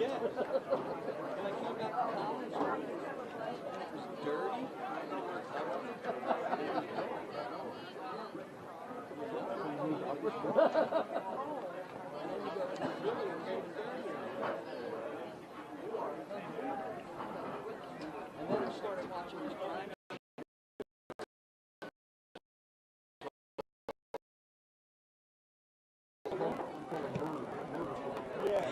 Yeah. When I came back to college, it was dirty. And then I started watching this crime. Yeah,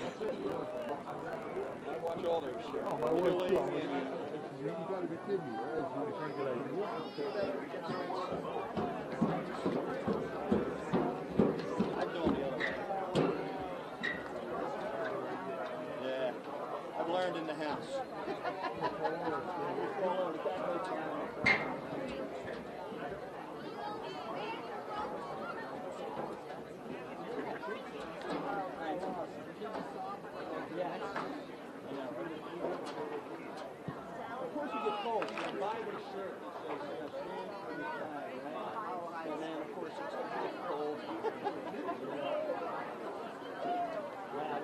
I watch all their shit. Oh, my word, you gotta be kidding me, right? That's really trying to get idea. I've gone the other way. Yeah, I've learned in the house. Of course you get cold. You buy this shirt that says stand for your flag, right? And then of course it's cold. Wow,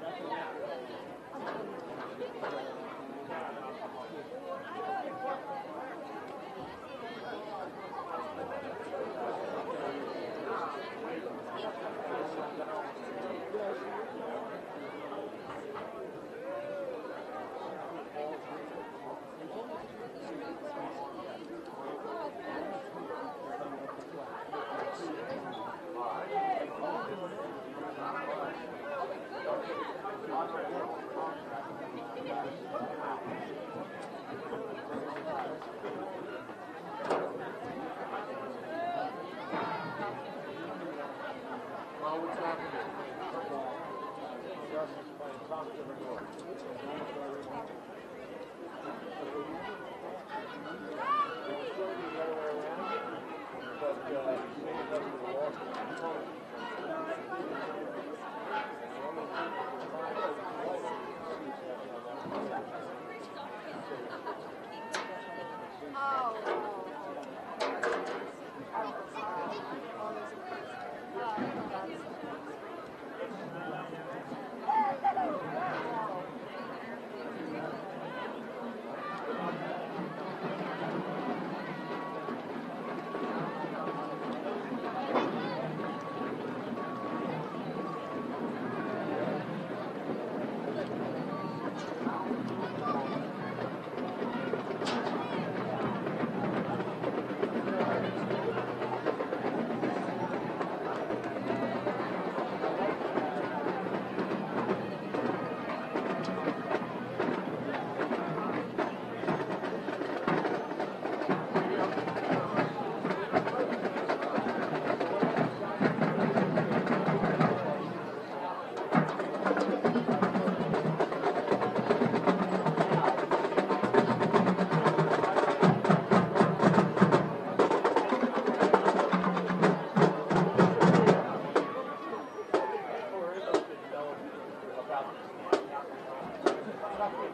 nothing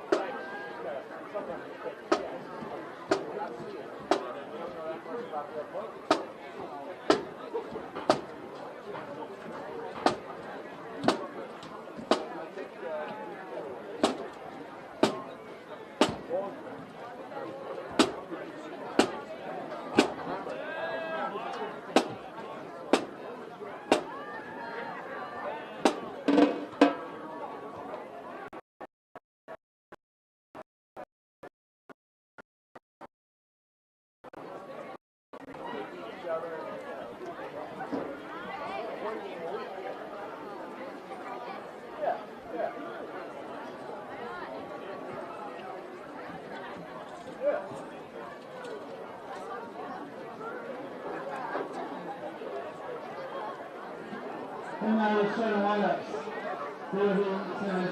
And now the center lineups.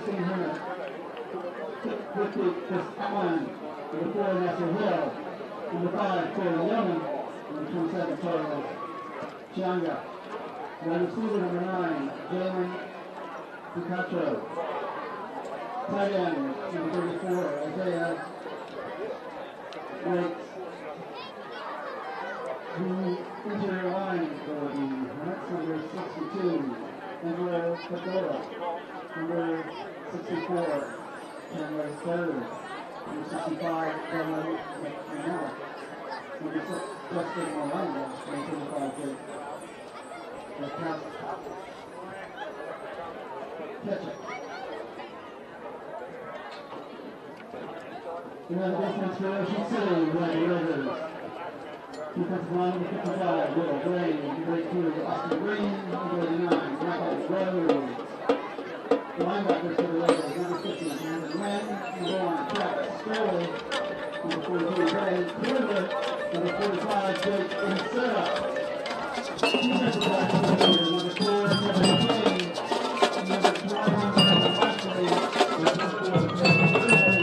Steve Hunter. 50, Chris Allen. Number 4, Nestor Hill. Number 5, Corey Yeoman. Number 27, Charles Chianga. Wide receiver number 9, Jalen DiCastro. Tight end, number 34, Isaiah Wait. The interior line for the Knights, number 62, Angelo Fedora. Number 64, Chandler third. Number 65, Devin McNamara. Number 6, Justin Orlando. Number 25, Jake. The pass. Catch it. Another defense for Ocean City, Red Rivers. Defensive line number 55, Will Gray. Number 82, Austin Green. Number 89, Michael Rose. Linebackers for the Raiders, number 50, Brandon Lynn. Number 1, Travis Sterling. Number 42, Ray Kluger. Number 45, Jake Insera. Defensive back for the Raiders, number 4, Kevin King. Number 21, Kevin Ashley. Number 24, Kevin Ridley.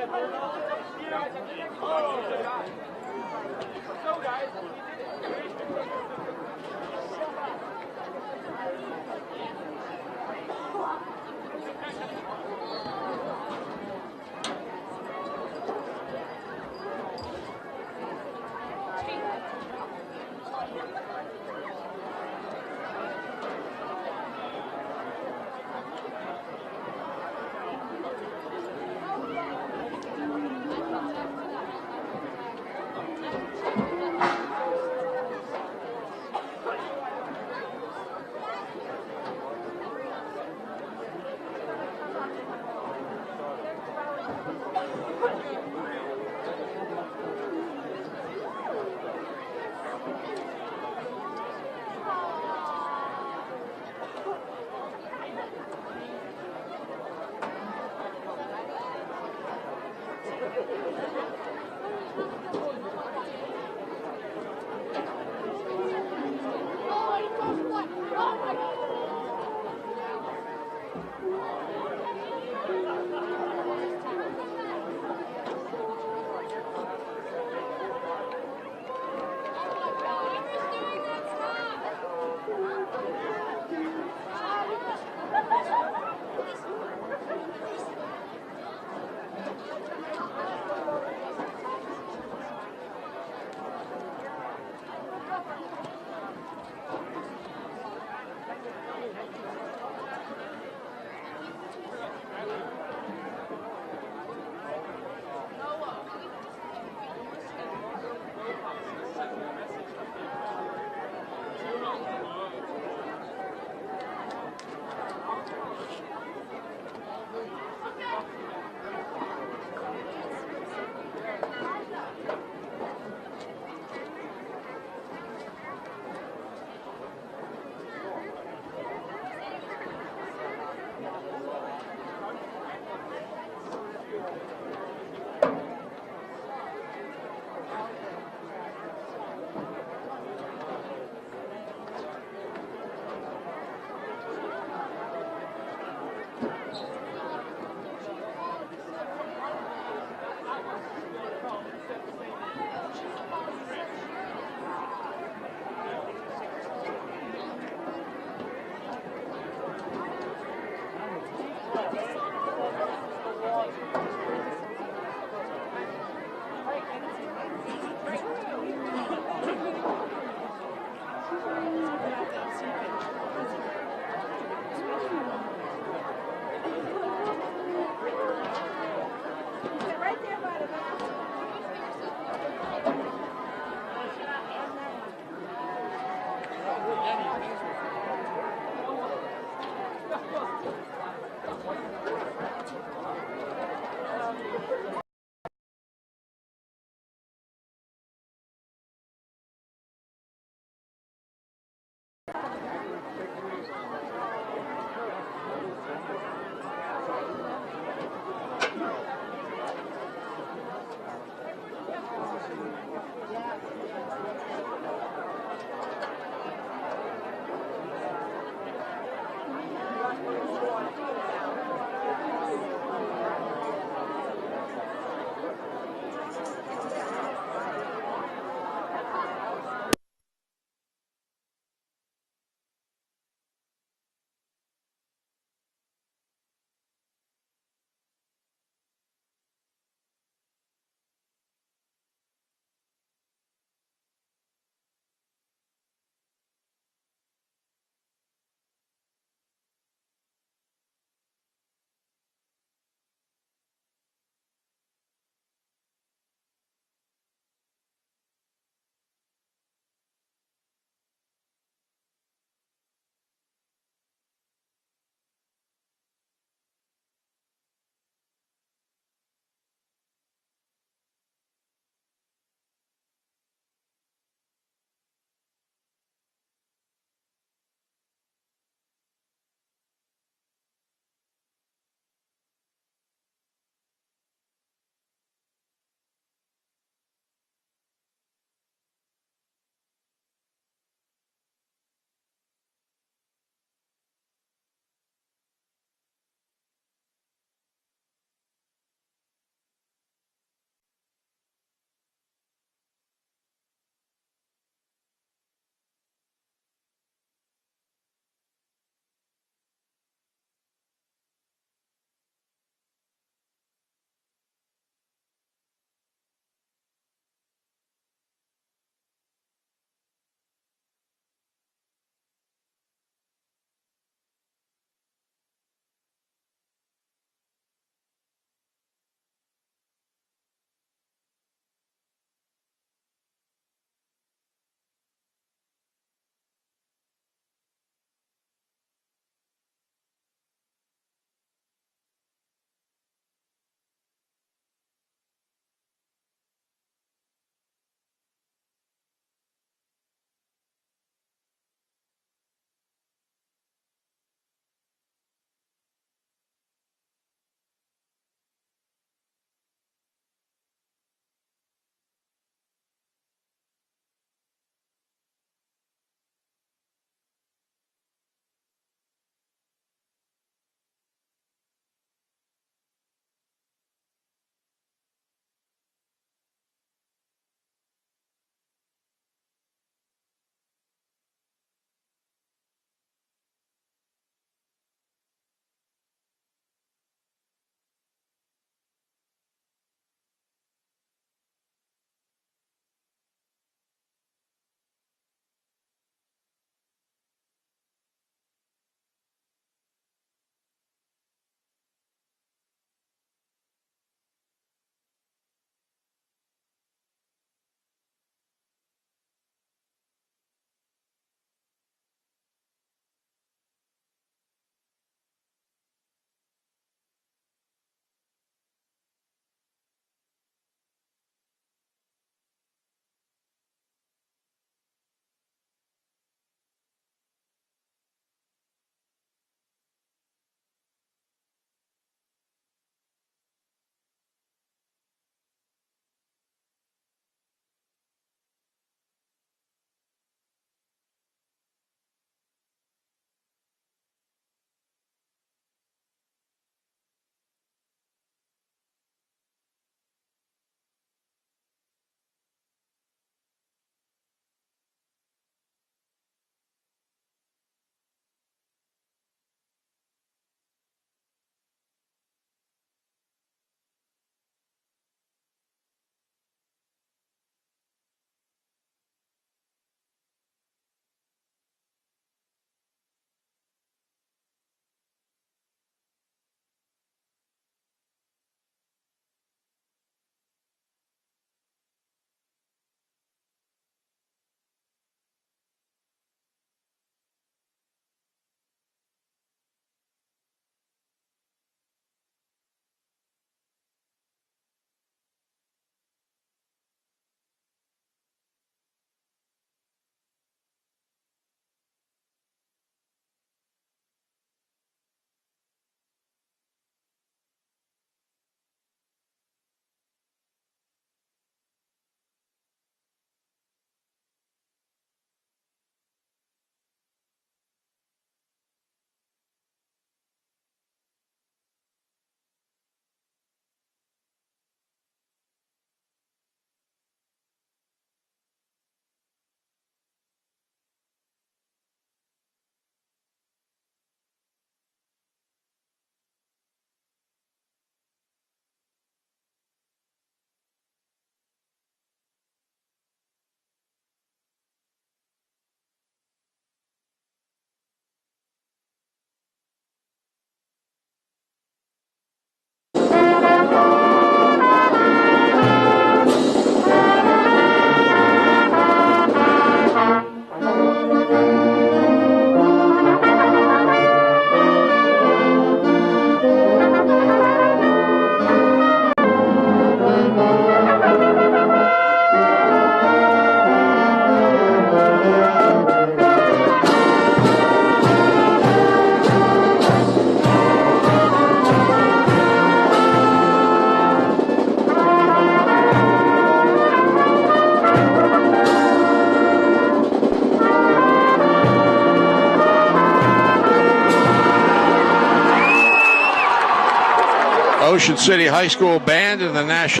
Ocean City High School Band and the National.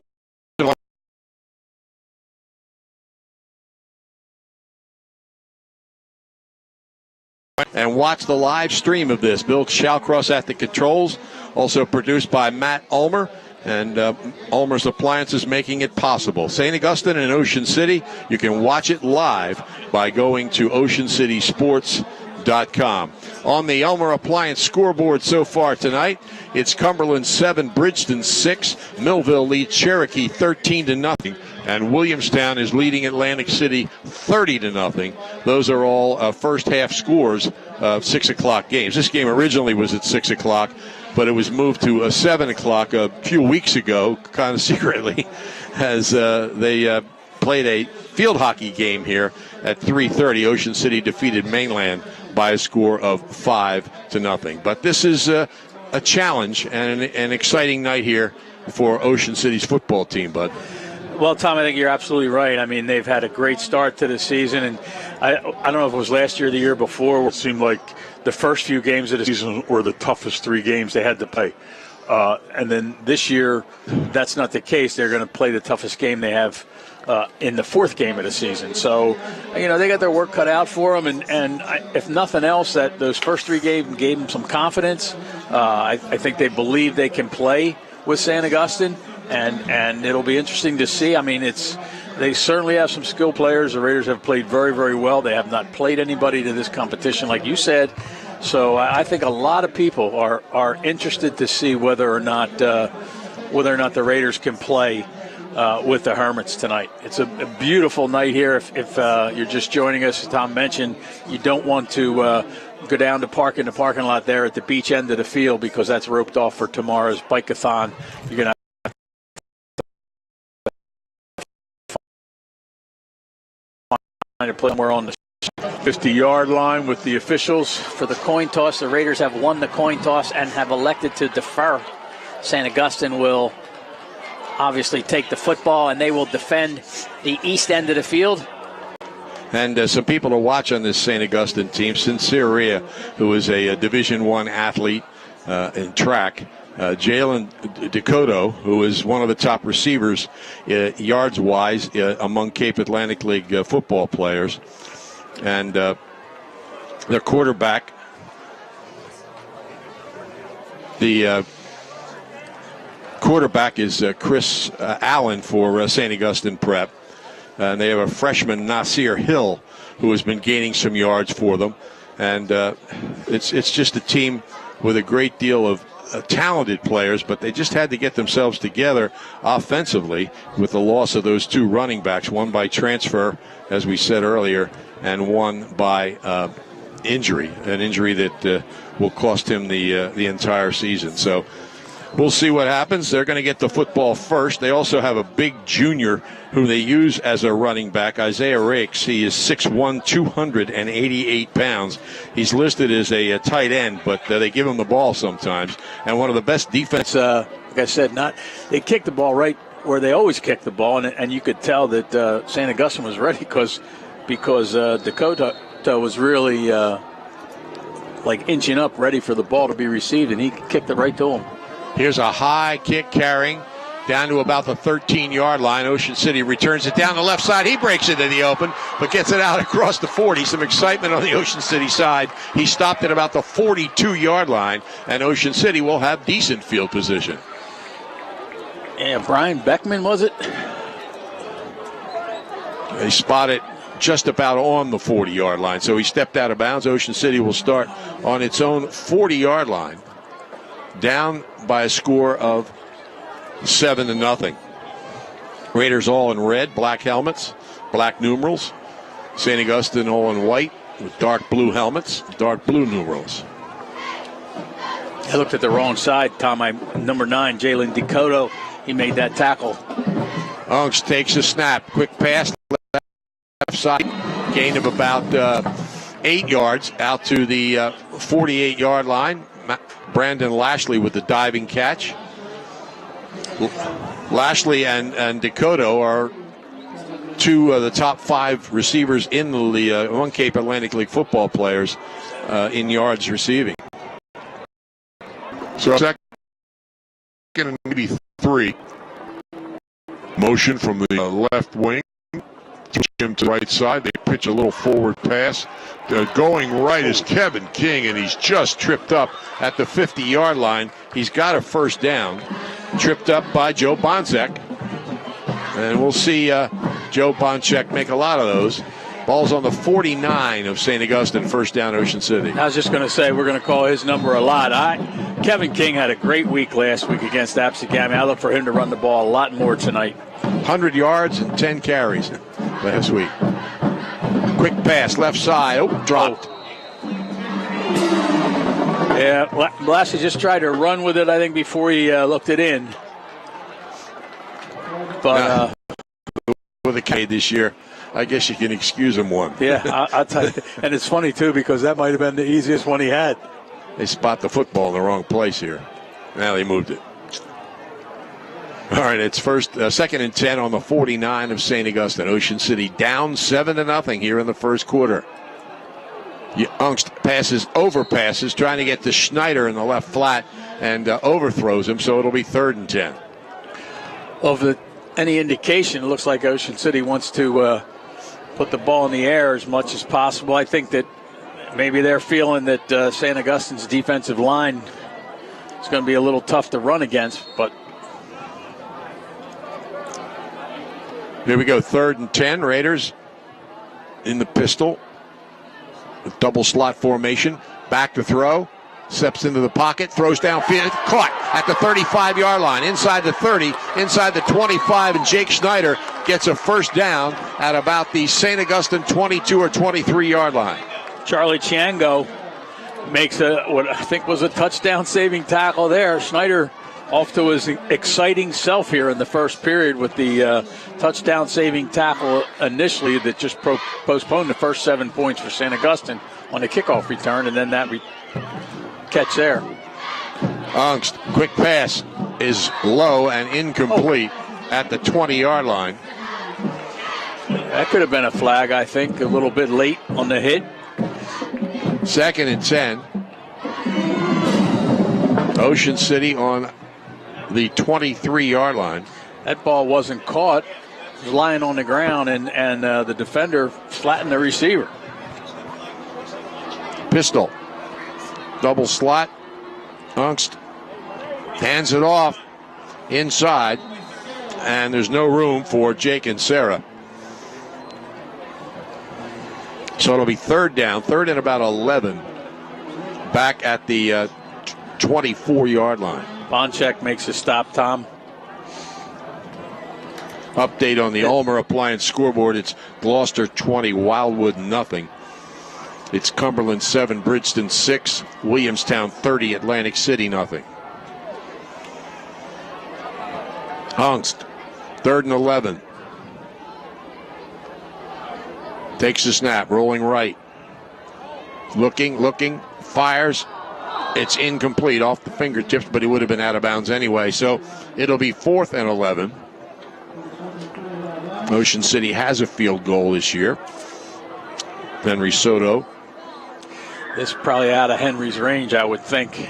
And watch the live stream of this. Bill Shalcross at the controls. Also produced by Matt Ulmer. And Ulmer's Appliances making it possible. St. Augustine and Ocean City. You can watch it live by going to oceancitysports.com. On the Ulmer Appliance scoreboard so far tonight, it's Cumberland 7, Bridgeton 6. Millville leads Cherokee 13-0. And Williamstown is leading Atlantic City 30-0. Those are all first half scores of 6 o'clock games. This game originally was at 6 o'clock, but it was moved to 7 o'clock a few weeks ago, kind of secretly, as they played a field hockey game here at 3:30. Ocean City defeated Mainland by a score of 5-0. But this is a challenge and an exciting night here for Ocean City's football team, Bud. Well, Tom, I think you're absolutely right. I mean, they've had a great start to the season, and I don't know if it was last year or the year before. It seemed like the first few games of the season were the toughest 3 games they had to play. And then this year, that's not the case. They're going to play the toughest game they have in the 4th game of the season. So, you know, they got their work cut out for them, and if nothing else, that those first 3 games gave them some confidence. I think they believe they can play with St. Augustine. And it'll be interesting to see. I mean, they certainly have some skilled players. The Raiders have played very, very well. They have not played anybody to this competition, like you said. So I think a lot of people are interested to see whether or not the Raiders can play with the Hermits tonight. It's a beautiful night here. If you're just joining us, as Tom mentioned, you don't want to go down to park in the parking lot there at the beach end of the field, because that's roped off for tomorrow's bike-a-thon. You're going to play somewhere on the 50-yard line with the officials for the coin toss. The Raiders have won the coin toss and have elected to defer. St. Augustine will obviously take the football, and they will defend the east end of the field. And some people to watch on this St. Augustine team. Sincere, who is a Division I athlete in track. Jalen Dakota, who is one of the top receivers yards-wise among Cape Atlantic League football players. And their quarterback, the quarterback is Chris Allen for St. Augustine Prep. And they have a freshman, Nasir Hill, who has been gaining some yards for them. And it's just a team with a great deal of talented players, but they just had to get themselves together offensively with the loss of those 2 running backs, one by transfer, as we said earlier, and one by injury, an injury that will cost him the entire season. So we'll see what happens. They're going to get the football first. They also have a big junior who they use as a running back, Isaiah Rakes. He is 6'1", 288 pounds. He's listed as a tight end, but they give him the ball sometimes. And one of the best defense. Like I said, they kicked the ball right where they always kick the ball, and you could tell that St. Augustine was ready because Dakota was really like inching up, ready for the ball to be received, and he kicked it right to him. Here's a high kick carrying down to about the 13-yard line. Ocean City returns it down the left side. He breaks it in the open, but gets it out across the 40. Some excitement on the Ocean City side. He stopped at about the 42-yard line, and Ocean City will have decent field position. Yeah, Brian Beckman, was it? They spot it just about on the 40-yard line, so he stepped out of bounds. Ocean City will start on its own 40-yard line, down by a score of 7-0. Raiders all in red, black helmets, black numerals. St. Augustine all in white with dark blue helmets, dark blue numerals. I looked at the wrong side, Tom. Number 9, Jalen Dakota, he made that tackle. Unks takes a snap. Quick pass, left side. Gain of about 8 yards out to the 48-yard line. Brandon Lashley with the diving catch. Lashley and Dakota are 2 of the top 5 receivers in the league, among Cape Atlantic League football players in yards receiving. So and maybe 3. Motion from the left wing. Him to the right side. They pitch a little forward pass. Going right is Kevin King, and he's just tripped up at the 50-yard line. He's got a first down. Tripped up by Joe Bonczek. And we'll see Joe Bonczek make a lot of those. Ball's on the 49 of St. Augustine, first down, Ocean City. I was just going to say we're going to call his number a lot. Kevin King had a great week last week against Absegami. I look for him to run the ball a lot more tonight. 100 yards and 10 carries last week. Quick pass, left side. Oh, dropped. Yeah, Blassie just tried to run with it, I think, before he looked it in. But with a K this year, I guess you can excuse him one. Yeah, I'll tell you. And it's funny, too, because that might have been the easiest one he had. They spot the football in the wrong place here. Now they moved it. All right, it's second and 10 on the 49 of St. Augustine. Ocean City down 7-0 here in the first quarter. Ungst overpasses, trying to get to Schneider in the left flat, and overthrows him, so it'll be 3rd and 10. Of any indication, it looks like Ocean City wants to put the ball in the air as much as possible. I think that maybe they're feeling that St. Augustine's defensive line is going to be a little tough to run against, but here we go, 3rd and 10. Raiders in the pistol. Double slot formation. Back to throw. Steps into the pocket. Throws downfield. Caught at the 35-yard line. Inside the 30. Inside the 25. And Jake Schneider gets a first down at about the St. Augustine 22 or 23-yard line. Charlie Chiango makes what I think was a touchdown-saving tackle there. Schneider off to his exciting self here in the first period with the touchdown-saving tackle initially that just postponed the first 7 points for St. Augustine on the kickoff return, and then that catch there. Ungst, quick pass is low and incomplete at the 20-yard line. That could have been a flag, I think, a little bit late on the hit. 2nd and 10. Ocean City on the 23-yard line. That ball wasn't caught. It was lying on the ground, and the defender flattened the receiver. Pistol. Double slot. Ungst hands it off inside, and there's no room for Jake and Sarah. So it'll be 3rd down, 3rd and about 11, back at the 24-yard line. Bonczek makes a stop, Tom. Update on the Ulmer Appliance scoreboard. It's Gloucester 20, Wildwood nothing. It's Cumberland 7, Bridgeton 6, Williamstown 30, Atlantic City nothing. Ungst, 3rd and 11. Takes the snap, rolling right. Looking, fires. It's incomplete off the fingertips, but he would have been out of bounds anyway. So it'll be 4th and 11. Ocean City has a field goal this year. Henry Soto. This is probably out of Henry's range, I would think.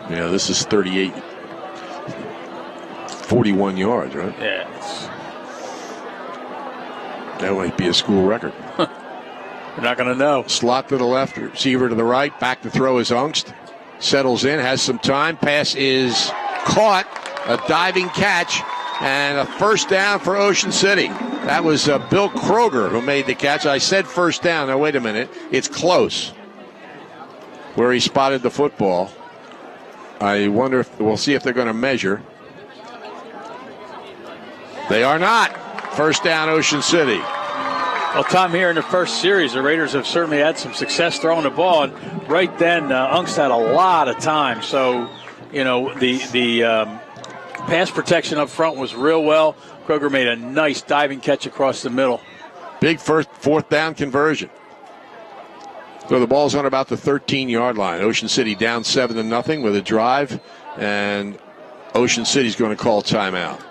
Yeah, this is 41 yards, right? Yeah. That might be a school record. You're not going to know. Slot to the left, receiver to the right. Back to throw is Ungst. Settles in, has some time. Pass is caught. A diving catch. And a first down for Ocean City. That was Bill Kroger who made the catch. I said first down. Now, wait a minute. It's close where he spotted the football. I wonder if we'll see if they're going to measure. They are not. First down, Ocean City. Well, Tom, here in the first series, the Raiders have certainly had some success throwing the ball. And right then, Ungst had a lot of time. So, the pass protection up front was real well. Kroger made a nice diving catch across the middle. Big fourth down conversion. So the ball's on about the 13-yard line. Ocean City down 7-0 with a drive, and Ocean City's going to call timeout.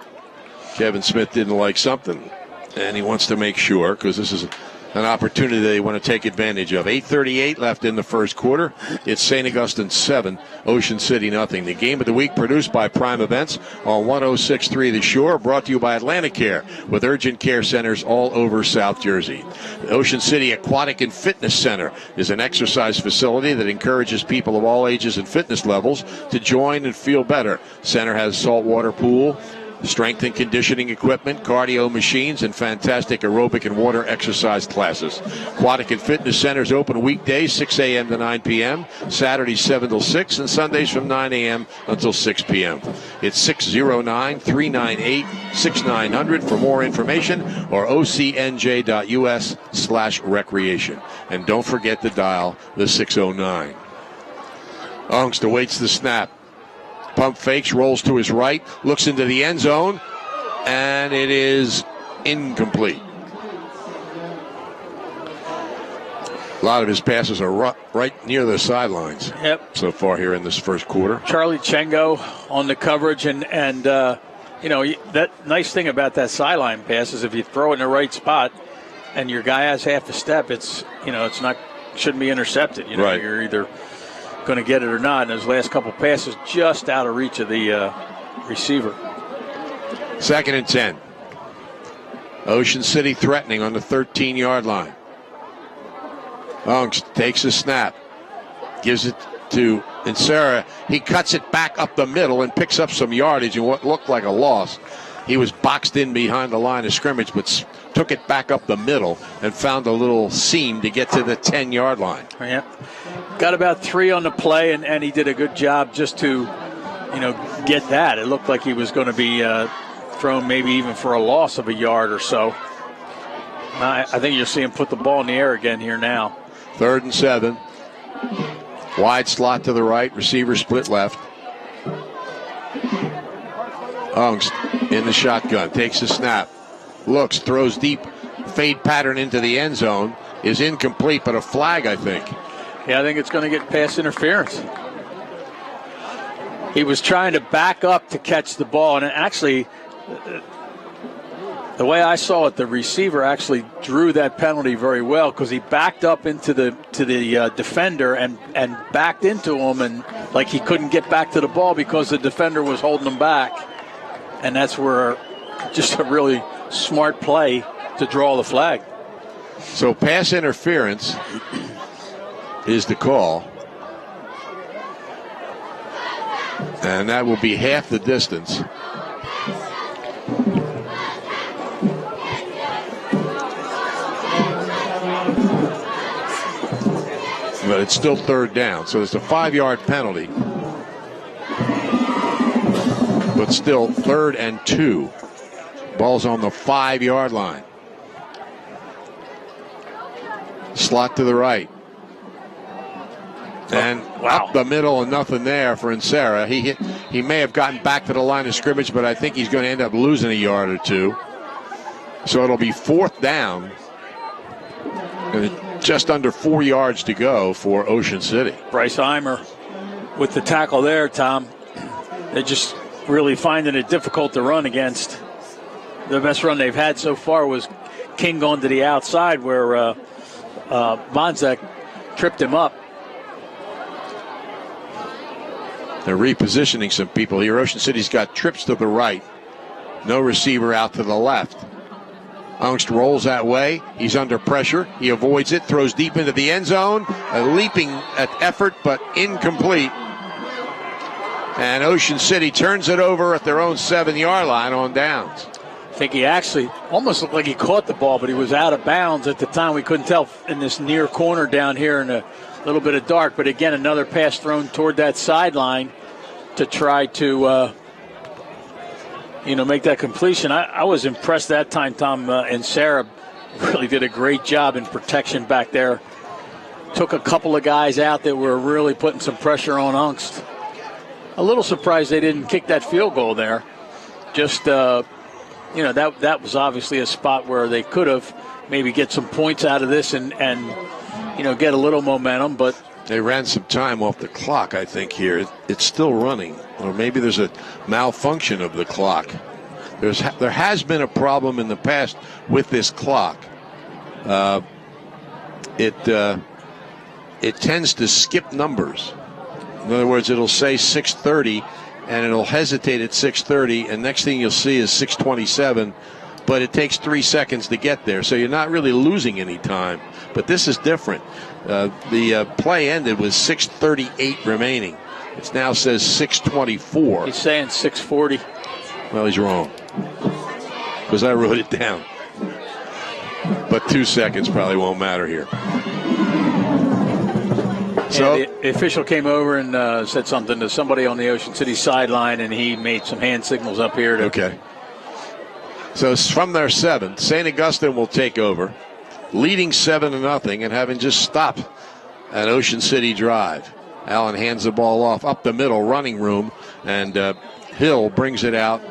Kevin Smith didn't like something, and he wants to make sure, because this is an opportunity they want to take advantage of. 8:38 left in the first quarter. It's St. Augustine 7, Ocean City nothing. The game of the week produced by Prime Events on 106.3 The Shore, brought to you by Atlantic Care, with urgent care centers all over South Jersey. The Ocean City Aquatic and Fitness Center is an exercise facility that encourages people of all ages and fitness levels to join and feel better. Center has saltwater pool, strength and conditioning equipment, cardio machines, and fantastic aerobic and water exercise classes. Aquatic and Fitness Centers open weekdays 6 a.m. to 9 p.m., Saturdays 7 till 6, and Sundays from 9 a.m. until 6 p.m. It's 609-398-6900 for more information, or ocnj.us/recreation. And don't forget to dial the 609. Ungst awaits the snap. Pump fakes, rolls to his right, looks into the end zone, and it is incomplete. A lot of his passes are right near the sidelines. Yep. So far here in this first quarter. Charlie Chengo on the coverage, and you know, that nice thing about that sideline pass is if you throw it in the right spot and your guy has half a step, it's shouldn't be intercepted. You know, right. You're either going to get it or not. And those last couple passes just out of reach of the receiver. 2nd and 10. Ocean City threatening on the 13-yard line. Ungst takes a snap, gives it to Insera. He cuts it back up the middle and picks up some yardage in what looked like a loss. He was boxed in behind the line of scrimmage, but took it back up the middle and found a little seam to get to the 10-yard line. Yeah. Got about 3 on the play, and he did a good job just to, get that. It looked like he was going to be thrown maybe even for a loss of a yard or so. I think you'll see him put the ball in the air again here now. 3rd and 7. Wide slot to the right, receiver split left. Ungst in the shotgun, takes a snap, looks, throws deep, fade pattern into the end zone, is incomplete, but a flag, I think. Yeah, I think it's going to get pass interference. He was trying to back up to catch the ball, and actually, the way I saw it, the receiver actually drew that penalty very well because he backed up into the defender and backed into him, and like he couldn't get back to the ball because the defender was holding him back. And that's where just a really smart play to draw the flag. So pass interference is the call. And that will be half the distance. But it's still 3rd down. So it's a 5-yard penalty. But still 3rd and 2. Ball's on the 5-yard line. Slot to the right. And up the middle and nothing there for Insera. He may have gotten back to the line of scrimmage, but I think he's going to end up losing a yard or two. So it'll be 4th down. And just under 4 yards to go for Ocean City. Bryce Eimer with the tackle there, Tom. They're just really finding it difficult to run against. The best run they've had so far was King going to the outside where Bonzak tripped him up. They're repositioning some people here. Ocean City's got trips to the right. No receiver out to the left. Ungst rolls that way. He's under pressure. He avoids it, throws deep into the end zone. A leaping effort, but incomplete. And Ocean City turns it over at their own 7-yard line on downs. I think he actually almost looked like he caught the ball, but he was out of bounds at the time. We couldn't tell in this near corner down here in a little bit of dark. But again, another pass thrown toward that sideline to try to, make that completion. I was impressed that time, Tom, and Sarah really did a great job in protection back there. Took a couple of guys out that were really putting some pressure on Ungst. A little surprised they didn't kick that field goal there. Just, that was obviously a spot where they could have maybe get some points out of this and get a little momentum. But they ran some time off the clock, I think, here. It's still running. Or maybe there's a malfunction of the clock. There has been a problem in the past with this clock. it tends to skip numbers. In other words, it'll say 6:30, and it'll hesitate at 6:30, and next thing you'll see is 6:27, but it takes 3 seconds to get there, so you're not really losing any time. But this is different. The play ended with 6:38 remaining. It now says 6:24. He's saying 6:40. Well, he's wrong, because I wrote it down. But 2 seconds probably won't matter here. So the official came over and said something to somebody on the Ocean City sideline, and he made some hand signals up here. Okay. So it's from their 7th. St. Augustine will take over, leading 7-0, and having just stopped at Ocean City Drive. Allen hands the ball off up the middle, running room, and Hill brings it out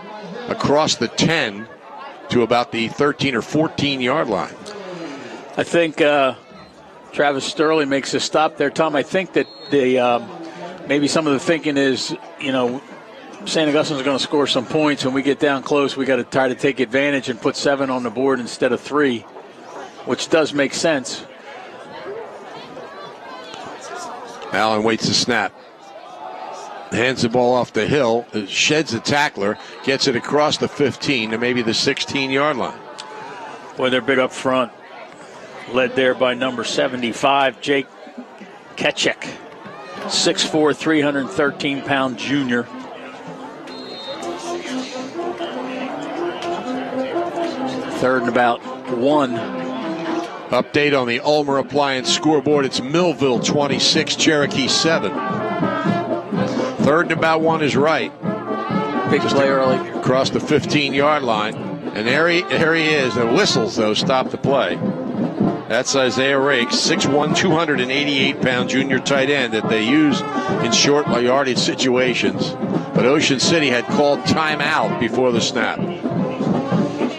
across the 10 to about the 13 or 14-yard line. I think Travis Sterling makes a stop there, Tom. I think that maybe some of the thinking is, St. Augustine's going to score some points. When we get down close, we got to try to take advantage and put 7 on the board instead of 3, which does make sense. Allen waits the snap. Hands the ball off to Hill, sheds the tackler, gets it across the 15 to maybe the 16-yard line. Boy, they're big up front. Led there by number 75, Jake Ketchik. 6'4", 313-pound junior. Third and about 1. Update on the Ulmer Appliance scoreboard. It's Millville 26, Cherokee 7. Third and about 1 is right. Big play early. Across the 15-yard line. And there he is. The whistles, though, stop the play. That's Isaiah Rakes, 6'1", 288-pound junior tight end that they use in short yardage situations. But Ocean City had called timeout before the snap.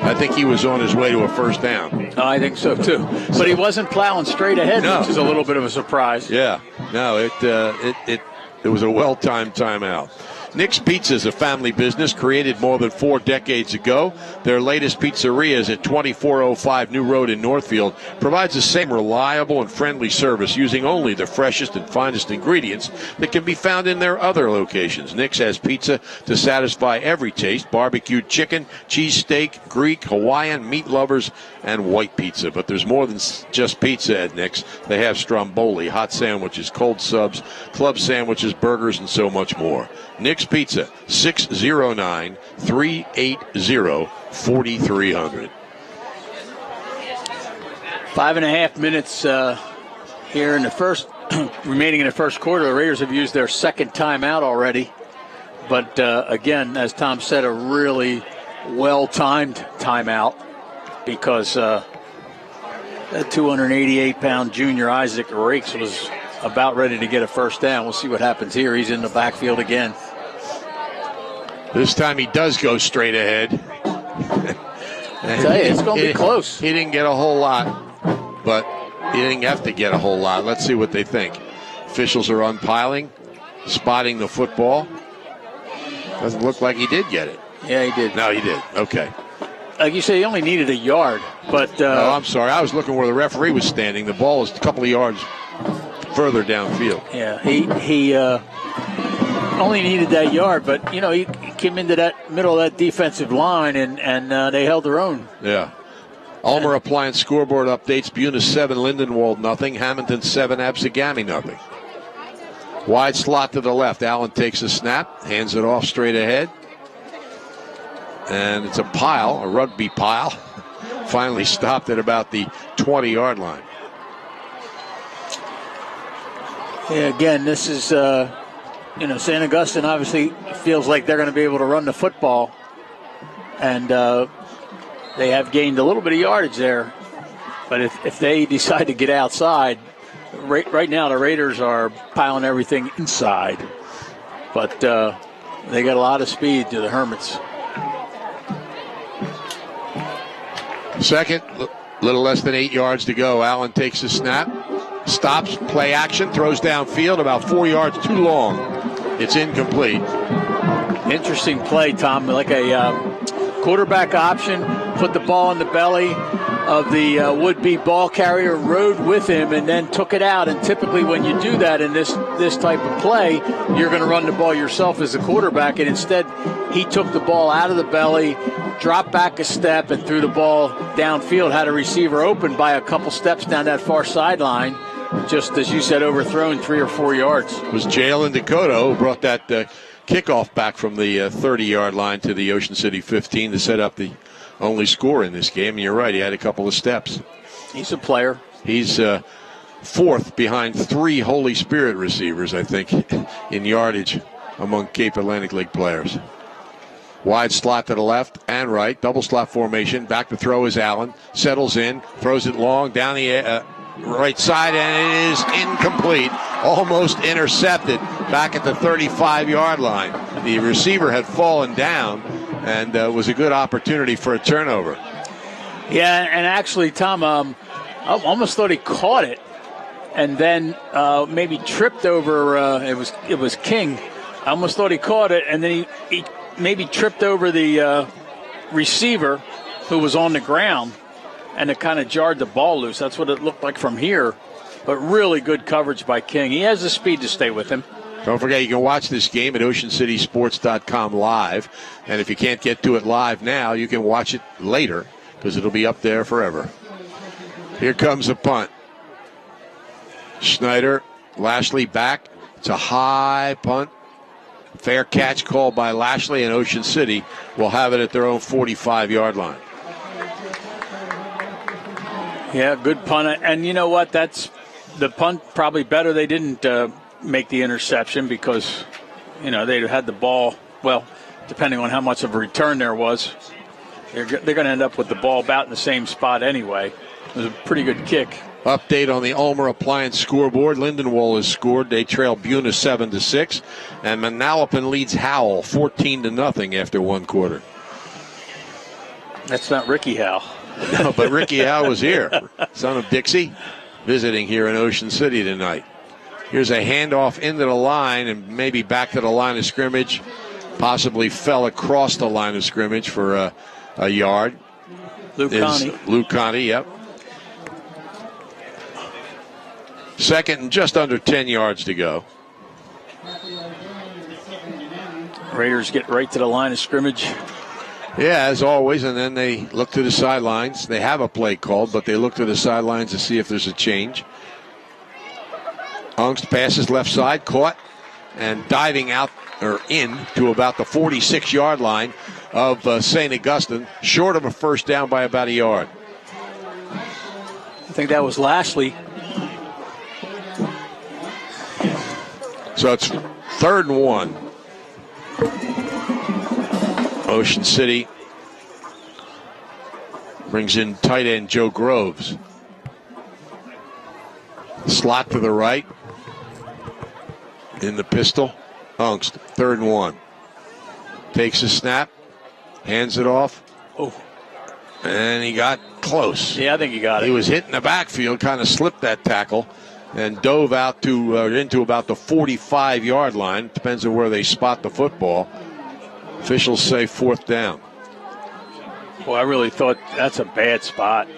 I think he was on his way to a first down. I think so, too. But he wasn't plowing straight ahead, No. which is a little bit of a surprise. Yeah. No, it was a well-timed timeout. Nick's Pizza is a family business created more than 4 decades ago. Their latest pizzeria is at 2405 New Road in Northfield. Provides the same reliable and friendly service using only the freshest and finest ingredients that can be found in their other locations. Nick's has pizza to satisfy every taste. Barbecued chicken, cheesesteak, Greek, Hawaiian, meat lovers, and white pizza. But there's more than just pizza at Nick's. They have stromboli, hot sandwiches, cold subs, club sandwiches, burgers, and so much more. Nick's Pizza, 609-380-4300. 5.5 minutes here in the first, remaining in the first quarter. The Raiders have used their second timeout already. But again, as Tom said, a really well-timed timeout because that 288-pound junior Isaac Rakes was about ready to get a first down. We'll see what happens here. He's in the backfield again. This time he does go straight ahead. I tell you, it's going to be close. He didn't get a whole lot, but he didn't have to get a whole lot. Let's see what they think. Officials are unpiling, spotting the football. Doesn't look like he did get it. Yeah, he did. No, he did. Okay. Like you say, he only needed a yard, but... oh, I'm sorry. I was looking where the referee was standing. The ball was a couple of yards further downfield. Yeah, he only needed that yard, but, he came into that middle of that defensive line, and they held their own. Yeah. Ulmer Appliance scoreboard updates. Buna 7, Lindenwold nothing. Hamilton 7, Absegami nothing. Wide slot to the left. Allen takes a snap, hands it off straight ahead. And it's a rugby pile. Finally stopped at about the 20-yard line. Yeah, again, this is, St. Augustine obviously feels like they're going to be able to run the football. And they have gained a little bit of yardage there. But if they decide to get outside, right now the Raiders are piling everything inside. But they got a lot of speed to the Hermits. Second, little less than 8 yards to go. Allen takes a snap. Stops, play action, throws downfield about 4 yards too long. It's incomplete. Interesting play, Tom. Like a quarterback option, put the ball in the belly of the would-be ball carrier, rode with him, and then took it out. And typically when you do that in this type of play, you're going to run the ball yourself as the quarterback. And instead, he took the ball out of the belly, dropped back a step, and threw the ball downfield, had a receiver open by a couple steps down that far sideline. Just, as you said, overthrown 3 or 4 yards. It was Jalen Dakota who brought that kickoff back from the 30-yard line to the Ocean City 15 to set up the only score in this game. And you're right, he had a couple of steps. He's a player. He's fourth behind 3 Holy Spirit receivers, I think, in yardage among Cape Atlantic League players. Wide slot to the left and right, double slot formation. Back to throw is Allen. Settles in, throws it long down the right side, and it is incomplete. Almost intercepted back at the 35-yard line. The receiver had fallen down, and was a good opportunity for a turnover. Yeah, and actually, Tom, I almost thought he caught it, and then maybe tripped over. It was King. I almost thought he caught it, and then he maybe tripped over the receiver who was on the ground, and it kind of jarred the ball loose. That's what it looked like from here. But really good coverage by King. He has the speed to stay with him. Don't forget, you can watch this game at OceanCitySports.com live. And if you can't get to it live now, you can watch it later because it'll be up there forever. Here comes a punt. Schneider, Lashley back. It's a high punt. Fair catch called by Lashley, and Ocean City will have it at their own 45-yard line. Yeah, good punt. And you know what? That's the punt probably better. They didn't make the interception because, they had the ball. Well, depending on how much of a return there was, they're going to end up with the ball about in the same spot anyway. It was a pretty good kick. Update on the Ulmer Appliance scoreboard. Lindenwohl has scored. They trail Buna 7-6. And Manalapan leads Howell 14-0 after one quarter. That's not Ricky Howell. No, but Ricky Howell was here. Son of Dixie, visiting here in Ocean City tonight. Here's a handoff into the line and maybe back to the line of scrimmage. Possibly fell across the line of scrimmage for a yard. Luke Conti, yep. Second and just under 10 yards to go. Raiders get right to the line of scrimmage. Yeah, as always, and then they look to the sidelines. They have a play called, but they look to the sidelines to see if there's a change. Ungst passes left side, caught, and diving out or in to about the 46-yard line of St. Augustine, short of a first down by about a yard. I think that was Lashley. So it's 3rd and 1. Ocean City brings in tight end Joe Groves. Slot to the right. In the pistol. Ungst, 3rd and 1. Takes a snap. Hands it off. Oh. And he got close. Yeah, I think he got it. He was hit in the backfield, kind of slipped that tackle, and dove out to into about the 45-yard line. Depends on where they spot the football. Officials say 4th down. Well, I really thought that's a bad spot.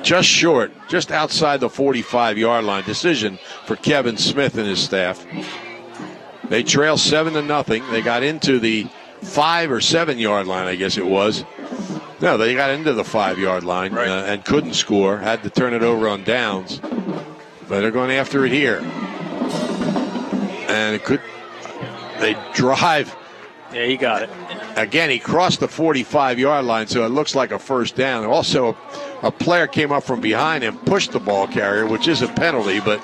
Just short, just outside the 45-yard line. Decision for Kevin Smith and his staff. They trail 7-0. They got into the 5 or 7 yard line, I guess it was. No, they got into the 5-yard line right. And couldn't score. Had to turn it over on downs. But they're going after it here. And it could. They drive. Yeah, he got it. Again, he crossed the 45-yard line, so it looks like a first down. Also, a player came up from behind him, pushed the ball carrier, which is a penalty, but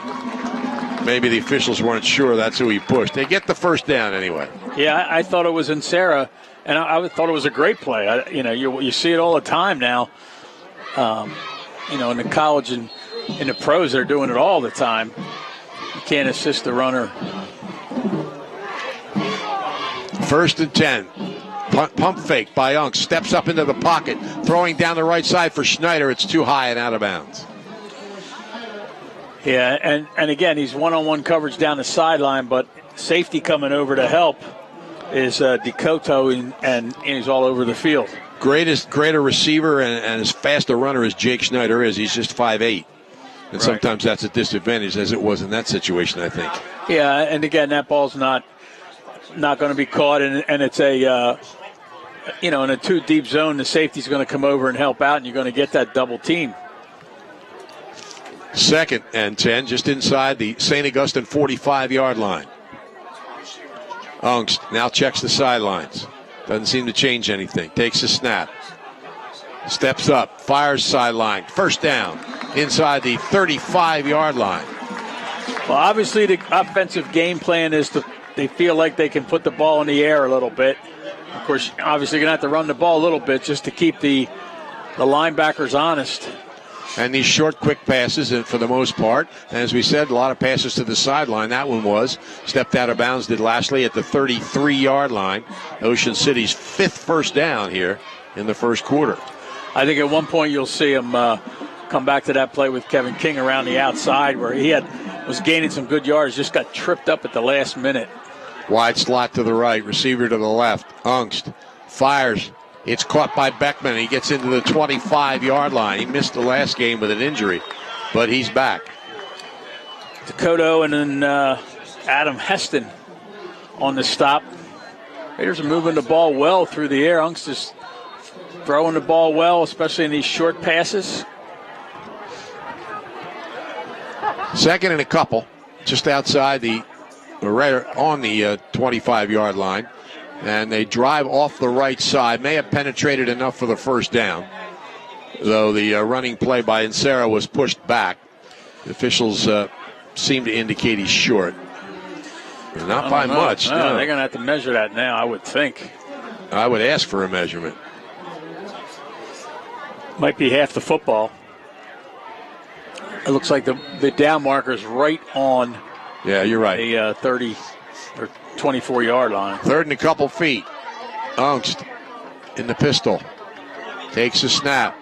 maybe the officials weren't sure that's who he pushed. They get the first down anyway. Yeah, I thought it was in Sarah, and I thought it was a great play. You see it all the time now. In the college and in the pros, they're doing it all the time. You can't assist the runner. 1st and 10. Pump fake by Unk. Steps up into the pocket. Throwing down the right side for Schneider. It's too high and out of bounds. Yeah, and again, he's one-on-one coverage down the sideline, but safety coming over to help is Dakota, and he's all over the field. greater receiver and as fast a runner as Jake Schneider is, he's just 5'8". And sometimes that's a disadvantage, as it was in that situation, I think. Yeah, and again, that ball's not going to be caught, and it's a in a 2 deep zone, the safety's going to come over and help out, and you're going to get that double team. 2nd and 10, just inside the St. Augustine 45-yard line. Ungst now checks the sidelines. Doesn't seem to change anything. Takes a snap. Steps up, fires sideline. First down inside the 35-yard line. Well, obviously the offensive game plan is they feel like they can put the ball in the air a little bit. Of course, obviously you're going to have to run the ball a little bit just to keep the linebackers honest. And these short, quick passes, and for the most part, as we said, a lot of passes to the sideline. That one was stepped out of bounds, did Lashley at the 33-yard line. Ocean City's 5th first down here in the first quarter. I think at one point you'll see him come back to that play with Kevin King around the outside where he was gaining some good yards, just got tripped up at the last minute. Wide slot to the right, receiver to the left. Ungst fires. It's caught by Beckman. He gets into the 25-yard line. He missed the last game with an injury, but he's back. Dakota and then Adam Heston on the stop. Raiders are moving the ball well through the air. Ungst is throwing the ball well, especially in these short passes. 2nd and a couple, just outside right on the 25-yard line. And they drive off the right side. May have penetrated enough for the first down, though the running play by Insera was pushed back. The officials seem to indicate he's short. Not by much. No. They're going to have to measure that now, I would think. I would ask for a measurement. Might be half the football. It looks like the down marker's right on. Yeah, you're right. The 30 or 24-yard line. 3rd and a couple feet. Ungst in the pistol. Takes a snap.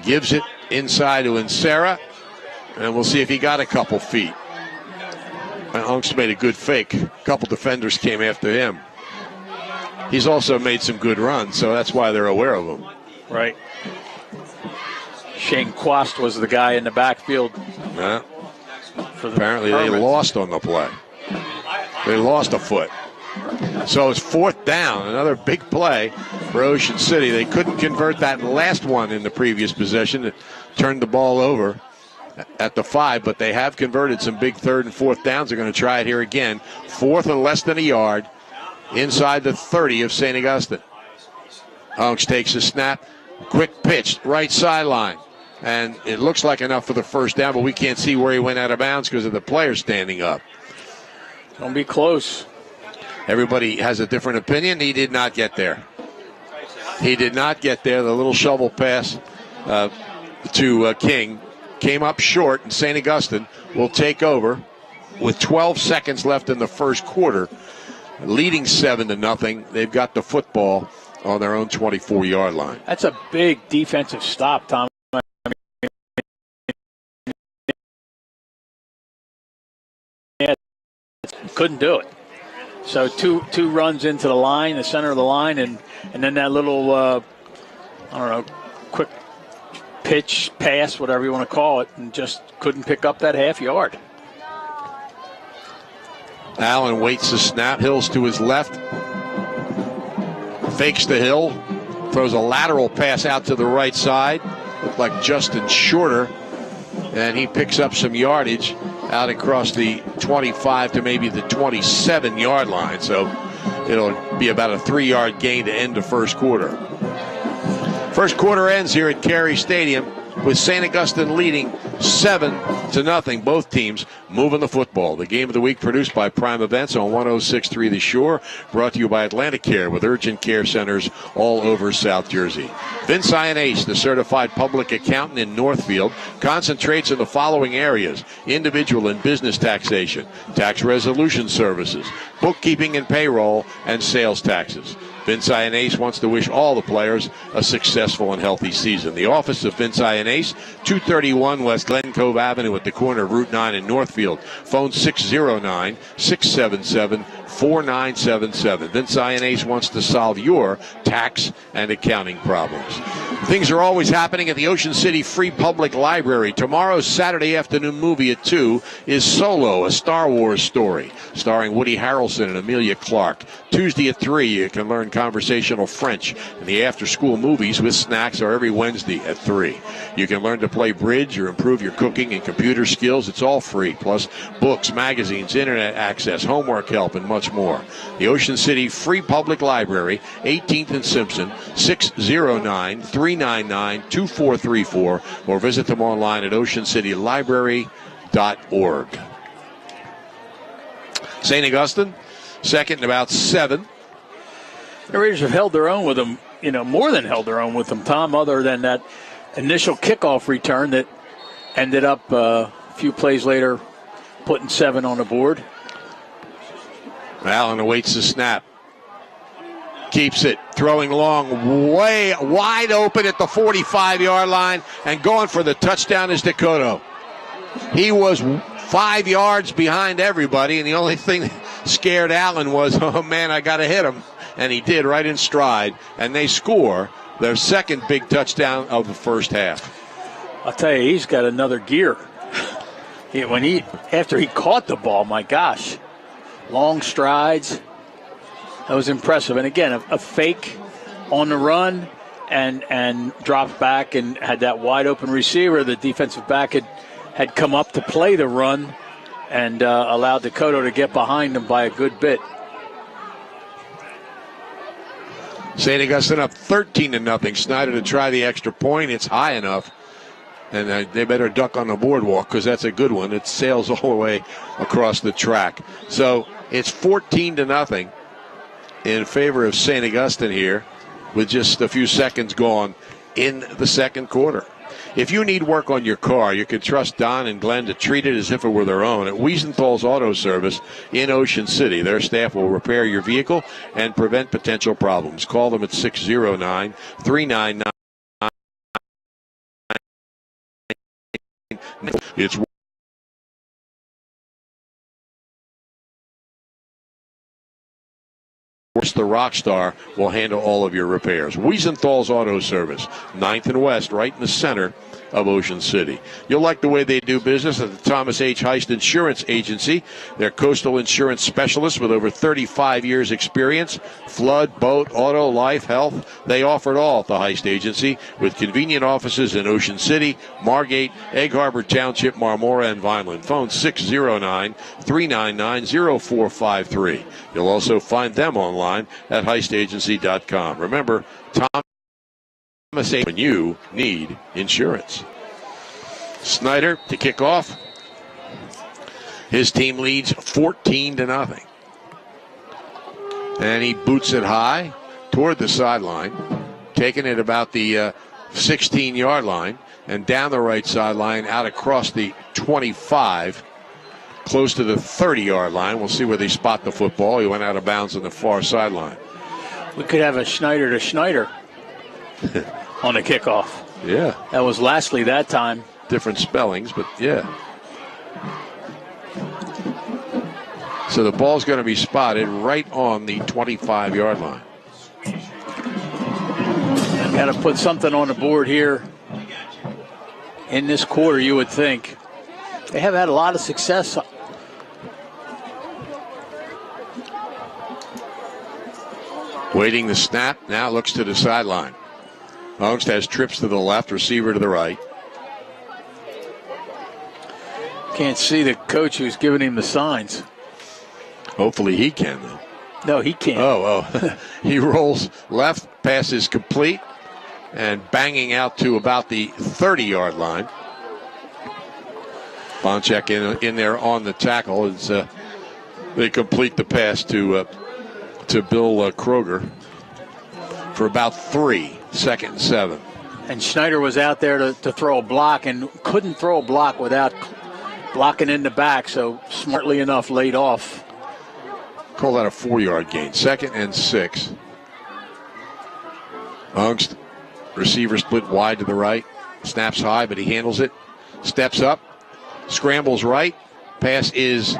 Gives it inside to Insera. And we'll see if he got a couple feet. Ungst made a good fake. A couple defenders came after him. He's also made some good runs, so that's why they're aware of him. Right. Shane Quast was the guy in the backfield. Yeah. Apparently they lost on the play. They lost a foot. So it's 4th down, another big play for Ocean City. They couldn't convert that last one in the previous possession. It turned the ball over at the 5, but they have converted some big 3rd and 4th downs. They're going to try it here again. 4th and less than a yard inside the 30 of St. Augustine. Ungst takes a snap. Quick pitch, right sideline. And it looks like enough for the first down, but we can't see where he went out of bounds because of the player standing up. Don't be close. Everybody has a different opinion. He did not get there. He did not get there. The little shovel pass to King came up short, and St. Augustine will take over with 12 seconds left in the first quarter, leading 7-0. They've got the football on their own 24-yard line. That's a big defensive stop, Tom. Couldn't do it. So two runs into the line, the center of the line, and then that little, quick pitch, pass, whatever you want to call it, and just couldn't pick up that half yard. Allen waits the snap. Hill's to his left. Fakes the Hill. Throws a lateral pass out to the right side. Looked like Justin Shorter. And he picks up some yardage out across the 25 to maybe the 27-yard line. So it'll be about a 3-yard gain to end the first quarter. First quarter ends here at Carey Stadium with St. Augustine leading 7-0. Both teams moving the football. The game of the week produced by Prime Events on 106.3 The Shore. Brought to you by Atlantic Care with urgent care centers all over South Jersey. Vince Ionace, the certified public accountant in Northfield, concentrates in the following areas: individual and business taxation, tax resolution services, bookkeeping and payroll, and sales taxes. Vince Ionase wants to wish all the players a successful and healthy season. The office of Vince Ionase, 231 West Glen Cove Avenue at the corner of Route 9 in Northfield. Phone 609-677-4977. Vince Ionase wants to solve your tax and accounting problems. Things are always happening at the Ocean City Free Public Library. Tomorrow's Saturday afternoon movie at 2 is Solo, a Star Wars story, starring Woody Harrelson and Emilia Clarke. Tuesday at 3, you can learn conversational French, and the after-school movies with snacks are every Wednesday at 3. You can learn to play bridge or improve your cooking and computer skills. It's all free, plus books, magazines, internet access, homework help, and much more. The Ocean City Free Public Library, 18th and Simpson, 609-399-2434, or visit them online at oceancitylibrary.org. St. Augustine, second and about 7. The Raiders have held their own with them, more than held their own with them, Tom, other than that initial kickoff return that ended up a few plays later putting 7 on the board. Allen awaits the snap. Keeps it, throwing long, way wide open at the 45-yard line, and going for the touchdown is Dakota. He was 5 yards behind everybody, and the only thing that scared Allen was, oh man, I got to hit him. And he did, right in stride, and they score their second big touchdown of the first half. I'll tell you, he's got another gear. After he caught the ball, my gosh, long strides. That was impressive. And again, a fake on the run and dropped back and had that wide open receiver. The defensive back had come up to play the run and allowed Dakota to get behind him by a good bit. St. Augustine up 13-0. Snyder to try the extra point. It's high enough. And they better duck on the boardwalk because that's a good one. It sails all the way across the track. So it's 14-0 in favor of St. Augustine here with just a few seconds gone in the second quarter. If you need work on your car, you can trust Don and Glenn to treat it as if it were their own at Wiesenthal's Auto Service in Ocean City. Their staff will repair your vehicle and prevent potential problems. Call them at 609-399. It's the Rockstar will handle all of your repairs. Wiesenthal's Auto Service, 9th and West, right in the center of Ocean City. You'll like the way they do business at the Thomas H. Heist Insurance Agency. They're coastal insurance specialists with over 35 years experience. Flood, boat, auto, life, health. They offer it all at the Heist Agency with convenient offices in Ocean City, Margate, Egg Harbor Township, Marmora, and Vineland. Phone 609-399-0453. You'll also find them online at heistagency.com. Remember, Thomas H. when you need insurance. Snyder to kick off. His team leads 14-0. And he boots it high toward the sideline, taking it about the 16-yard line and down the right sideline out across the 25, close to the 30-yard line. We'll see where they spot the football. He went out of bounds on the far sideline. We could have a Schneider to Schneider on the kickoff. Yeah. That was Lastly that time. Different spellings, but yeah. So the ball's going to be spotted right on the 25-yard line. Got to put something on the board here in this quarter, you would think. They have had a lot of success. Waiting the snap, now looks to the sideline. Ongst has trips to the left, receiver to the right. Can't see the coach who's giving him the signs. Hopefully he can, though. No, he can't. Oh. He rolls left, pass is complete, and banging out to about the 30-yard line. Bonchek in there on the tackle as they complete the pass to Bill Kroger for about 3, 2nd and 7. And Schneider was out there to throw a block and couldn't throw a block without blocking in the back, so smartly enough laid off. Call that a 4-yard gain. 2nd and 6. Ungst, receiver split wide to the right. Snaps high, but he handles it. Steps up. Scrambles right. Pass is...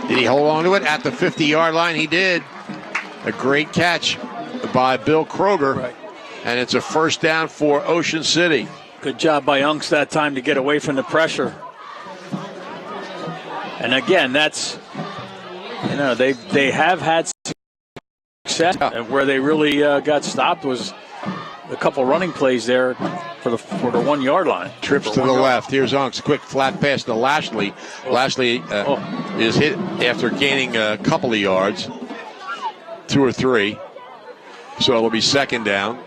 Did he hold on to it at the 50-yard line? He did. A great catch by Bill Kroger. Right. And it's a first down for Ocean City. Good job by Ungst that time to get away from the pressure. And again, that's, they have had success. And where they really got stopped was a couple running plays there for the 1 yard line. Trips to the left. Here's Ungst. Quick flat pass to Lashley. Lashley is hit after gaining a couple of yards, 2 or 3. So it'll be second down.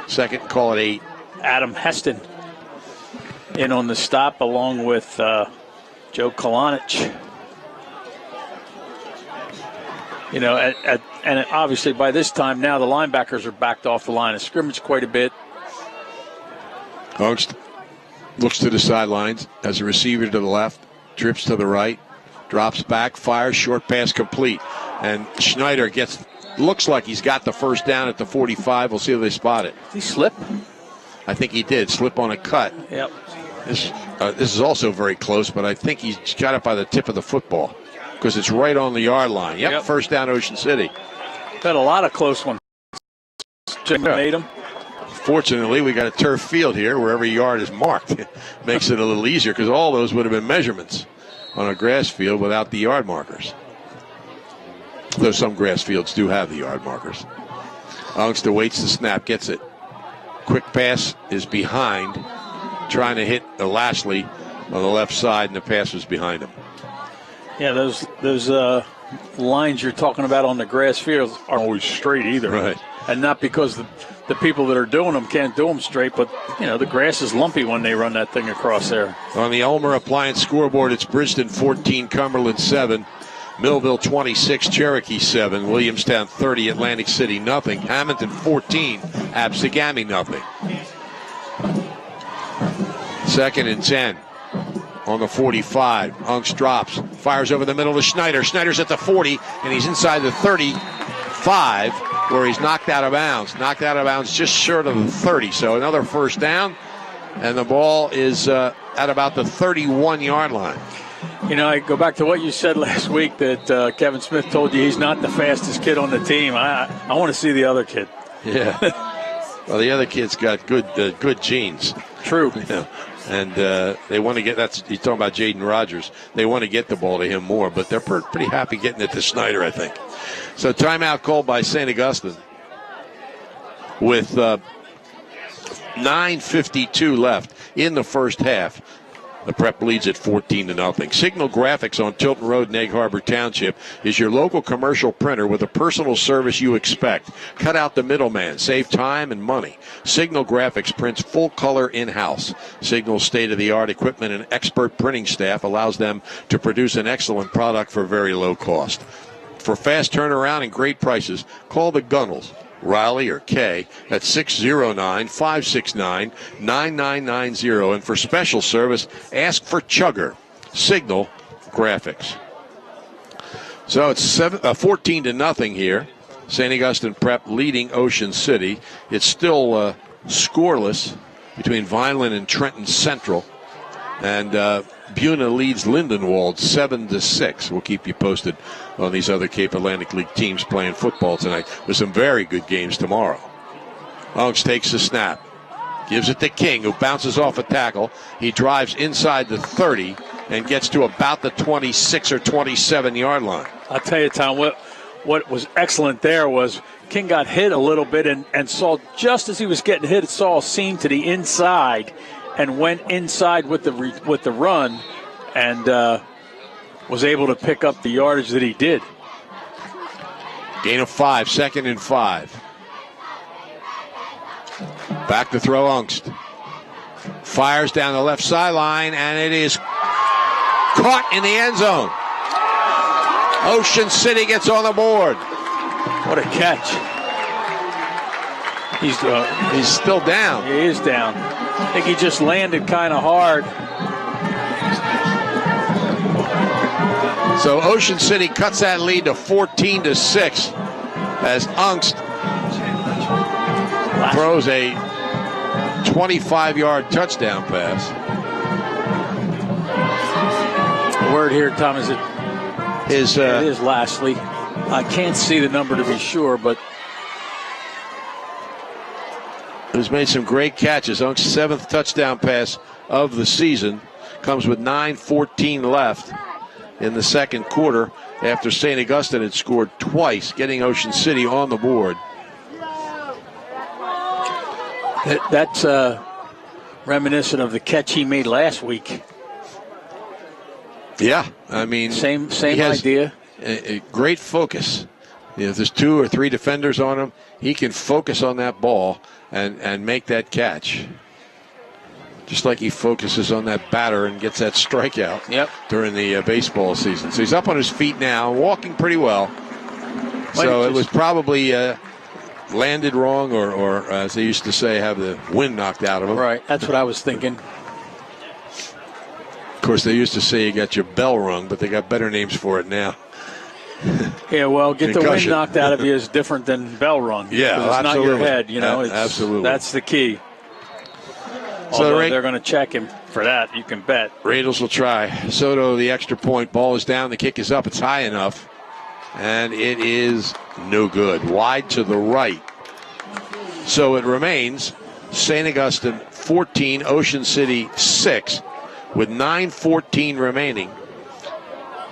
Second, call it 8. Adam Heston in on the stop along with Joe Kalanic. And obviously by this time now the linebackers are backed off the line of scrimmage quite a bit. Ungst looks to the sidelines as a receiver to the left, trips to the right, drops back, fires, short pass complete. And Schneider looks like he's got the first down at the 45. We'll see if they spot it. Did he slip? I think he did. Slip on a cut. Yep. This is also very close, but I think he's got it by the tip of the football because it's right on the yard line. Yep. First down, Ocean City. Had a lot of close ones. Made them. Fortunately, we got a turf field here where every yard is marked. Makes it a little easier because all those would have been measurements on a grass field without the yard markers. Though some grass fields do have the yard markers. Ungst awaits the snap, gets it. Quick pass is behind, trying to hit Lashley on the left side, and the pass was behind him. Yeah, those lines you're talking about on the grass fields aren't always straight either. Right. And not because the people that are doing them can't do them straight, but, the grass is lumpy when they run that thing across there. On the Elmer Appliance scoreboard, it's Bridgeton 14, Cumberland 7. Millville 26, Cherokee 7, Williamstown 30, Atlantic City nothing, Hamilton 14, Absegami nothing. 2nd and 10 on the 45. Ungst drops, fires over the middle to Schneider. Schneider's at the 40, and he's inside the 35, where he's knocked out of bounds. Knocked out of bounds just short of the 30. So another first down, and the ball is at about the 31-yard line. I go back to what you said last week that Kevin Smith told you he's not the fastest kid on the team. I want to see the other kid. Yeah. Well, the other kid's got good genes. True. And they want to get, he's talking about Jaden Rogers. They want to get the ball to him more, but they're pretty happy getting it to Schneider, I think. So timeout called by St. Augustine with 9:52 left in the first half. The Prep leads at 14-0. Signal Graphics on Tilton Road in Egg Harbor Township is your local commercial printer with the personal service you expect. Cut out the middleman. Save time and money. Signal Graphics prints full color in-house. Signal's state-of-the-art equipment and expert printing staff allows them to produce an excellent product for very low cost. For fast turnaround and great prices, call the Gunnels, Riley or Kay at 609-569-9990. And for special service, ask for Chugger. Signal Graphics. So it's 14-0 here. St. Augustine Prep leading Ocean City. It's still scoreless between Vineland and Trenton Central. And Buna leads Lindenwold 7-6. We'll keep you posted on these other Cape Atlantic League teams playing football tonight. There's some very good games tomorrow. Ungst takes the snap. Gives it to King, who bounces off a tackle. He drives inside the 30 and gets to about the 26 or 27-yard line. I'll tell you, Tom, what was excellent there was King got hit a little bit and saw, just as he was getting hit, saw a seam to the inside and went inside with the run and was able to pick up the yardage that he did. Gain of 5, 2nd and 5. Back to throw Ungst. Fires down the left sideline, and it is caught in the end zone. Ocean City gets on the board. What a catch. He's still down. He is down. I think he just landed kind of hard. So Ocean City cuts that lead to 14-6 as Ungst throws a 25-yard touchdown pass. The word here, Tom, is it Is it is lastly. I can't see the number to be sure, but who's made some great catches. Unk's 7th touchdown pass of the season comes with 9:14 left in the second quarter after St. Augustine had scored twice, getting Ocean City on the board. That's reminiscent of the catch he made last week. Yeah, I mean, Same he has idea. A great focus. If there's 2 or 3 defenders on him, he can focus on that ball and make that catch. Just like he focuses on that batter and gets that strikeout during the baseball season. So he's up on his feet now, walking pretty well. So it was probably landed wrong or, as they used to say, have the wind knocked out of him. Right, that's what I was thinking. Of course, they used to say you got your bell rung, but they got better names for it now. Yeah, well, get Concussion. the wind knocked out of you is different than bell rung. Yeah, 'cause it's not your head, you know. Absolutely. That's the key. So Although they're going to check him for that, you can bet. Radels will try. Soto, the extra point. Ball is down. The kick is up. It's high enough. And it is no good. Wide to the right. So it remains St. Augustine 14, Ocean City 6, with 9:14 remaining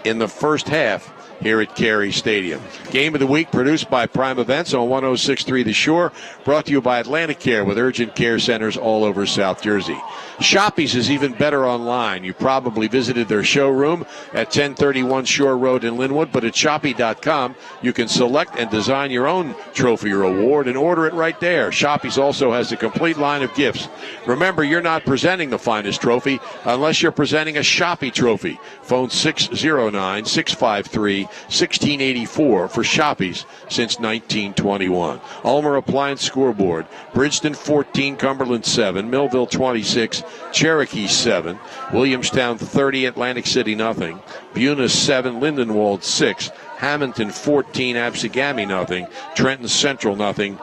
in the first half here at Carey Stadium. Game of the week produced by Prime Events on 106.3 The Shore. Brought to you by Atlantic Care with urgent care centers all over South Jersey. Shoppy's is even better online. You probably visited their showroom at 1031 Shore Road in Linwood, but at Shoppy.com you can select and design your own trophy or award and order it right there. Shoppy's also has a complete line of gifts. Remember, you're not presenting the finest trophy unless you're presenting a Shoppy trophy. Phone 609-653-1684 for Shoppy's since 1921. Ulmer Appliance Scoreboard. Bridgeton 14, Cumberland 7, Millville 26, Cherokee 7, Williamstown 30, Atlantic City nothing, Buena 7, Lindenwold 6, Hamilton 14, Absegami nothing, Trenton Central nothing,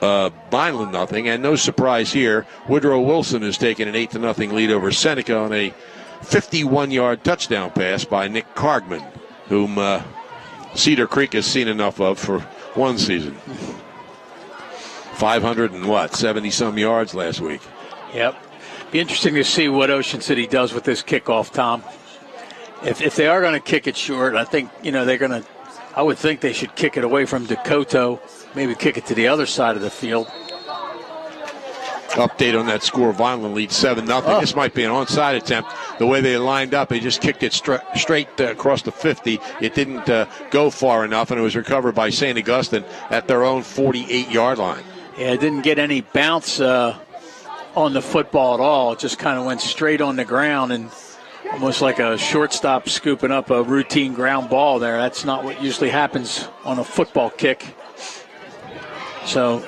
Vineland nothing, and no surprise here, Woodrow Wilson has taken an 8-0 lead over Seneca on a 51-yard touchdown pass by Nick Cargman, whom Cedar Creek has seen enough of for one season. 70-some yards last week. Yep. Be interesting to see what Ocean City does with this kickoff, Tom. If they are going to kick it short, I think, they're going to, I would think they should kick it away from Dakota, maybe kick it to the other side of the field. Update on that score. Vineland leads 7-0. This might be an onside attempt. The way they lined up, they just kicked it straight across the 50. It didn't go far enough, and it was recovered by St. Augustine at their own 48-yard line. Yeah, it didn't get any bounce on the football at all. It just kind of went straight on the ground and almost like a shortstop scooping up a routine ground ball there. That's not what usually happens on a football kick. So,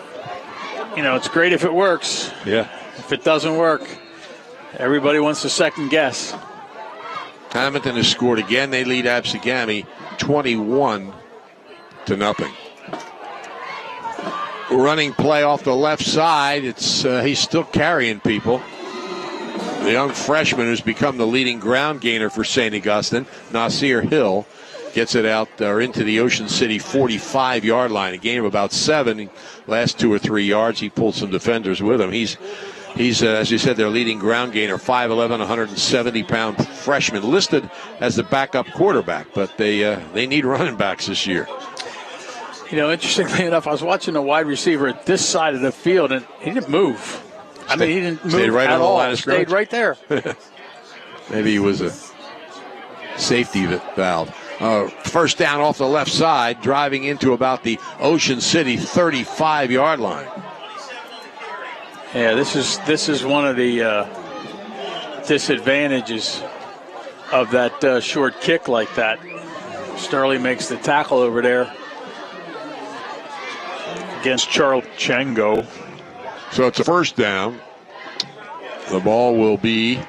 it's great if it works. Yeah. If it doesn't work, everybody wants to second guess. Hamilton has scored again. They lead Absegami 21-0. Running play off the left side. He's still carrying people. The young freshman who's become the leading ground gainer for St. Augustine, Nasir Hill, gets it out into the Ocean City 45-yard line. A gain of about 7. Last 2 or 3 yards, he pulled some defenders with him. He's as you said, their leading ground gainer, 5'11", 170-pound freshman, listed as the backup quarterback. But they need running backs this year. Interestingly enough, I was watching a wide receiver at this side of the field, and he didn't move. He didn't move stayed right at on the all. line of scrimmage. Stayed right there. Maybe he was a safety valve. First down off the left side, driving into about the Ocean City 35-yard line. Yeah, this is one of the disadvantages of that short kick like that. Sterling makes the tackle over there against Charles Chango. So it's a first down. The ball will be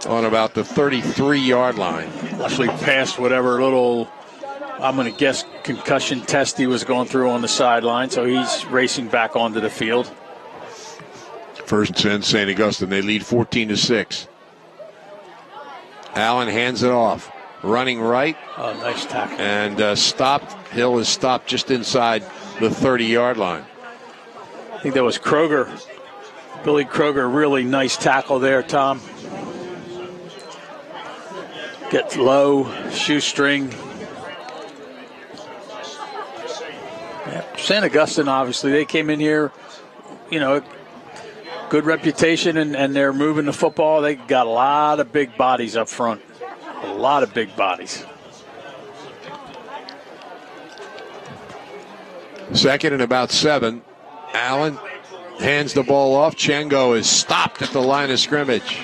on about the 33-yard line. Actually past whatever little, I'm going to guess, concussion test he was going through on the sideline, so he's racing back onto the field. First and 10, St. Augustine. They lead 14-6. Allen hands it off. Running right. Oh, nice tackle. And stopped. Hill is stopped just inside the 30-yard line. I think that was Kroger. Billy Kroger, really nice tackle there, Tom. Gets low, shoestring. Yeah. St. Augustine, obviously, they came in here, good reputation, and they're moving the football. They got a lot of big bodies up front. A lot of big bodies. Second and about 7. Allen hands the ball off. Chango is stopped at the line of scrimmage.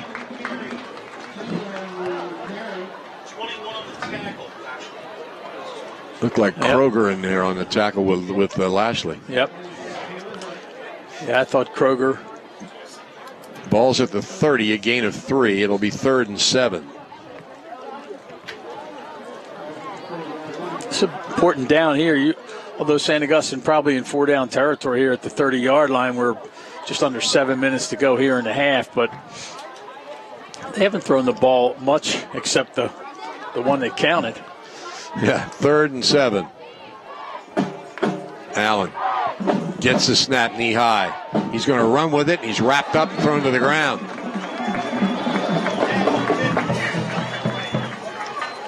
Looked like Kroger in there on the tackle with Lashley. Yep. Yeah, I thought Kroger. Ball's at the 30, a gain of 3. It'll be 3rd and 7. It's important down here. Although St. Augustine probably in 4-down territory here at the 30-yard line, we're just under 7 minutes to go here in the half, but they haven't thrown the ball much except the one that counted. Yeah, 3rd and 7. Allen gets the snap knee high. He's going to run with it. He's wrapped up and thrown to the ground.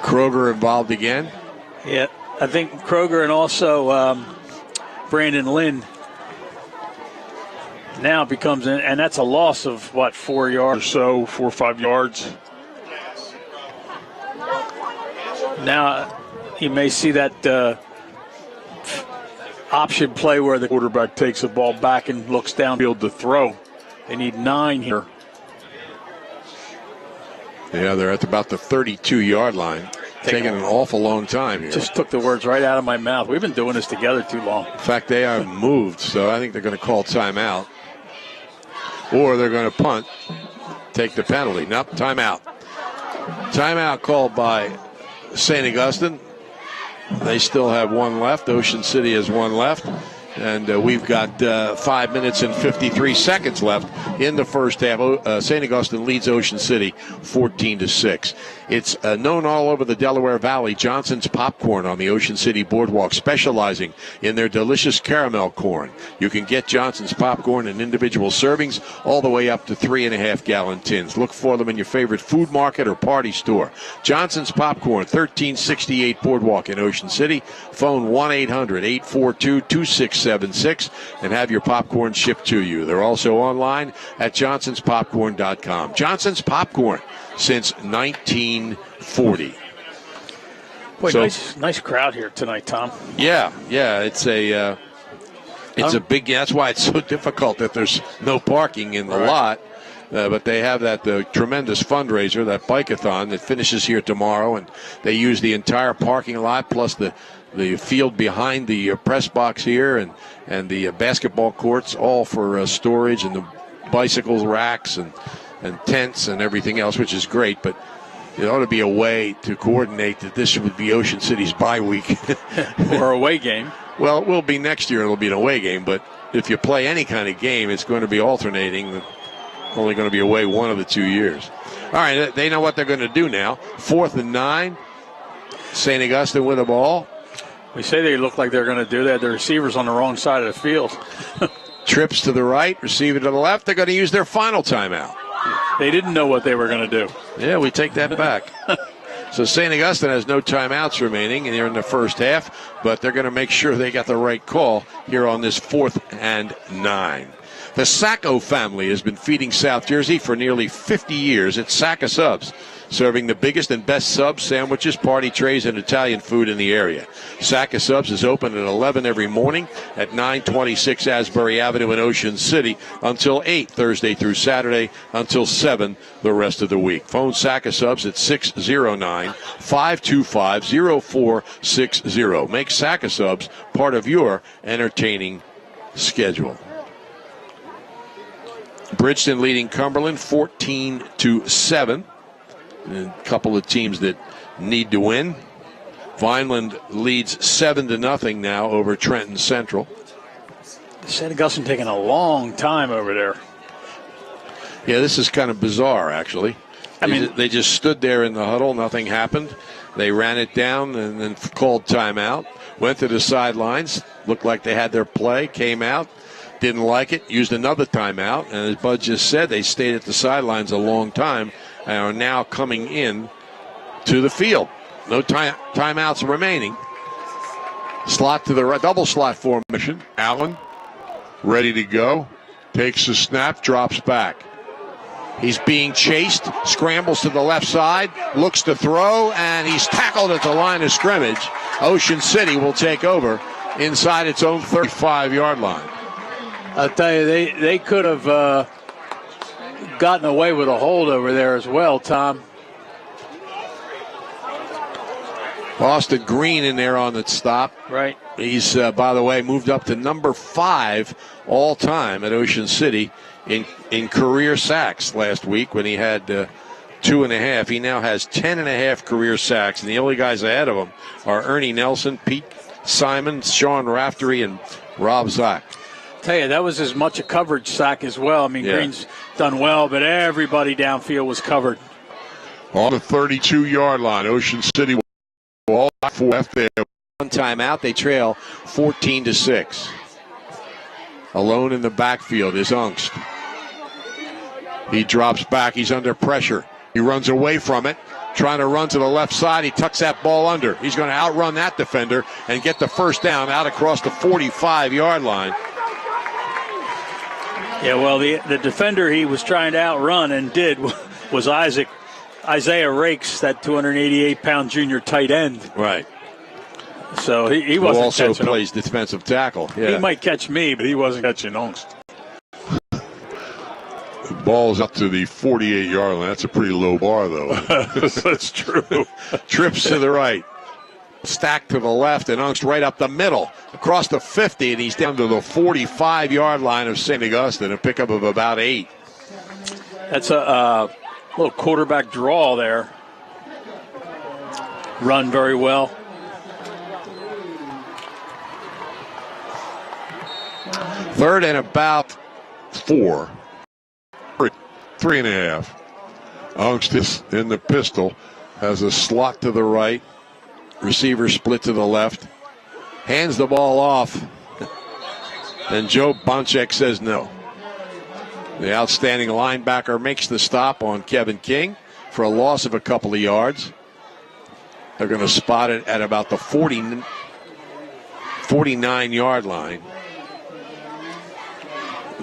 Kroger involved again. Yeah, I think Kroger and also Brandon Lynn now becomes, and that's a loss of 4 yards or so, 4 or 5 yards. Now you may see that option play where the Quarterback takes the ball back and looks downfield to throw. They need 9 here. Yeah, they're at about the 32-yard line. Taking an awful long time here. Just took the words right out of my mouth. We've been doing this together too long. In fact, they are moved, so I think they're going to call timeout. Or they're going to punt, take the penalty. Nope, timeout. Timeout called by St. Augustine. They still have 1 left. Ocean City has 1 left. And we've got 5 minutes and 53 seconds left in the first half. St. Augustine leads Ocean City 14-6. It's known all over the Delaware Valley, Johnson's Popcorn on the Ocean City Boardwalk, specializing in their delicious caramel corn. You can get Johnson's Popcorn in individual servings all the way up to 3.5-gallon tins. Look for them in your favorite food market or party store. Johnson's Popcorn, 1368 Boardwalk in Ocean City. Phone 1-800-842-2676 and have your popcorn shipped to you. They're also online at johnsonspopcorn.com. Johnson's Popcorn since 1940. Boy, So, nice crowd here tonight, Tom. Yeah, it's a big. That's why it's so difficult that there's no parking in the lot. But they have that tremendous fundraiser, that bike-a-thon that finishes here tomorrow, and they use the entire parking lot plus the field behind the press box here and the basketball courts, all for storage, and the bicycles racks and tents and everything else, which is great. But it ought to be a way to coordinate that this would be Ocean City's bye week. Or away game. Well, it will be next year. It'll be an away game. But if you play any kind of game, it's going to be alternating. Only going to be away one of the 2 years. All right, they know what they're going to do now. 4th and 9. St. Augustine with the ball. We say they look like they're going to do that. The receivers on the wrong side of the field. Trips to the right, receiver to the left. They're going to use their final timeout. They didn't know what they were going to do. Yeah, we take that back. So St. Augustine has no timeouts remaining, and they're in the first half, but they're going to make sure they got the right call here on this 4th and 9. The Sacco family has been feeding South Jersey for nearly 50 years at Sacco Subs, serving the biggest and best subs, sandwiches, party trays, and Italian food in the area. Sacco Subs is open at 11 every morning at 926 Asbury Avenue in Ocean City until 8 Thursday through Saturday until 7 the rest of the week. Phone Sacco Subs at 609-525-0460. Make Sacco Subs part of your entertaining schedule. Bridgeton leading Cumberland 14-7. A couple of teams that need to win. Vineland leads 7-0 now over Trenton Central. St. Augustine taking a long time over there. Yeah, this is kind of bizarre, actually. They just stood there in the huddle. Nothing happened. They ran it down and then called timeout. Went to the sidelines. Looked like they had their play. Came out. Didn't like it. Used another timeout. And as Bud just said, they stayed at the sidelines a long time and are now coming in to the field. No timeouts remaining. Slot to the right. Double slot formation. Allen, ready to go. Takes a snap, drops back. He's being chased, scrambles to the left side, looks to throw, and he's tackled at the line of scrimmage. Ocean City will take over inside its own 35-yard line. I'll tell you, they could have gotten away with a hold over there as well, Tom. Austin Green in there on the stop. Right. He's, by the way, moved up to number 5 all-time at Ocean City in career sacks last week when he had 2.5. He now has 10.5 career sacks, and the only guys ahead of him are Ernie Nelson, Pete Simon, Sean Raftery, and Rob Zock. Tell you, that was as much a coverage sack as well. I mean, yeah. Green's done well, but everybody downfield was covered. On the 32-yard line, Ocean City will all left there. One timeout, they trail 14-6. Alone in the backfield is Ungst. He drops back. He's under pressure. He runs away from it, trying to run to the left side. He tucks that ball under. He's going to outrun that defender and get the first down out across the 45-yard line. Yeah, well, the defender he was trying to outrun and did was Isaiah Rakes, that 288-pound junior tight end. Right. So he wasn't also catching plays defensive tackle. Yeah. He might catch me, but he wasn't catching Ungst. The ball's up to the 48-yard line. That's a pretty low bar, though. That's true. Trips to the right. Stacked to the left, and Ungst right up the middle. Across the 50, and he's down to the 45-yard line of St. Augustine, a pickup of about 8. That's a little quarterback draw there. Run very well. Third and about 4. 3.5. Ungst is in the pistol. Has a slot to the right. Receiver split to the left. Hands the ball off. And Joe Bonchek says no. The outstanding linebacker makes the stop on Kevin King for a loss of a couple of yards. They're going to spot it at about the 49-yard line.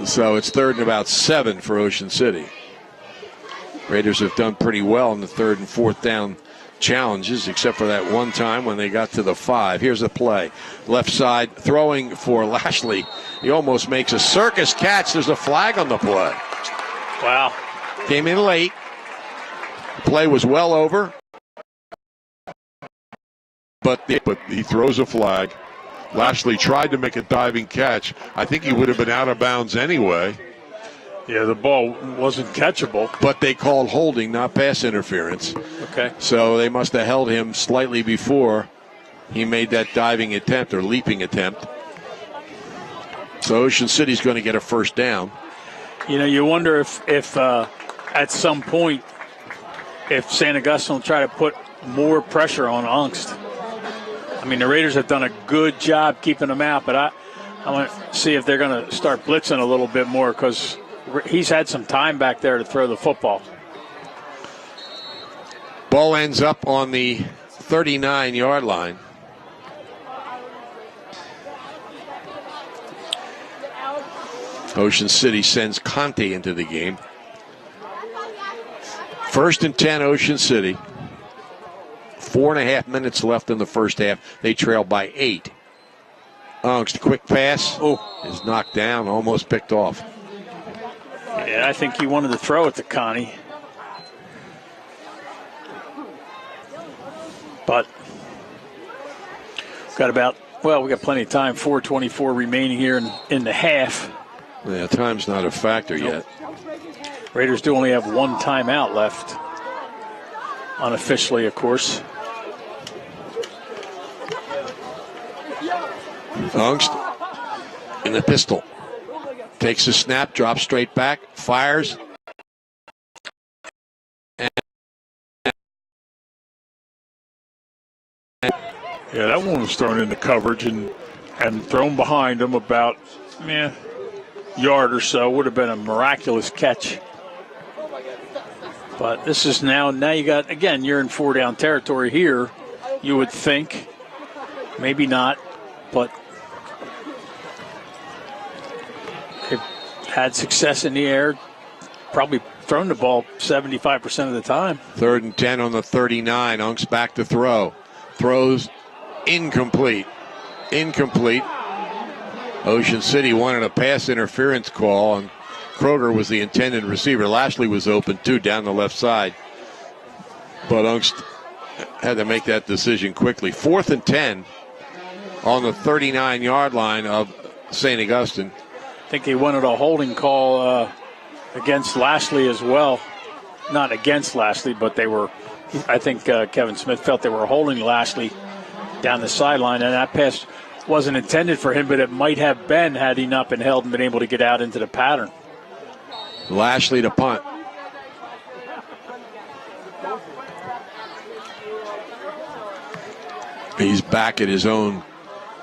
So it's third and about 7 for Ocean City. Raiders have done pretty well in the third and fourth down challenges, except for that one time when they got to the 5. Here's a play. Left side, throwing for Lashley. He almost makes a circus catch. There's a flag on the play. Wow. Came in late. The play was well over. But he throws a flag. Lashley tried to make a diving catch. I think he would have been out of bounds anyway. Yeah, the ball wasn't catchable. But they called holding, not pass interference. Okay. So they must have held him slightly before he made that diving attempt or leaping attempt. So Ocean City's going to get a first down. You know, you wonder if at some point, if St. Augustine will try to put more pressure on Ungst. I mean, the Raiders have done a good job keeping him out, but I want to see if they're going to start blitzing a little bit more because he's had some time back there to throw the football. Ball ends up on the 39-yard line. Ocean City sends Conte into the game. 1st and 10, Ocean City. 4.5 minutes left in the first half. They trail by 8. Ungst, quick pass. Is knocked down, almost picked off. Yeah, I think he wanted to throw it to Connie. But we got plenty of time. 4:24 remaining here in the half. Yeah, time's not a factor yet. Raiders do only have one timeout left. Unofficially, of course. Ungst in the pistol. Takes a snap, drops straight back, fires, Yeah, that one was thrown into coverage and thrown behind him about yard or so. Would have been a miraculous catch. But this is now you got, again, you're in 4-down territory here. You would think, maybe not, but they've had success in the air, probably thrown the ball 75% of the time. 3rd and 10 on the 39. Unks back to throw. Throws incomplete. Ocean City wanted a pass interference call, and Kroger was the intended receiver. Lashley was open, too, down the left side. But Unks had to make that decision quickly. 4th and 10 on the 39-yard line of St. Augustine. I think they wanted a holding call against Lashley as well. Not against Lashley, but I think Kevin Smith felt they were holding Lashley down the sideline, and that pass wasn't intended for him, but it might have been had he not been held and been able to get out into the pattern. Lashley to punt. He's back at his own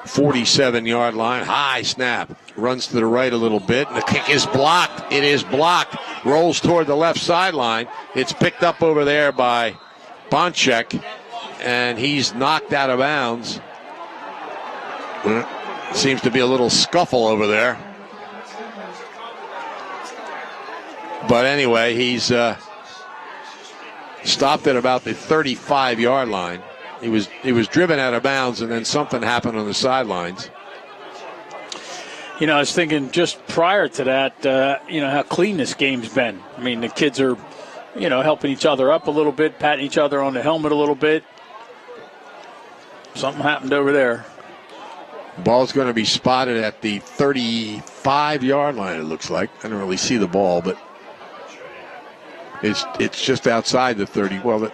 47-yard line. High snap. Runs to the right a little bit, and the kick is blocked. It is blocked. Rolls toward the left sideline. It's picked up over there by Bonchek, and he's knocked out of bounds. Seems to be a little scuffle over there. But anyway, he's stopped at about the 35-yard line. He was driven out of bounds, and then something happened on the sidelines. I was thinking just prior to that, how clean this game's been. I mean, the kids are, helping each other up a little bit, patting each other on the helmet a little bit. Something happened over there. Ball's going to be spotted at the 35-yard line, it looks like. I don't really see the ball, but it's just outside the 30. Well, the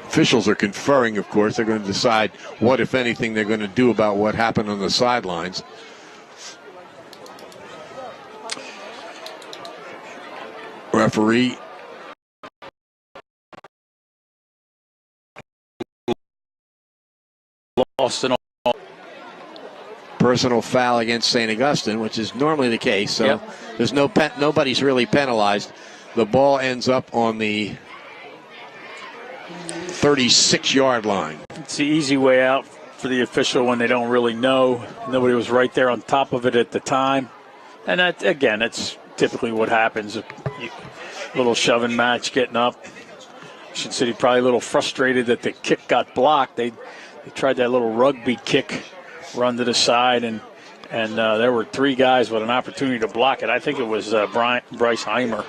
officials are conferring, of course. They're going to decide what, if anything, they're going to do about what happened on the sidelines. Referee lost an personal foul against St. Augustine, which is normally the case. So there's nobody's really penalized. The ball ends up on the 36-yard line. It's the easy way out for the official when they don't really know. Nobody was right there on top of it at the time. And that, again, that's typically what happens. A little shoving match, getting up. Ocean City probably a little frustrated that the kick got blocked. They tried that little rugby kick, run to the side, and there were 3 guys with an opportunity to block it. I think it was Bryce Heimer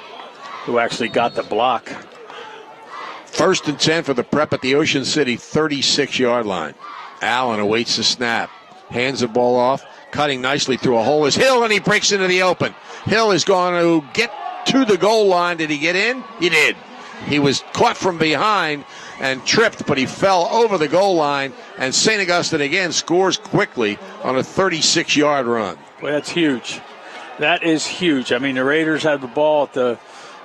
who actually got the block. 1st and 10 for the Prep at the Ocean City 36-yard line. Allen awaits the snap. Hands the ball off. Cutting nicely through a hole is Hill, and he breaks into the open. Hill is going to get to the goal line. Did he get in? He did. He was caught from behind and tripped, but he fell over the goal line, and St. Augustine again scores quickly on a 36-yard run. Well, that's huge. That is huge. I mean, the Raiders had the ball at the,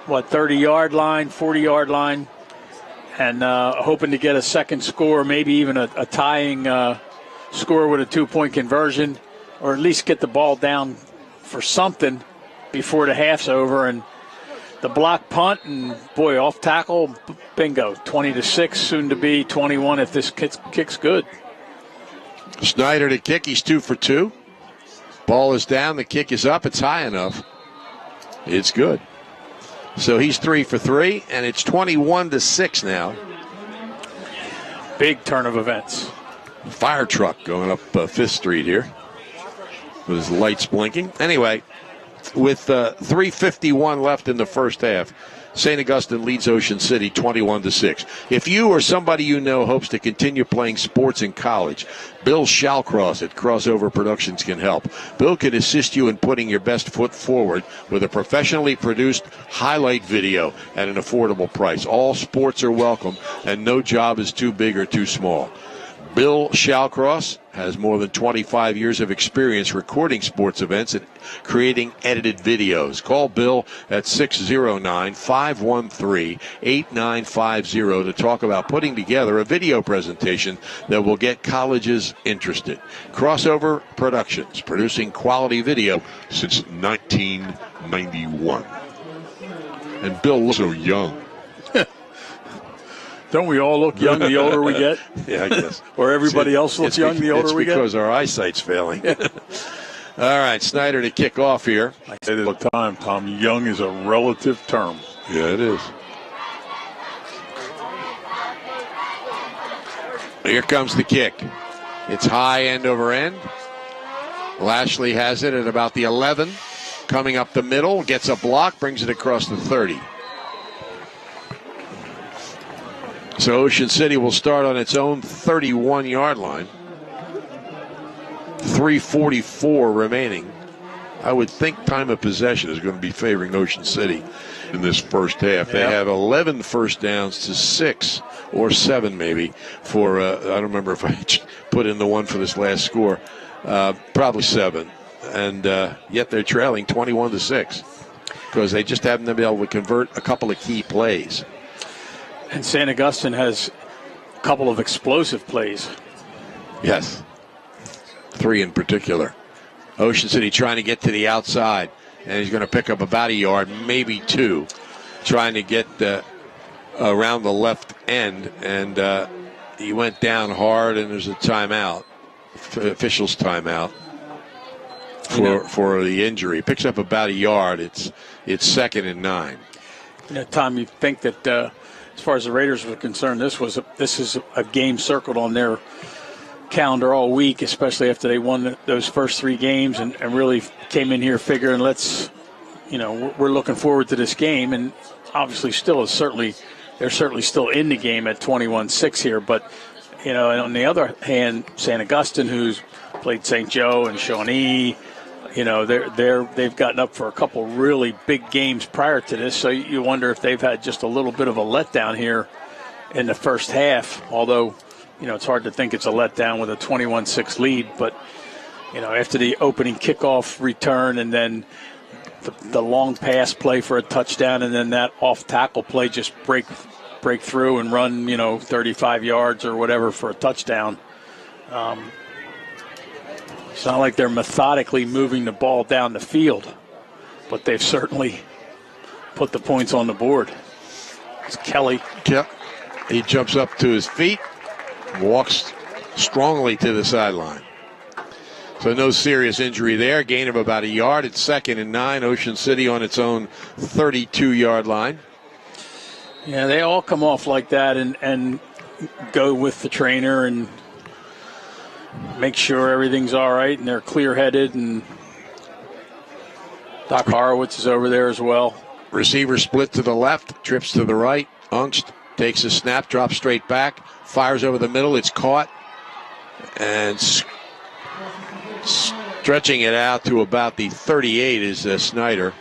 30-yard line, 40-yard line, and hoping to get a second score, maybe even a tying score with a 2-point conversion, or at least get the ball down for something before the half's over. And the block punt, and boy, off tackle, bingo, 20-6, soon to be 21 if this kick's good. Snyder to kick, he's 2 for 2. Ball is down, the kick is up, it's high enough. It's good. So he's 3 for 3, and it's 21-6 now. Big turn of events. Fire truck going up 5th Street here with his lights blinking. Anyway, with 3:51 left in the first half, St. Augustine leads Ocean City 21-6. If you or somebody you know hopes to continue playing sports in college, Bill Shalcross at Crossover Productions can help. Bill can assist you in putting your best foot forward with a professionally produced highlight video at an affordable price. All sports are welcome, and no job is too big or too small. Bill Shallcross has more than 25 years of experience recording sports events and creating edited videos. Call Bill at 609-513-8950 to talk about putting together a video presentation that will get colleges interested. Crossover Productions, producing quality video since 1991. And Bill looks so young. Don't we all look young the older we get? Yeah, I guess. Or everybody else looks young the older we get? It's because our eyesight's failing. All right, Snyder to kick off here. I say this all the time, Tom. Young is a relative term. Yeah, it is. Here comes the kick. It's high end over end. Lashley has it at about the 11. Coming up the middle, gets a block, brings it across the 30. So Ocean City will start on its own 31-yard line. 3:44 remaining. I would think time of possession is going to be favoring Ocean City in this first half. They have 11 first downs to 6 or 7 maybe for, I don't remember if I put in the one for this last score, probably 7. And yet they're trailing 21-6 because they just haven't been able to convert a couple of key plays. And St. Augustine has a couple of explosive plays. Yes. 3 in particular. Ocean City trying to get to the outside, and he's going to pick up about a yard, maybe 2, trying to get around the left end, and he went down hard, and there's a timeout, official's timeout for the injury. Picks up about a yard. It's 2nd and 9. You know, Tom, you think that as far as the Raiders were concerned, this is a game circled on their calendar all week, especially after they won those first 3 games and really came in here figuring we're looking forward to this game, and obviously they're certainly still in the game at 21-6 here. But and on the other hand, St. Augustine, who's played St. Joe and Shawnee, they've gotten up for a couple really big games prior to this, so you wonder if they've had just a little bit of a letdown here in the first half, although it's hard to think it's a letdown with a 21-6 lead. But after the opening kickoff return and then the long pass play for a touchdown and then that off tackle play, just break through and run 35 yards or whatever for a touchdown. It's not like they're methodically moving the ball down the field, but they've certainly put the points on the board. It's Kelly. Yep. He jumps up to his feet, walks strongly to the sideline. So no serious injury there. Gain of about a yard. It's 2nd and 9. Ocean City on its own 32-yard line. Yeah, they all come off like that and go with the trainer and make sure everything's all right, and they're clear-headed, and Doc Horowitz is over there as well. Receiver split to the left, trips to the right. Ungst takes a snap, drops straight back, fires over the middle. It's caught, and stretching it out to about the 38 is Snyder.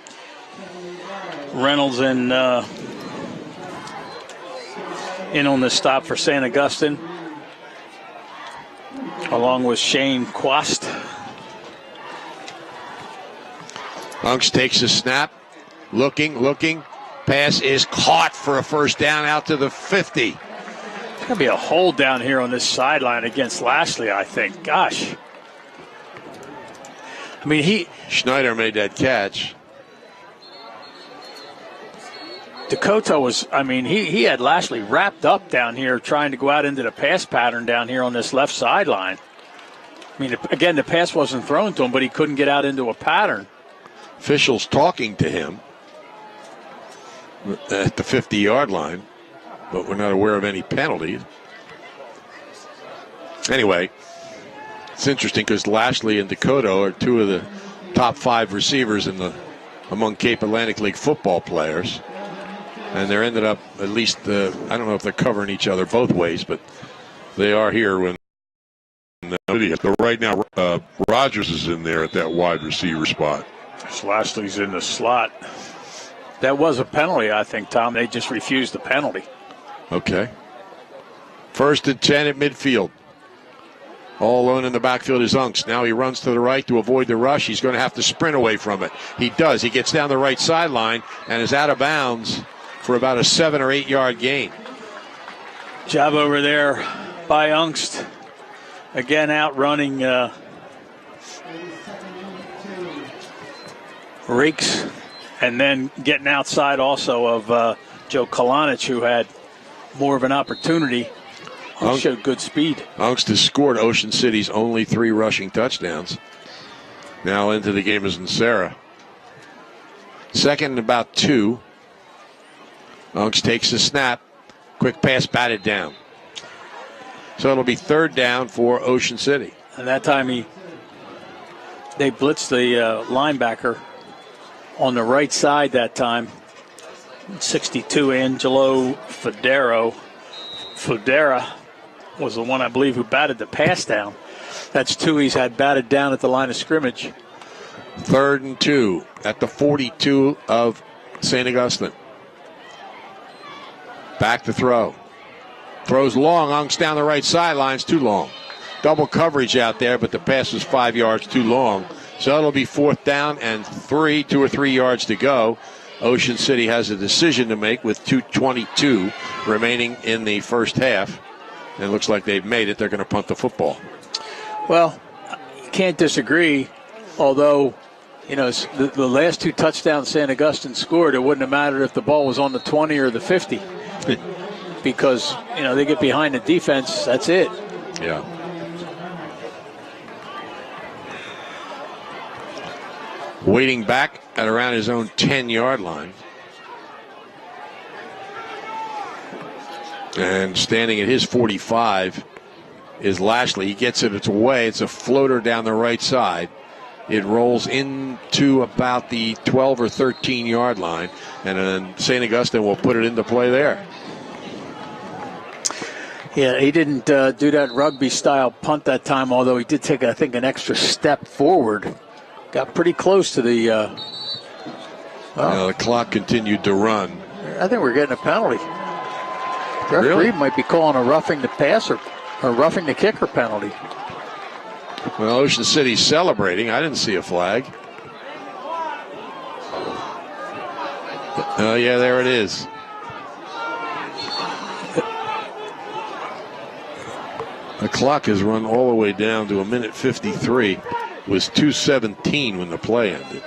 Reynolds in on the stop for St. Augustine, along with Shane Quast. Ungst takes a snap, looking. Pass is caught for a first down out to the 50. There's going to be a hold down here on this sideline against Lashley, I think. Gosh. I mean, Schneider made that catch. Dakota he had Lashley wrapped up down here trying to go out into the pass pattern down here on this left sideline. I mean, again, the pass wasn't thrown to him, but he couldn't get out into a pattern. Officials talking to him at the 50-yard line, but we're not aware of any penalties. Anyway, it's interesting because Lashley and Dakota are 2 of the top 5 receivers among Cape Atlantic League football players. And they're ended up, at least, I don't know if they're covering each other both ways, but they are here when the video. But right now, Rogers is in there at that wide receiver spot. Lashley's in the slot. That was a penalty, I think, Tom. They just refused the penalty. Okay. 1st and 10 at midfield. All alone in the backfield is Unks. Now he runs to the right to avoid the rush. He's going to have to sprint away from it. He does. He gets down the right sideline and is out of bounds for about a 7 or 8 yard gain. Job over there by Ungst. Again, outrunning Reeks, and then getting outside also of Joe Kalanic, who had more of an opportunity. He showed good speed. Ungst has scored Ocean City's only 3 rushing touchdowns. Now into the game is Sarah. Second and about 2. Ungst takes the snap. Quick pass batted down. So it'll be 3rd down for Ocean City. And that time they blitzed the linebacker on the right side that time. 62, Angelo Federa was the one, I believe, who batted the pass down. That's 2 he's had batted down at the line of scrimmage. 3rd and 2 at the 42 of St. Augustine. Back to throw. Throws long. Unks down the right sidelines. Too long. Double coverage out there, but the pass was 5 yards too long. So it'll be 4th down and 2 or 3 yards to go. Ocean City has a decision to make with 2:22 remaining in the first half. And it looks like they've made it. They're going to punt the football. Well, you can't disagree, although, you know, the last 2 touchdowns St. Augustine scored, it wouldn't have mattered if the ball was on the 20 or the 50. Because, you know, they get behind the defense, that's it. Yeah. Waiting back at around his own 10-yard line. And standing at his 45 is Lashley. He gets it away. It's a floater down the right side. It rolls into about the 12 or 13-yard line. And then St. Augustine will put it into play there. Yeah, he didn't do that rugby-style punt that time, although he did take, I think, an extra step forward. Got pretty close to the... the clock continued to run. I think we're getting a penalty. Referee Really? might be calling a roughing the passer or roughing the kicker penalty. Well, Ocean City's celebrating. I didn't see a flag. Oh, yeah, there it is. The clock has run all the way down to 1:53. It was 2:17 when the play ended.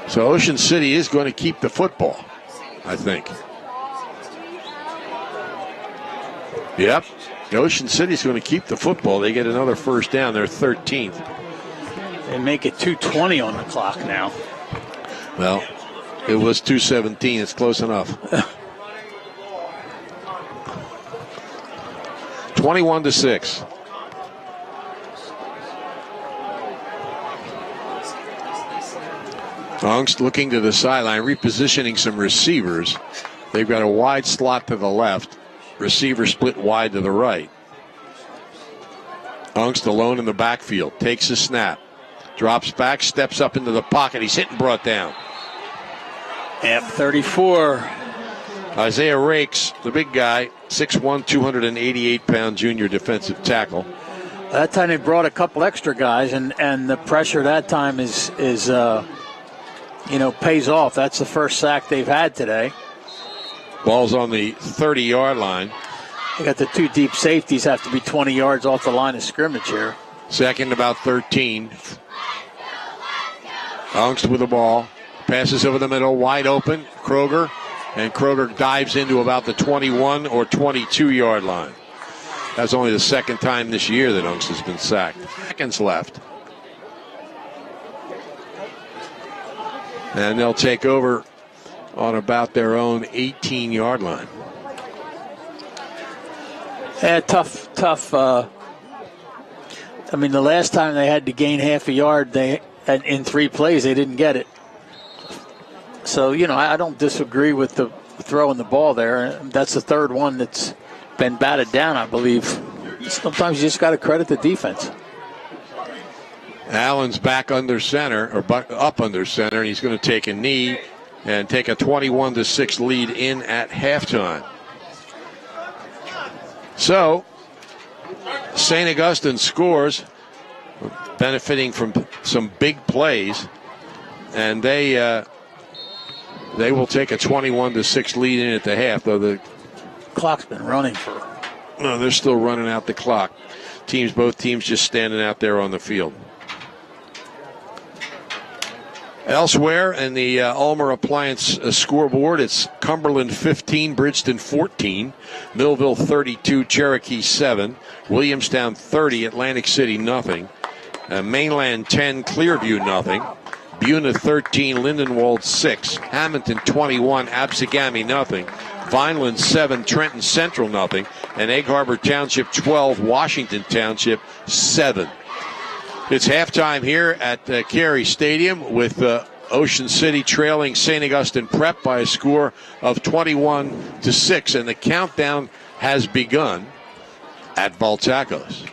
So Ocean City is going to keep the football, I think. Yep. Ocean City's going to keep the football. They get another first down. They're 13th. They make it 2:20 on the clock now. Well, it was 2:17. It's close enough. 21-6. Ungst looking to the sideline, repositioning some receivers. They've got a wide slot to the left. Receiver split wide to the right. Ungst alone in the backfield. Takes a snap. Drops back, steps up into the pocket. He's hit and brought down. Yep, 34. Isaiah Rakes, the big guy, 6'1", 288-pound junior defensive tackle. That time they brought a couple extra guys, and the pressure that time is pays off. That's the first sack they've had today. Ball's on the 30-yard line. They got the 2 deep safeties have to be 20 yards off the line of scrimmage here. Second, about 13. Ungst with the ball. Passes over the middle, wide open. Kroger. And Kroger dives into about the 21 or 22-yard line. That's only the second time this year that Ungst has been sacked. Seconds left. And they'll take over on about their own 18-yard line. Yeah, tough. The last time they had to gain half a yard, in 3 plays, they didn't get it. So, I don't disagree with the throwing the ball there. That's the 3rd one that's been batted down, I believe. Sometimes you just got to credit the defense. Allen's back under center, or up under center, and he's going to take a knee and take a 21-6 lead in at halftime. So, St. Augustine scores, benefiting from some big plays, and they will take a 21-6 lead in at the half, though the Clock's been running for. No, they're still running out the clock. Both teams just standing out there on the field. Elsewhere in the Ulmer Appliance scoreboard, it's Cumberland 15, Bridgeton 14, Millville 32, Cherokee 7, Williamstown 30, Atlantic City nothing, Mainland 10, Clearview nothing, Buna 13, Lindenwold 6, Hamilton 21, Absegami nothing, Vineland 7, Trenton Central nothing, and Egg Harbor Township 12, Washington Township 7. It's halftime here at Carey Stadium with Ocean City trailing St. Augustine Prep by a score of 21-6, and the countdown has begun at Valtacos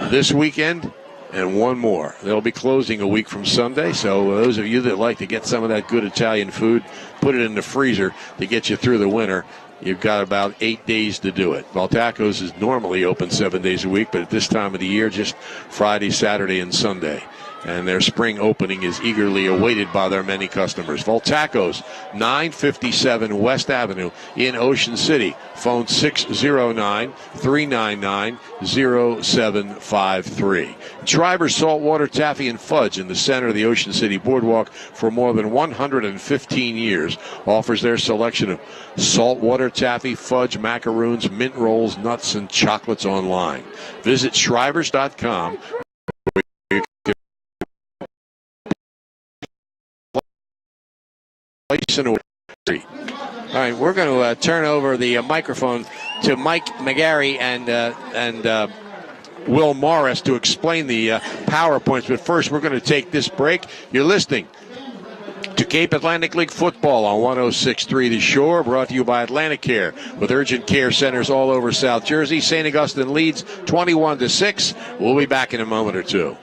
this weekend. And one more. They'll be closing a week from Sunday, so those of you that like to get some of that good Italian food, put it in the freezer to get you through the winter. You've got about 8 days to do it. Valtacos is normally open 7 days a week, but at this time of the year, just Friday, Saturday, and Sunday. And their spring opening is eagerly awaited by their many customers. Valtacos, 957 West Avenue in Ocean City. Phone 609-399-0753. Schreiber's Saltwater Taffy and Fudge in the center of the Ocean City Boardwalk for more than 115 years. Offers their selection of saltwater taffy, fudge, macaroons, mint rolls, nuts, and chocolates online. Visit Schreibers.com. All right, we're going to turn over the microphone to Mike McGarry and Will Morris to explain the PowerPoints. But first, we're going to take this break. You're listening to Cape Atlantic League football on 106.3 The Shore, brought to you by Atlantic Care, with urgent care centers all over South Jersey. St. Augustine leads 21-6. We'll be back in a moment or two.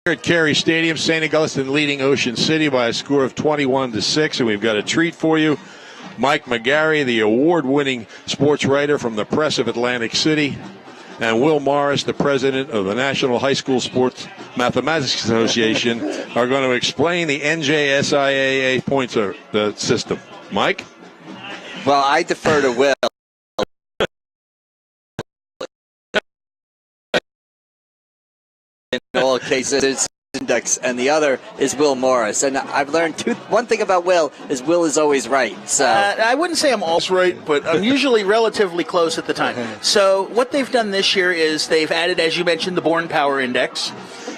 at Cary Stadium, St. Augustine leading Ocean City by a score of 21-6, and we've got a treat for you. Mike McGarry, the award-winning sports writer from the Press of Atlantic City, and Will Morris, the president of the National High School Sports Mathematics Association, are going to explain the NJSIAA points system. Mike? Well, I defer to Will. In all cases, index, and the other is Will Morris. And I've learned one thing about Will is always right. So I wouldn't say I'm always right, but I'm usually relatively close at the time. So what they've done this year is they've added, as you mentioned, the Born Power Index,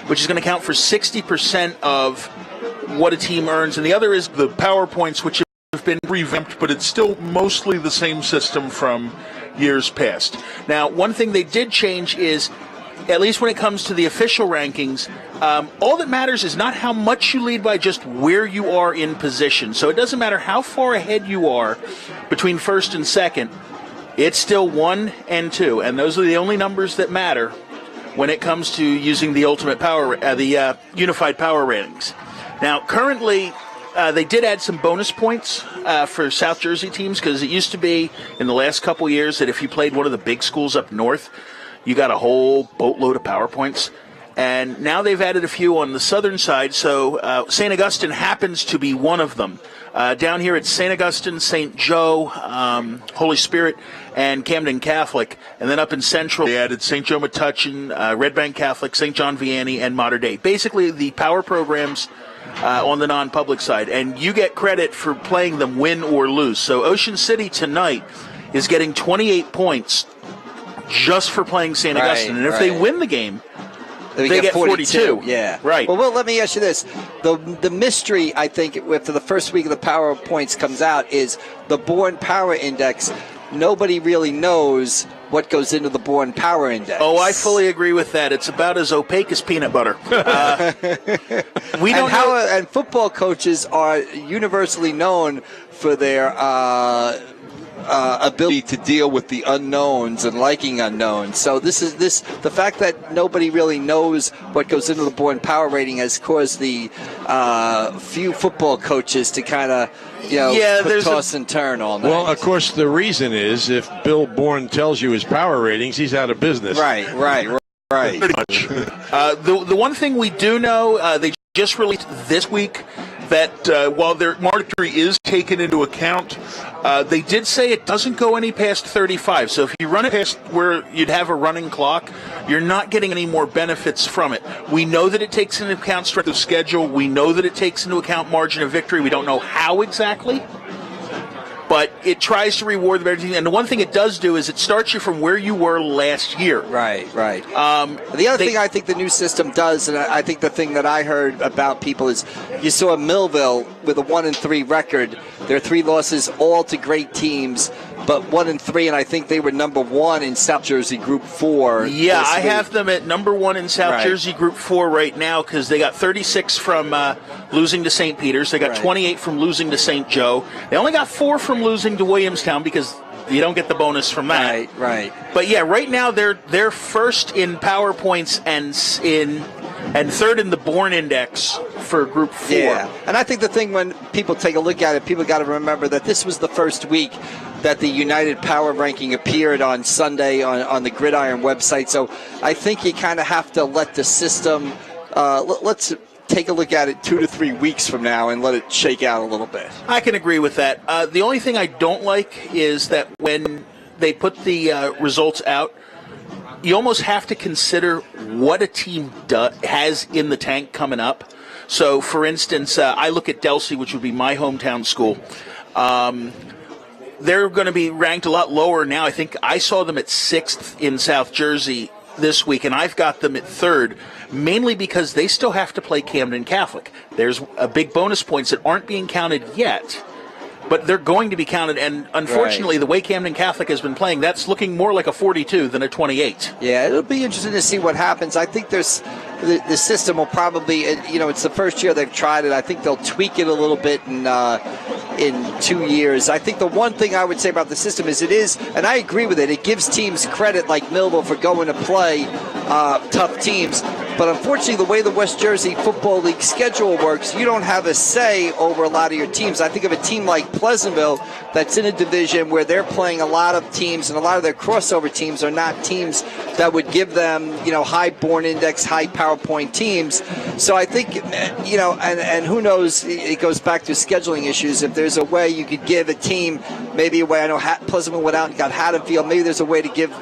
which is going to count for 60% of what a team earns, and the other is the PowerPoints, which have been revamped, but it's still mostly the same system from years past. Now, one thing they did change is, at least when it comes to the official rankings, all that matters is not how much you lead by, just where you are in position. So it doesn't matter how far ahead you are between first and second. It's still 1 and 2, and those are the only numbers that matter when it comes to using the ultimate power, the unified power ratings. Now, currently, they did add some bonus points for South Jersey teams, because it used to be in the last couple years that if you played one of the big schools up north, you got a whole boatload of PowerPoints. And now they've added a few on the southern side, so St. Augustine happens to be one of them. Down here it's St. Augustine, St. Joe, Holy Spirit, and Camden Catholic. And then up in Central, they added St. Joe Metuchen, Red Bank Catholic, St. John Vianney, and Mater Dei. Basically, the power programs on the non-public side. And you get credit for playing them win or lose. So Ocean City tonight is getting 28 points just for playing St. Augustine. And if they win the game, they get 42. Yeah. Right. Well, Will, let me ask you this. The mystery, I think, after the first week of the PowerPoints comes out, is the Born Power Index. Nobody really knows what goes into the Born Power Index. Oh, I fully agree with that. It's about as opaque as peanut butter. We don't know. And football coaches are universally known for their ability to deal with the unknowns and liking unknowns. So the fact that nobody really knows what goes into the Born Power rating has caused the few football coaches to kind of toss and turn all night. Well, of course, the reason is if Bill Bourne tells you his power ratings, he's out of business. Right. Pretty much. The one thing we do know, they just released this week that while their market is taken into account, they did say it doesn't go any past 35. So if you run it past where you'd have a running clock, you're not getting any more benefits from it. We know that it takes into account strength of schedule. We know that it takes into account margin of victory. We don't know how exactly, but it tries to reward the better team. And the one thing it does do is it starts you from where you were last year. Right. The other thing I think the new system does, and I think the thing that I heard about people is, you saw Millville with a 1-3 record. Their 3 losses all to great teams, but 1-3, and I think they were number 1 in South Jersey Group 4. Yeah, I have them at number 1 in South Jersey Group 4 right now, because they got 36 from losing to St. Peter's. They got 28 from losing to St. Joe. They only got 4 from losing to Williamstown, because you don't get the bonus from that. Right. But yeah, right now they're first in PowerPoints and third in the Born Index for Group 4. Yeah, and I think the thing when people take a look at it, people got to remember that this was the first week that the United Power Ranking appeared on Sunday on the Gridiron website. So I think you kind of have to let the system, let's take a look at it 2 to 3 weeks from now and let it shake out a little bit. I can agree with that. The only thing I don't like is that when they put the results out, you almost have to consider what a team has in the tank coming up. So, for instance, I look at Delsey, which would be my hometown school. They're going to be ranked a lot lower now. I think I saw them at 6th in South Jersey this week, and I've got them at 3rd, mainly because they still have to play Camden Catholic. There's a big bonus points that aren't being counted yet, but they're going to be counted, and unfortunately, the way Camden Catholic has been playing, that's looking more like a 42 than a 28. Yeah, it'll be interesting to see what happens. I think the system will probably, it's the first year they've tried it. I think they'll tweak it a little bit in 2 years. I think the one thing I would say about the system is and I agree with it gives teams credit like Millville for going to play tough teams. But unfortunately, the way the West Jersey Football League schedule works, you don't have a say over a lot of your teams. I think of a team like Pleasantville that's in a division where they're playing a lot of teams, and a lot of their crossover teams are not teams that would give them, high born index, high PowerPoint teams. So I think, and who knows, it goes back to scheduling issues. If there's a way you could give a team, maybe a way, I know Pleasantville went out and got Haddonfield, maybe there's a way to give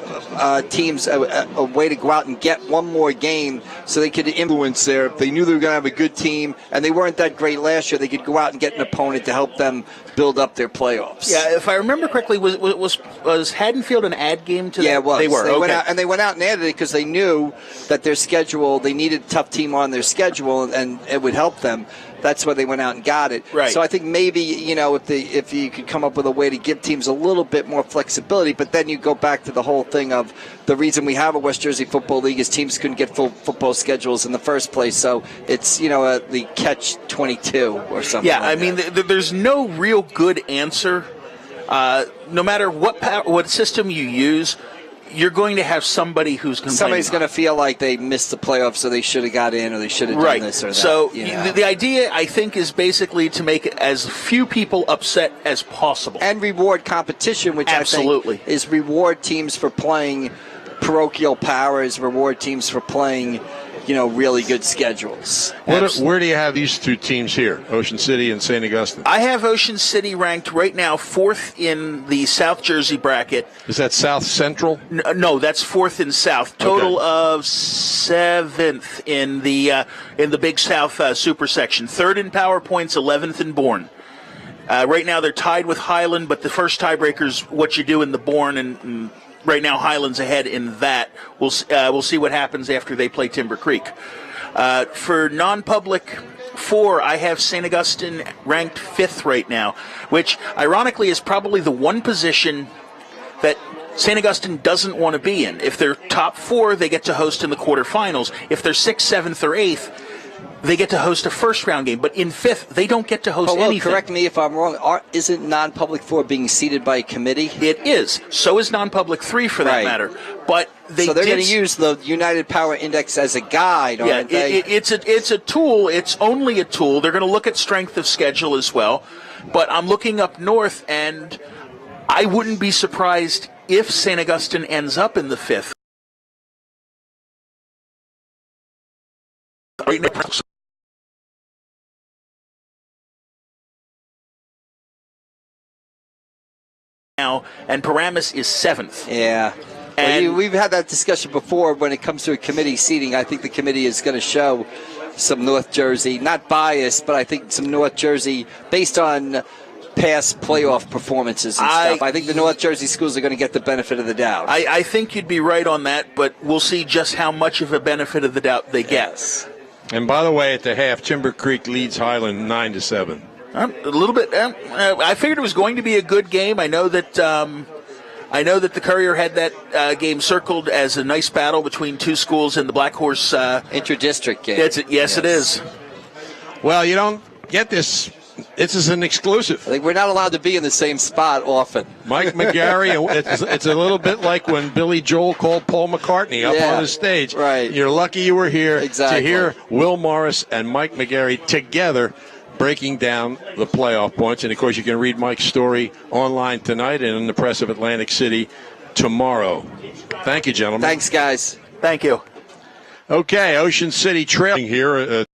teams a way to go out and get one more game so they could influence there. If they knew they were going to have a good team and they weren't that great last year, they could go out and get an opponent to help them build up their playoffs. Yeah, if I remember correctly, was Haddonfield an ad game to them? Yeah, it was. They were. They went out and added it because they knew that their schedule, they needed a tough team on their schedule, and it would help them. That's why they went out and got it. Right. So I think maybe, if you could come up with a way to give teams a little bit more flexibility, but then you go back to the whole thing of the reason we have a West Jersey Football League is teams couldn't get full football schedules in the first place. So it's, the catch-22 or something. Yeah, like I mean, there's no real good answer. No matter what system you use, you're going to have somebody who's complaining. Somebody's going to feel like they missed the playoffs, so they should have got in, or they should have done this or that. So the idea, I think, is basically to make as few people upset as possible. And reward competition, which Absolutely. I think is reward teams for playing parochial powers, reward teams for playing, really good schedules. Where do you have these two teams here, Ocean City and St. Augustine? I have Ocean City ranked right now 4th in the South Jersey bracket. Is that South Central? No, that's 4th in South. Total of 7th in the Big South super section. 3rd in PowerPoints, 11th in Bourne. Right now they're tied with Highland, but the first tiebreaker is what you do in the Bourne, and right now Highland's ahead in that. We'll see what happens after they play Timber Creek. For non-public 4, I have St. Augustine ranked 5th right now, which ironically is probably the one position that St. Augustine doesn't want to be in. If they're top 4, they get to host in the quarterfinals. If they're 6th, 7th, or 8th, they get to host a first-round game. But in 5th, they don't get to host anything. Correct me if I'm wrong. Isn't non-public 4 being seated by a committee? It is. So is non-public 3, for that matter. But so they're going to use the United Power Index as a guide, aren't they? It's a tool. It's only a tool. They're going to look at strength of schedule as well. But I'm looking up north, and I wouldn't be surprised if St. Augustine ends up in the 5th. Right now, and Paramus is 7th. Yeah. And we've had that discussion before when it comes to a committee seating. I think the committee is going to show some North Jersey, not biased, but I think some North Jersey based on past playoff performances and stuff. I think the North Jersey schools are going to get the benefit of the doubt. I think you'd be right on that, but we'll see just how much of a benefit of the doubt they get. Yes. And by the way, at the half, Timber Creek leads Highland 9-7. A little bit. I figured it was going to be a good game. I know that the Courier had that game circled as a nice battle between two schools in the Black Horse inter-district game. Yes, it is. Well, you don't get this. This is an exclusive. I think we're not allowed to be in the same spot often. Mike McGarry, it's a little bit like when Billy Joel called Paul McCartney up on the stage. Right. You're lucky you were here to hear Will Morris and Mike McGarry together breaking down the playoff points. And, of course, you can read Mike's story online tonight and in the Press of Atlantic City tomorrow. Thank you, gentlemen. Thanks, guys. Thank you. Okay, Ocean City trailing here to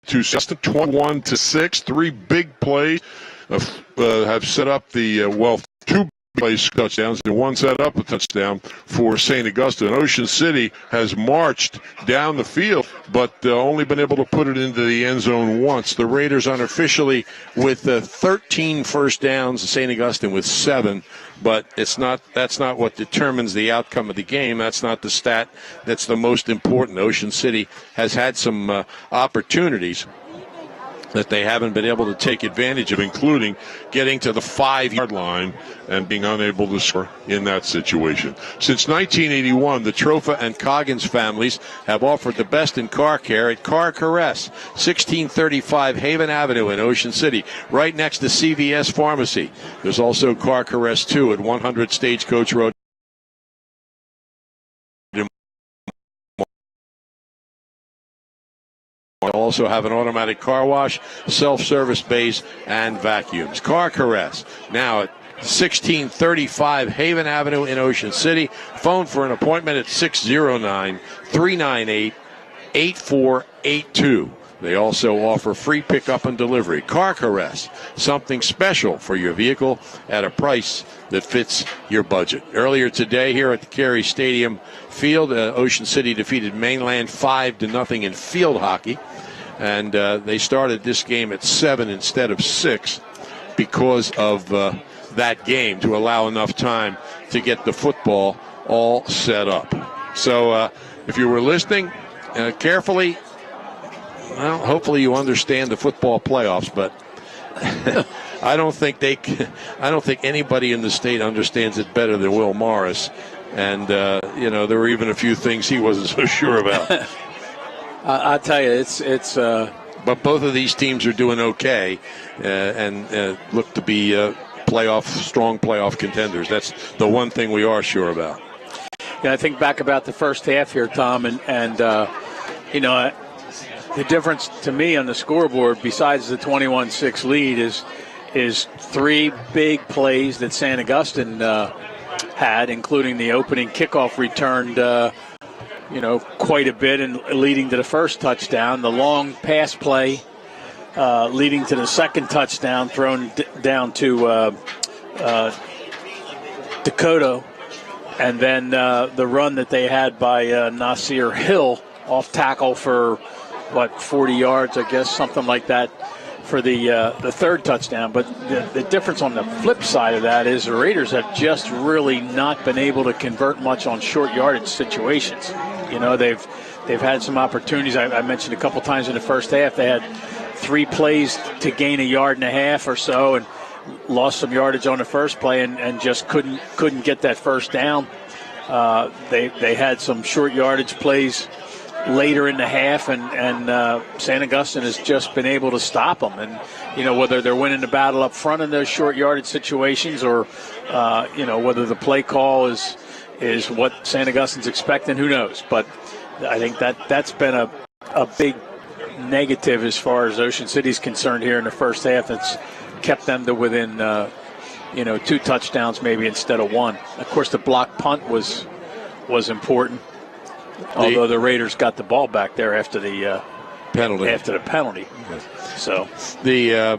21-6. 3 big plays have set up the, two plays touchdowns and one set up a touchdown for St. Augustine. Ocean City has marched down the field, but only been able to put it into the end zone once. The Raiders unofficially with 13 first downs, St. Augustine with 7. But that's not what determines the outcome of the game. That's not the stat that's the most important. Ocean City has had some opportunities that they haven't been able to take advantage of, including getting to the 5-yard line and being unable to score in that situation. Since 1981, the Trofa and Coggins families have offered the best in car care at Car Caress, 1635 Haven Avenue in Ocean City, right next to CVS Pharmacy. There's also Car Caress 2 at 100 Stagecoach Road. They also have an automatic car wash, self-service bays, and vacuums. Car Caress, now at 1635 Haven Avenue in Ocean City. Phone for an appointment at 609-398-8482. They also offer free pickup and delivery. Car Caress, something special for your vehicle at a price that fits your budget. Earlier today here at the Carey Stadium field, Ocean City defeated Mainland 5-0 in field hockey. And they started this game at 7 instead of 6 because of that game, to allow enough time to get the football all set up. So if you were listening carefully, well, hopefully you understand the football playoffs, but I don't think anybody in the state understands it better than Will Morris. And there were even a few things he wasn't so sure about. I'll tell you, it's. But both of these teams are doing okay, and look to be strong playoff contenders. That's the one thing we are sure about. Yeah, I think back about the first half here, Tom, and the difference to me on the scoreboard, besides the 21-6 lead, is three big plays that St. Augustine had, including the opening kickoff returned, quite a bit and leading to the first touchdown. The long pass play leading to the second touchdown thrown down to Dakota. And then the run that they had by Nasir Hill off tackle for, 40 yards, I guess, something like that, for the third touchdown. But the difference on the flip side of that is the Raiders have just really not been able to convert much on short yardage situations. They've had some opportunities. I mentioned a couple times in the first half they had 3 plays to gain a yard and a half or so, and lost some yardage on the first play and just couldn't get that first down. They had some short yardage plays later in the half, and St. Augustine has just been able to stop them. And whether they're winning the battle up front in those short yardage situations, or whether the play call is what St. Augustine's expecting, who knows? But I think that's been a big negative as far as Ocean City's concerned here in the first half. That's kept them to within 2 touchdowns maybe instead of 1. Of course, the block punt was important. Although the Raiders got the ball back there after the penalty. So there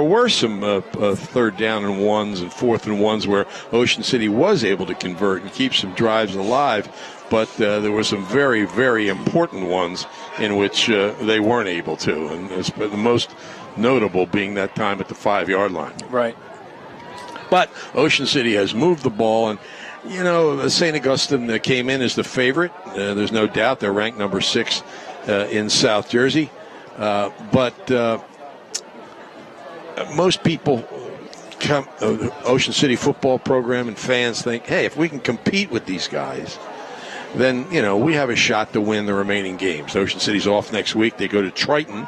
were some third down and ones and fourth and ones where Ocean City was able to convert and keep some drives alive, but there were some very, very important ones in which they weren't able to, and the most notable being that time at the 5-yard line. Right. But Ocean City has moved the ball, and St. Augustine came in as the favorite. There's no doubt they're ranked number 6 in South Jersey. But most people, Ocean City football program and fans think, hey, if we can compete with these guys, then, we have a shot to win the remaining games. Ocean City's off next week. They go to Triton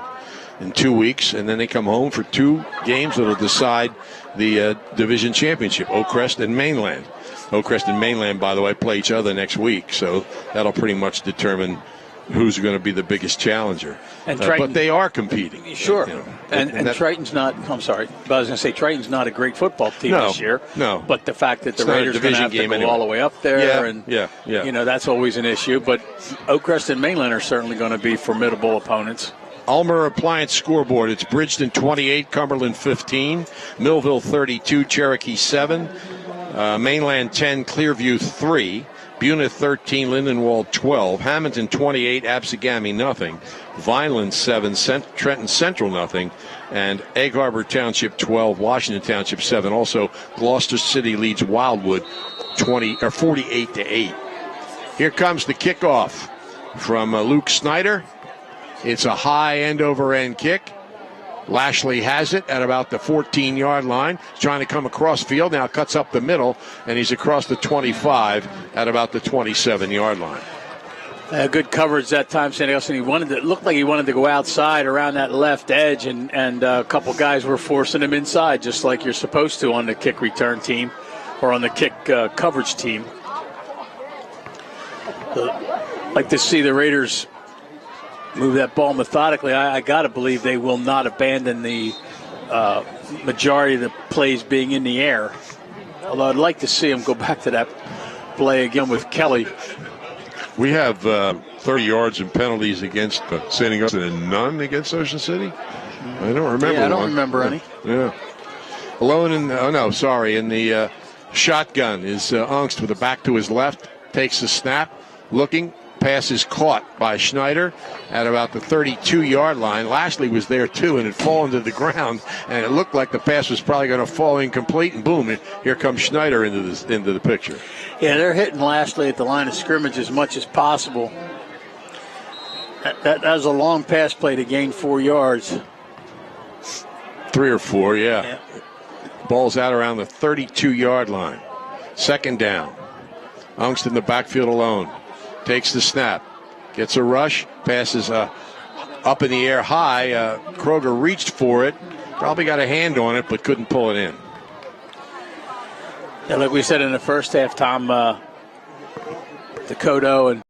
in 2 weeks, and then they come home for 2 games that will decide the division championship, Oakcrest and Mainland. Oakcrest and Mainland, by the way, play each other next week, so that'll pretty much determine who's going to be the biggest challenger. And Triton, but they are competing. Sure. And Triton's not, I'm sorry, but I was going to say Triton's not a great football team this year. No. But the fact that the Raiders are going to have to go all the way up there, that's always an issue. But Oakcrest and Mainland are certainly going to be formidable opponents. Ulmer Appliance scoreboard. It's Bridgeton 28, Cumberland 15, Millville 32, Cherokee 7, Mainland 10, Clearview 3, Buna 13, Lindenwold 12, Hamilton 28, Absegami nothing, Vineland 7, Trenton Central nothing, and Egg Harbor Township 12, Washington Township 7. Also, Gloucester City leads Wildwood 48-8. Here comes the kickoff from Luke Snyder. It's a high end-over-end kick. Lashley has it at about the 14-yard line. He's trying to come across field. Now cuts up the middle, and he's across the 25 at about the 27-yard line. Good coverage that time, St. Augustine. It looked like he wanted to go outside around that left edge, and a couple guys were forcing him inside, just like you're supposed to on the kick return team or on the kick coverage team. Like to see the Raiders move that ball methodically. I got to believe they will not abandon the majority of the plays being in the air. Although I'd like to see them go back to that play again with Kelly. We have 30 yards in penalties against St. Augustine and none against Ocean City. I don't remember. Yeah, I don't remember any. Yeah. Alone in the shotgun is Ungst with the back to his left, takes the snap, looking, pass is caught by Schneider at about the 32-yard line. Lashley was there too and had fallen to the ground, and it looked like the pass was probably going to fall incomplete, and boom, here comes Schneider into the picture. Yeah, they're hitting Lashley at the line of scrimmage as much as possible. That was a long pass play to gain 4 yards. 3 or 4, yeah. Ball's out around the 32-yard line. Second down. Ungst in the backfield alone. Takes the snap. Gets a rush. Passes up in the air high. Kroger reached for it. Probably got a hand on it, but couldn't pull it in. Yeah, like we said in the first half, Tom, Dakota and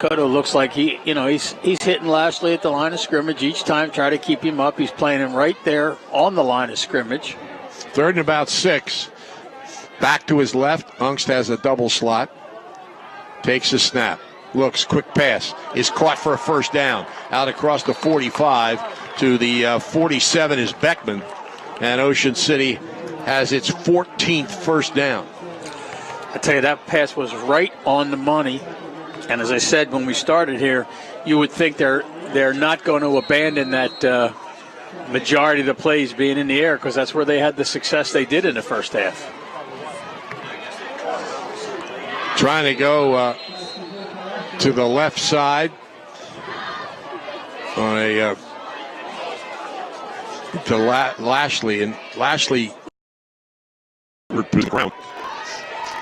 Dakota looks like he's hitting Lashley at the line of scrimmage each time, try to keep him up. He's playing him right there on the line of scrimmage. 3rd and about 6. Back to his left. Ungst has a double slot. Takes the snap. Looks, quick pass. Is caught for a first down. Out across the 45 to the 47 is Beckman. And Ocean City has its 14th first down. I tell you, that pass was right on the money. And as I said when we started here, you would think they're not going to abandon that majority of the plays being in the air, because that's where they had the success they did in the first half. Trying to go to the left side on a to Lashley, and Lashley to the ground,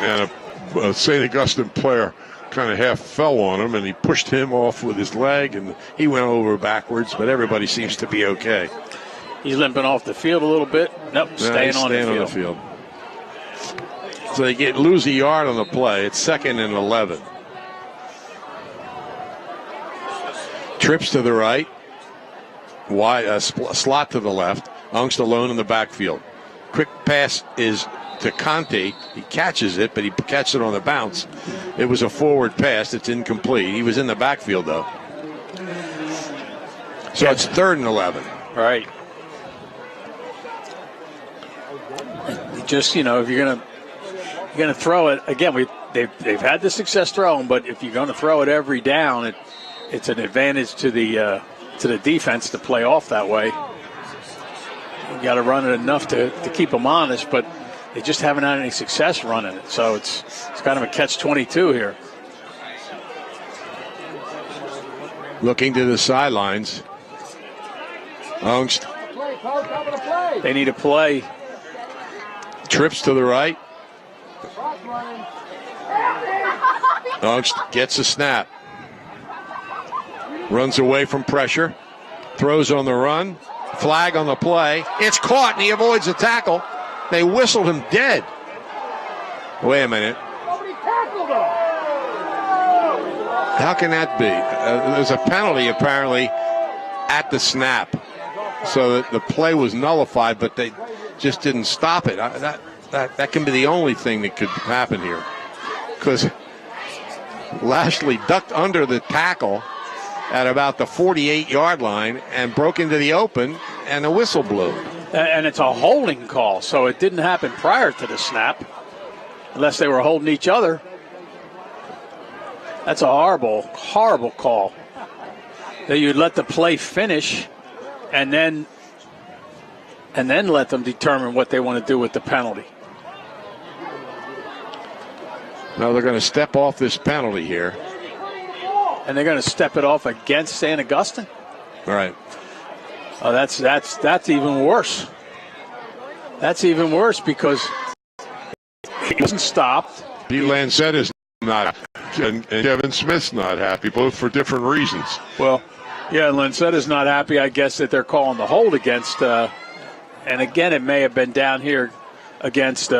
and a St. Augustine player kind of half fell on him, and he pushed him off with his leg, and he went over backwards, but everybody seems to be okay. He's limping off the field a little bit. Nope, staying on the field. So they lose a yard on the play. It's 2nd and 11. Trips to the right. Wide slot to the left. Ungst alone in the backfield. Quick pass is to Conte. He catches it, but he catches it on the bounce. It was a forward pass. It's incomplete. He was in the backfield, though. So it's 3rd and 11. Right. Just, if you're gonna throw it again, they've had the success throwing, but if you're going to throw it every down, it's an advantage to the defense to play off that way. You got to run it enough to keep them honest, but they just haven't had any success running it. So it's kind of a catch-22 here. Looking to the sidelines. Ungst. They need a play. Trips to the right. Ungst gets a snap. Runs away from pressure. Throws on the run. Flag on the play. It's caught, and he avoids the tackle. They whistled him dead. Wait a minute. How can that be? There's a penalty, apparently, at the snap. So that the play was nullified, but they just didn't stop it. That can be the only thing that could happen here. Because Lashley ducked under the tackle at about the 48-yard line and broke into the open, and the whistle blew. And it's a holding call, so it didn't happen prior to the snap, unless they were holding each other. That's a horrible, horrible call. That you'd let the play finish and then let them determine what they want to do with the penalty. Now they're going to step off this penalty here. And they're going to step it off against St. Augustine? All right. Oh, that's even worse. That's even worse because he wasn't stopped. Pete Lancette is not, and Kevin Smith's not happy, both for different reasons. Well, yeah, Lancette is not happy, I guess, that they're calling the hold against, and again, it may have been down here against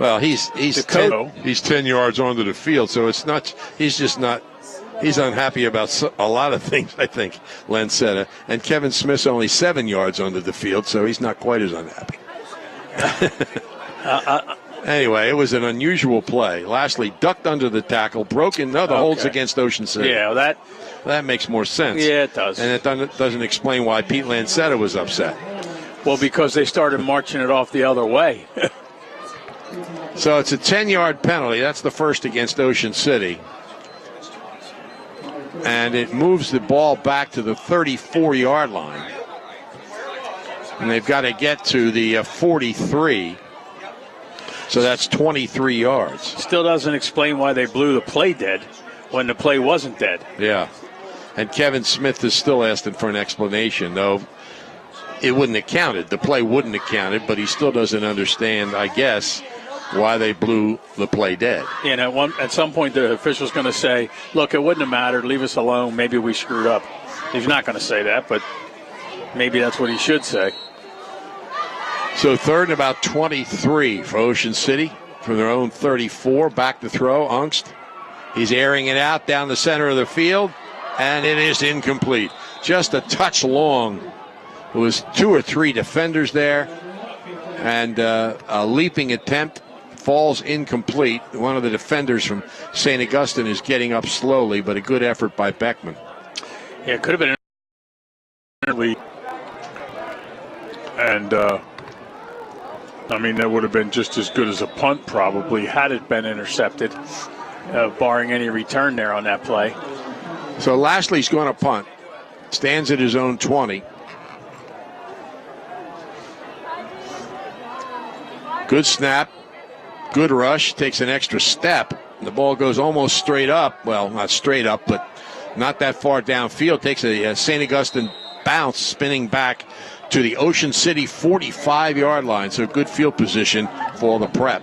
Well, he's 10 yards onto the field, so it's not. He's unhappy about a lot of things, I think, Lancetta. And Kevin Smith's only 7 yards onto the field, so he's not quite as unhappy. Anyway, it was an unusual play. Lashley ducked under the tackle, broken. No, the hold's against Ocean City. Yeah, that makes more sense. Yeah, it does. And it doesn't explain why Pete Lancetta was upset. Well, because they started marching it off the other way. So it's a 10-yard penalty. That's the first against Ocean City. And it moves the ball back to the 34-yard line. And they've got to get to the 43. So that's 23 yards. Still doesn't explain why they blew the play dead when the play wasn't dead. Yeah. And Kevin Smith is still asking for an explanation, though. It wouldn't have counted. The play wouldn't have counted, but he still doesn't understand, I guess, why they blew the play dead. You know, at some point the official's going to say, look, it wouldn't have mattered. Leave us alone. Maybe we screwed up. He's not going to say that, but maybe that's what he should say. So third and about 23 for Ocean City from their own 34. Back to throw, Ungst. He's airing it out down the center of the field, and it is incomplete. Just a touch long. There was 2 or 3 defenders there, and a leaping attempt falls incomplete. One of the defenders from St. Augustine is getting up slowly, but a good effort by Beckman. Yeah, it could have been and I mean, that would have been just as good as a punt probably had it been intercepted, barring any return there on that play. So Lashley's going to punt. Stands at his own 20. Good snap. Good rush. Takes an extra step. The ball goes almost straight up. Well, not straight up, but not that far downfield. Takes a St. Augustine bounce, spinning back to the Ocean City 45-yard line. So good field position for the prep.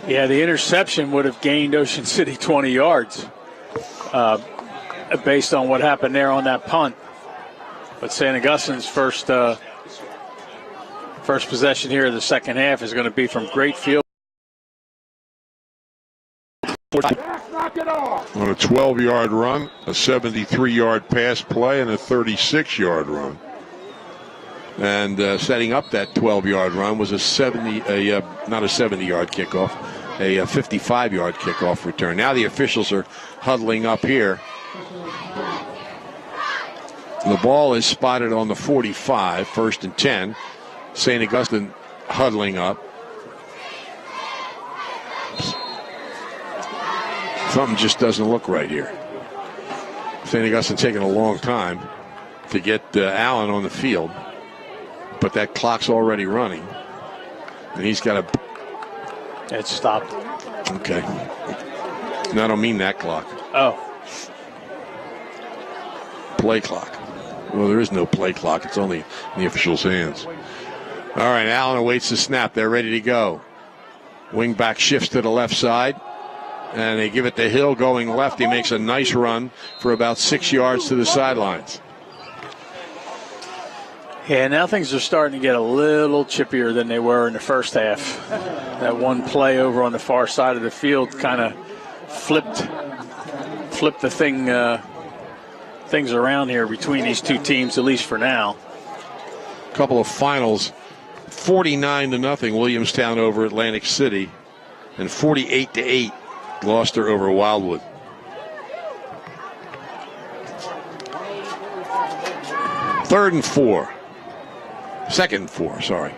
Yeah, the interception would have gained Ocean City 20 yards based on what happened there on that punt. But St. Augustine's first possession here of the second half is going to be from great field. On a 12-yard run, a 73-yard pass play, and a 36-yard run. And setting up that 12-yard run was not a 70-yard kickoff, a 55-yard kickoff return. Now the officials are huddling up here. The ball is spotted on the 45, 1st and 10. St. Augustine huddling up. Something just doesn't look right here. St. Augustine taking a long time to get Allen on the field. But that clock's already running. And he's got a... It stopped. Okay. No, I don't mean that clock. Oh. Play clock. Well, there is no play clock. It's only in the official's hands. All right, Allen awaits the snap. They're ready to go. Wing back shifts to the left side. And they give it to Hill going left. He makes a nice run for about 6 yards to the sidelines. Yeah, now things are starting to get a little chippier than they were in the first half. That one play over on the far side of the field kind of flipped the things around here between these two teams, at least for now. A couple of finals, 49-0 Williamstown over Atlantic City, and 48-8 Gloucester over Wildwood. Second and four, sorry.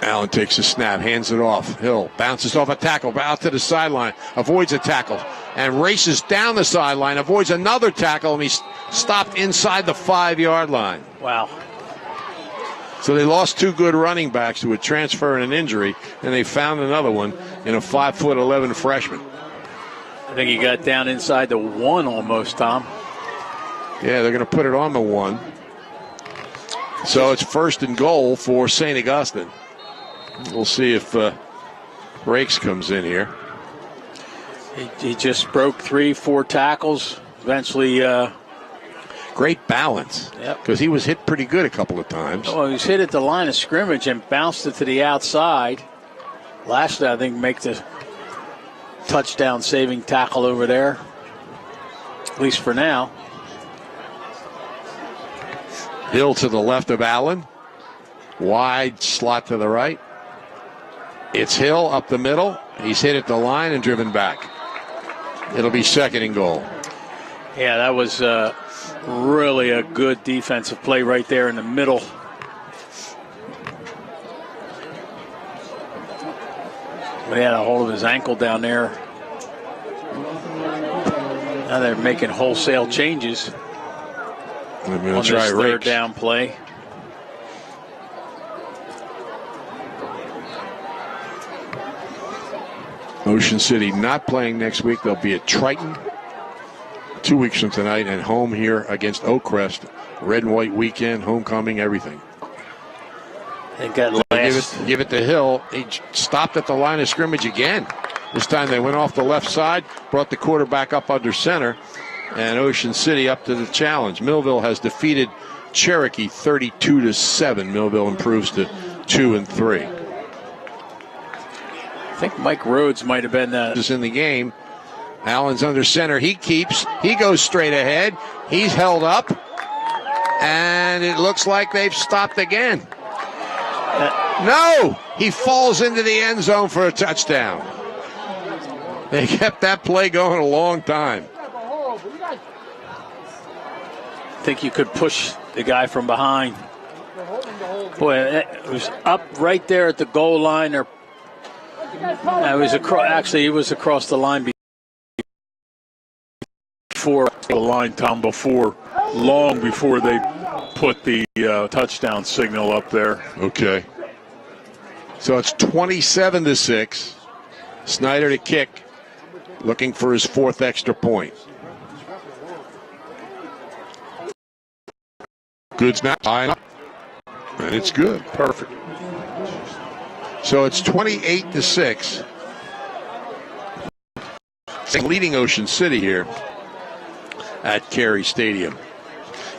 Allen takes a snap, hands it off. Hill bounces off a tackle, out to the sideline, avoids a tackle, and races down the sideline, avoids another tackle, and he's stopped inside the 5-yard line. Wow. So they lost 2 good running backs to a transfer and an injury, and they found another one in a 5'11" freshman. I think he got down inside the 1 almost, Tom. Yeah, they're going to put it on the 1. So it's 1st and goal for St. Augustine. We'll see if Rakes comes in here. He just broke 3-4 tackles. Eventually Great balance. Yep. Because he was hit pretty good a couple of times. Well, he was hit at the line of scrimmage and bounced it to the outside. Lashley, I think, makes the touchdown-saving tackle over there, at least for now. Hill to the left of Allen. Wide slot to the right. It's Hill up the middle. He's hit at the line and driven back. It'll be 2nd and goal. Yeah, that was really a good defensive play right there in the middle. But he had a hold of his ankle down there. Now they're making wholesale changes on this third down play. Ocean City not playing next week. They'll be at Triton 2 weeks from tonight and home here against Oakcrest. Red and white weekend, homecoming, everything. They got last. Give it to Hill. He stopped at the line of scrimmage again. This time they went off the left side, brought the quarterback up under center, and Ocean City up to the challenge. Millville has defeated Cherokee 32-7. Millville improves to 2-3. I think Mike Rhodes might have been is in the game. Allen's under center. He keeps. He goes straight ahead. He's held up, and it looks like they've stopped again. No! He falls into the end zone for a touchdown. They kept that play going a long time. I think you could push the guy from behind. Boy, it was up right there at the goal line. Or it was actually, he was across the line before the line, Tom, long before they put the touchdown signal up there. Okay. So it's 27-6. Snyder to kick, looking for his 4th extra point. Good snap, high enough, and it's good. Perfect. So it's 28-6. Leading Ocean City here at Carey Stadium.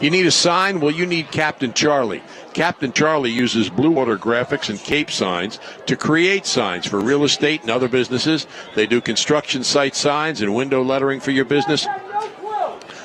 You need a sign? Well, you need Captain Charlie. Captain Charlie uses Blue Water Graphics and Cape Signs to create signs for real estate and other businesses. They do construction site signs and window lettering for your business.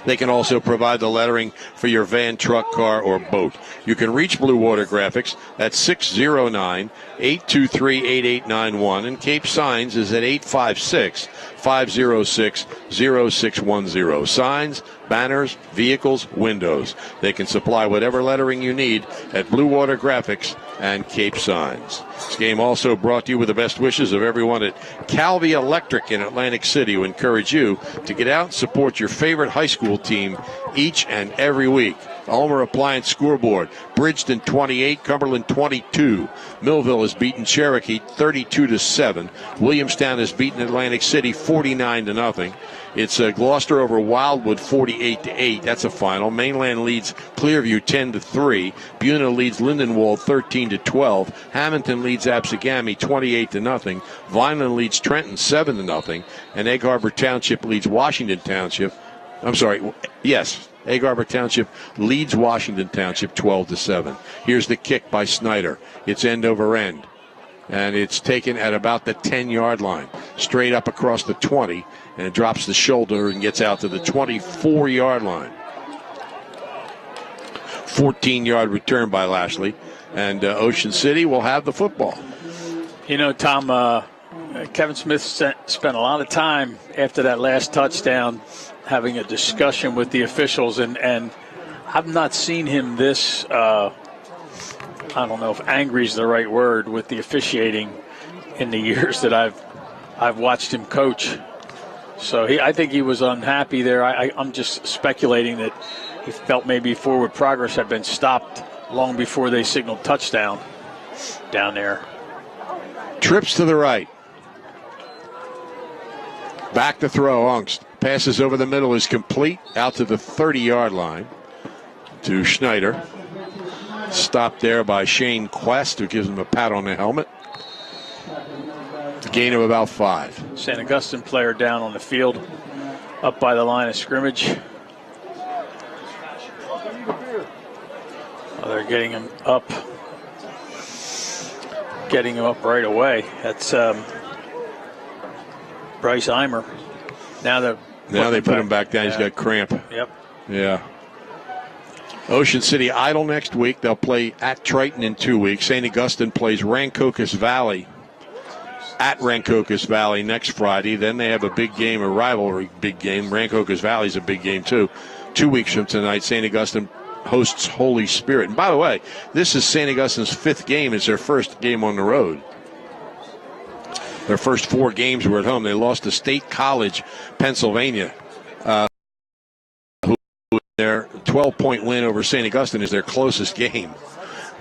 They can also provide the lettering for your van, truck, car, or boat. You can reach Blue Water Graphics at 609-823-8891, and Cape Signs is at 856-506-0610. Signs, banners, vehicles, windows. They can supply whatever lettering you need at Blue Water Graphics and Cape Signs. This game also brought to you with the best wishes of everyone at Calvi Electric in Atlantic City, who encourage you to get out and support your favorite high school team each and every week. Ulmer Appliance Scoreboard, Bridgeton 28, Cumberland 22. Millville has beaten Cherokee 32-7. Williamstown has beaten Atlantic City 49-0. It's Gloucester over Wildwood 48-8. That's a final. Mainland leads Clearview 10-3. Buna leads Lindenwold 13-12. Hamilton leads Absegami 28-0. Vineland leads Trenton 7-0. And Egg Harbor Township leads Washington Township. Egg Harbor Township leads Washington Township 12-7. Here's the kick by Snyder. It's end over end. And it's taken at about the 10-yard line. Straight up across the 20. And it drops the shoulder and gets out to the 24-yard line. 14-yard return by Lashley. And Ocean City will have the football. You know, Tom, Kevin Smith spent a lot of time after that last touchdown having a discussion with the officials, and I've not seen him this, I don't know if angry is the right word, with the officiating in the years that I've watched him coach. So I think he was unhappy there. I'm just speculating that he felt maybe forward progress had been stopped long before they signaled touchdown down there. Trips to the right. Back to throw. Ungst passes over the middle, is complete, out to the 30-yard line to Schneider. Stopped there by Shane Quest, who gives him a pat on the helmet. Gain of about 5. St. Augustine player down on the field, up by the line of scrimmage. Oh, they're getting him up. Getting him up right away. That's Bryce Eimer. Now they put him back down. Yeah. He's got cramp. Yep. Yeah. Ocean City idle next week. They'll play at Triton in 2 weeks. St. Augustine plays Rancocas Valley at Rancocas Valley next Friday. Then they have a big game, a rivalry big game. Rancocas Valley's a big game too. 2 weeks from tonight, St. Augustine hosts Holy Spirit. And by the way, this is St. Augustine's 5th game. It's their first game on the road. Their first 4 games were at home. They lost to State College, Pennsylvania. Their 12-point win over St. Augustine is their closest game.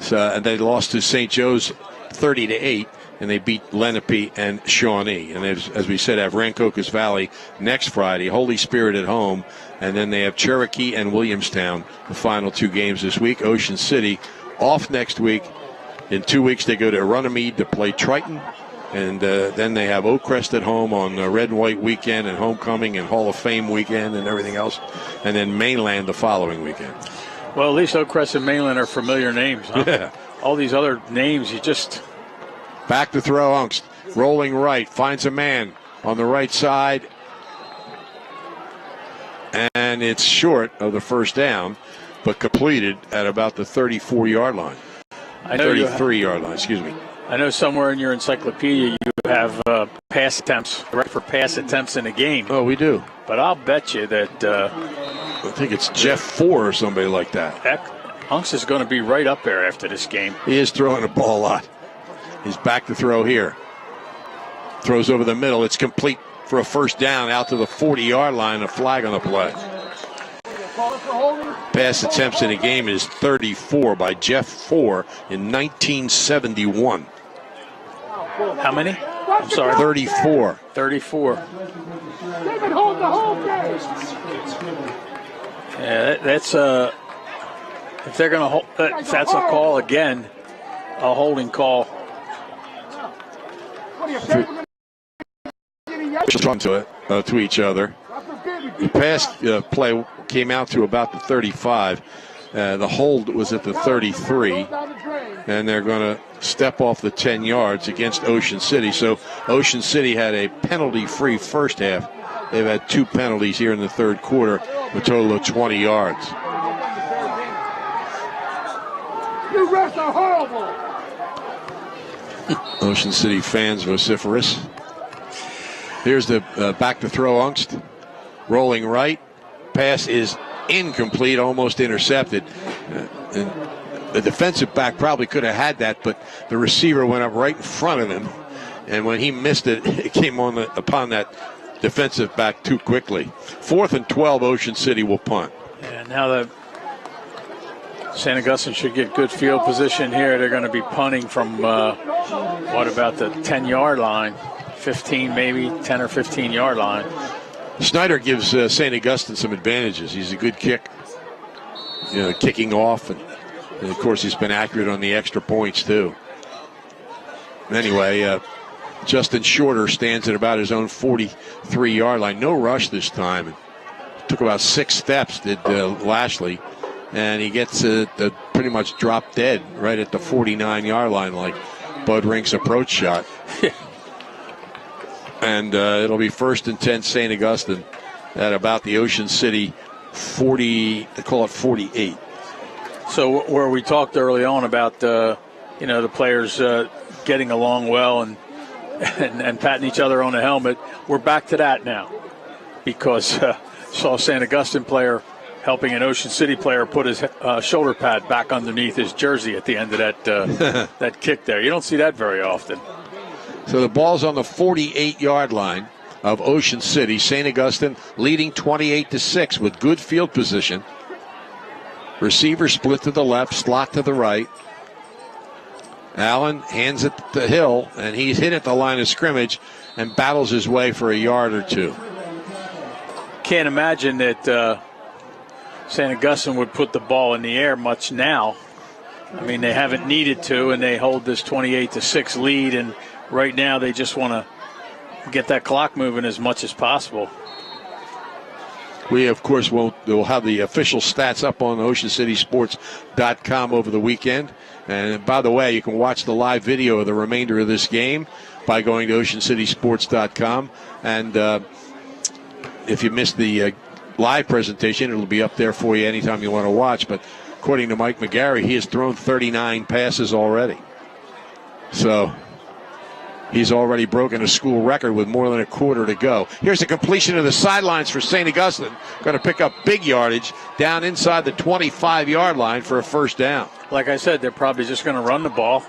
So, and they lost to St. Joe's 30-8, and they beat Lenape and Shawnee. And as we said, have Rancocas Valley next Friday, Holy Spirit at home, and then they have Cherokee and Williamstown, the final 2 games this week. Ocean City off next week. In 2 weeks, they go to Runnymede to play Triton. And then they have Oakcrest at home on Red and White weekend and Homecoming and Hall of Fame weekend and everything else. And then Mainland the following weekend. Well, at least Oakcrest and Mainland are familiar names, huh? Yeah. All these other names, you just... Back to throw, Ungst. Rolling right, finds a man on the right side. And it's short of the first down, but completed at about the 34-yard line. 33-yard line, excuse me. I know somewhere in your encyclopedia you have pass attempts, right for pass attempts in a game. Oh, we do. But I'll bet you that... I think it's Jeff Four or somebody like that. Hunks is going to be right up there after this game. He is throwing the ball a lot. He's back to throw here. Throws over the middle. It's complete for a first down out to the 40-yard line. A flag on the play. Pass attempts in a game is 34 by Jeff Four in 1971. How many? I'm sorry. 34. 34. Yeah, that's if they're going to hold, if that's a call again, a holding call. Just run to it to each other. The pass play came out to about the 35. The hold was at the 33, and they're going to step off the 10 yards against Ocean City. So Ocean City had a penalty-free first half. They've had 2 penalties here in the third quarter, a total of 20 yards. You refs are horrible. Ocean City fans vociferous. Here's the back to throw, Ungst. Rolling right. Pass is incomplete, almost intercepted. And the defensive back probably could have had that, but the receiver went up right in front of him. And when he missed it, it came upon that defensive back too quickly. 4th and 12, Ocean City will punt. And now that St. Augustine should get good field position here, they're going to be punting from, what about the 10-yard line? 15 maybe, 10 or 15-yard line. Snyder gives St. Augustine some advantages. He's a good kick, kicking off. And of course, he's been accurate on the extra points, too. Anyway, Justin Shorter stands at about his own 43-yard line. No rush this time. It took about 6 steps, did Lashley. And he gets pretty much dropped dead right at the 49-yard line like Bud Rink's approach shot. And it'll be 1st and 10 St. Augustine at about the Ocean City 40, they call it 48. So where we talked early on about, the players getting along well and patting each other on the helmet, we're back to that now. Because saw a St. Augustine player helping an Ocean City player put his shoulder pad back underneath his jersey at the end of that that kick there. You don't see that very often. So the ball's on the 48-yard line of Ocean City. St. Augustine leading 28-6 with good field position. Receiver split to the left, slot to the right. Allen hands it to Hill, and he's hit at the line of scrimmage and battles his way for a yard or 2. Can't imagine that St. Augustine would put the ball in the air much now. I mean, they haven't needed to, and they hold this 28-6 lead, and right now they just want to get that clock moving as much as possible. We, of course, will have the official stats up on OceanCitySports.com over the weekend. And by the way, you can watch the live video of the remainder of this game by going to OceanCitySports.com. And if you missed the live presentation, it'll be up there for you anytime you want to watch. But according to Mike McGarry, he has thrown 39 passes already. So he's already broken a school record with more than a quarter to go. Here's a completion of the sidelines for St. Augustine. Going to pick up big yardage down inside the 25-yard line for a first down. Like I said, they're probably just going to run the ball,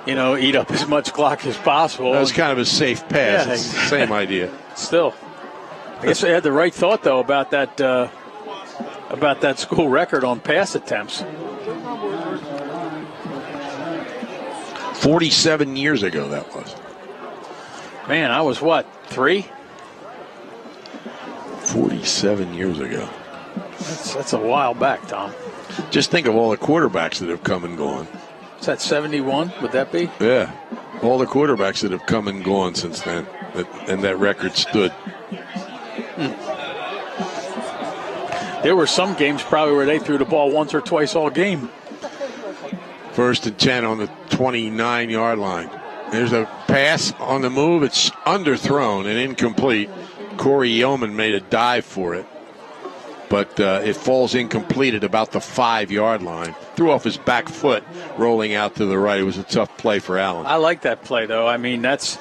eat up as much clock as possible. That was kind of a safe pass. Yeah, it's the same idea. Still, I guess they had the right thought, though, about that school record on pass attempts. 47 years ago that was. Man, I was, 3? 47 years ago. That's a while back, Tom. Just think of all the quarterbacks that have come and gone. Is that 71? Would that be? Yeah. All the quarterbacks that have come and gone since then. And that record stood. There were some games probably where they threw the ball once or twice all game. 1st and 10 on the 29-yard line. There's a pass on the move. It's underthrown and incomplete. Corey Yeoman made a dive for it, but it falls incomplete at about the 5-yard line. Threw off his back foot, rolling out to the right. It was a tough play for Allen. I like that play, though. I mean, that's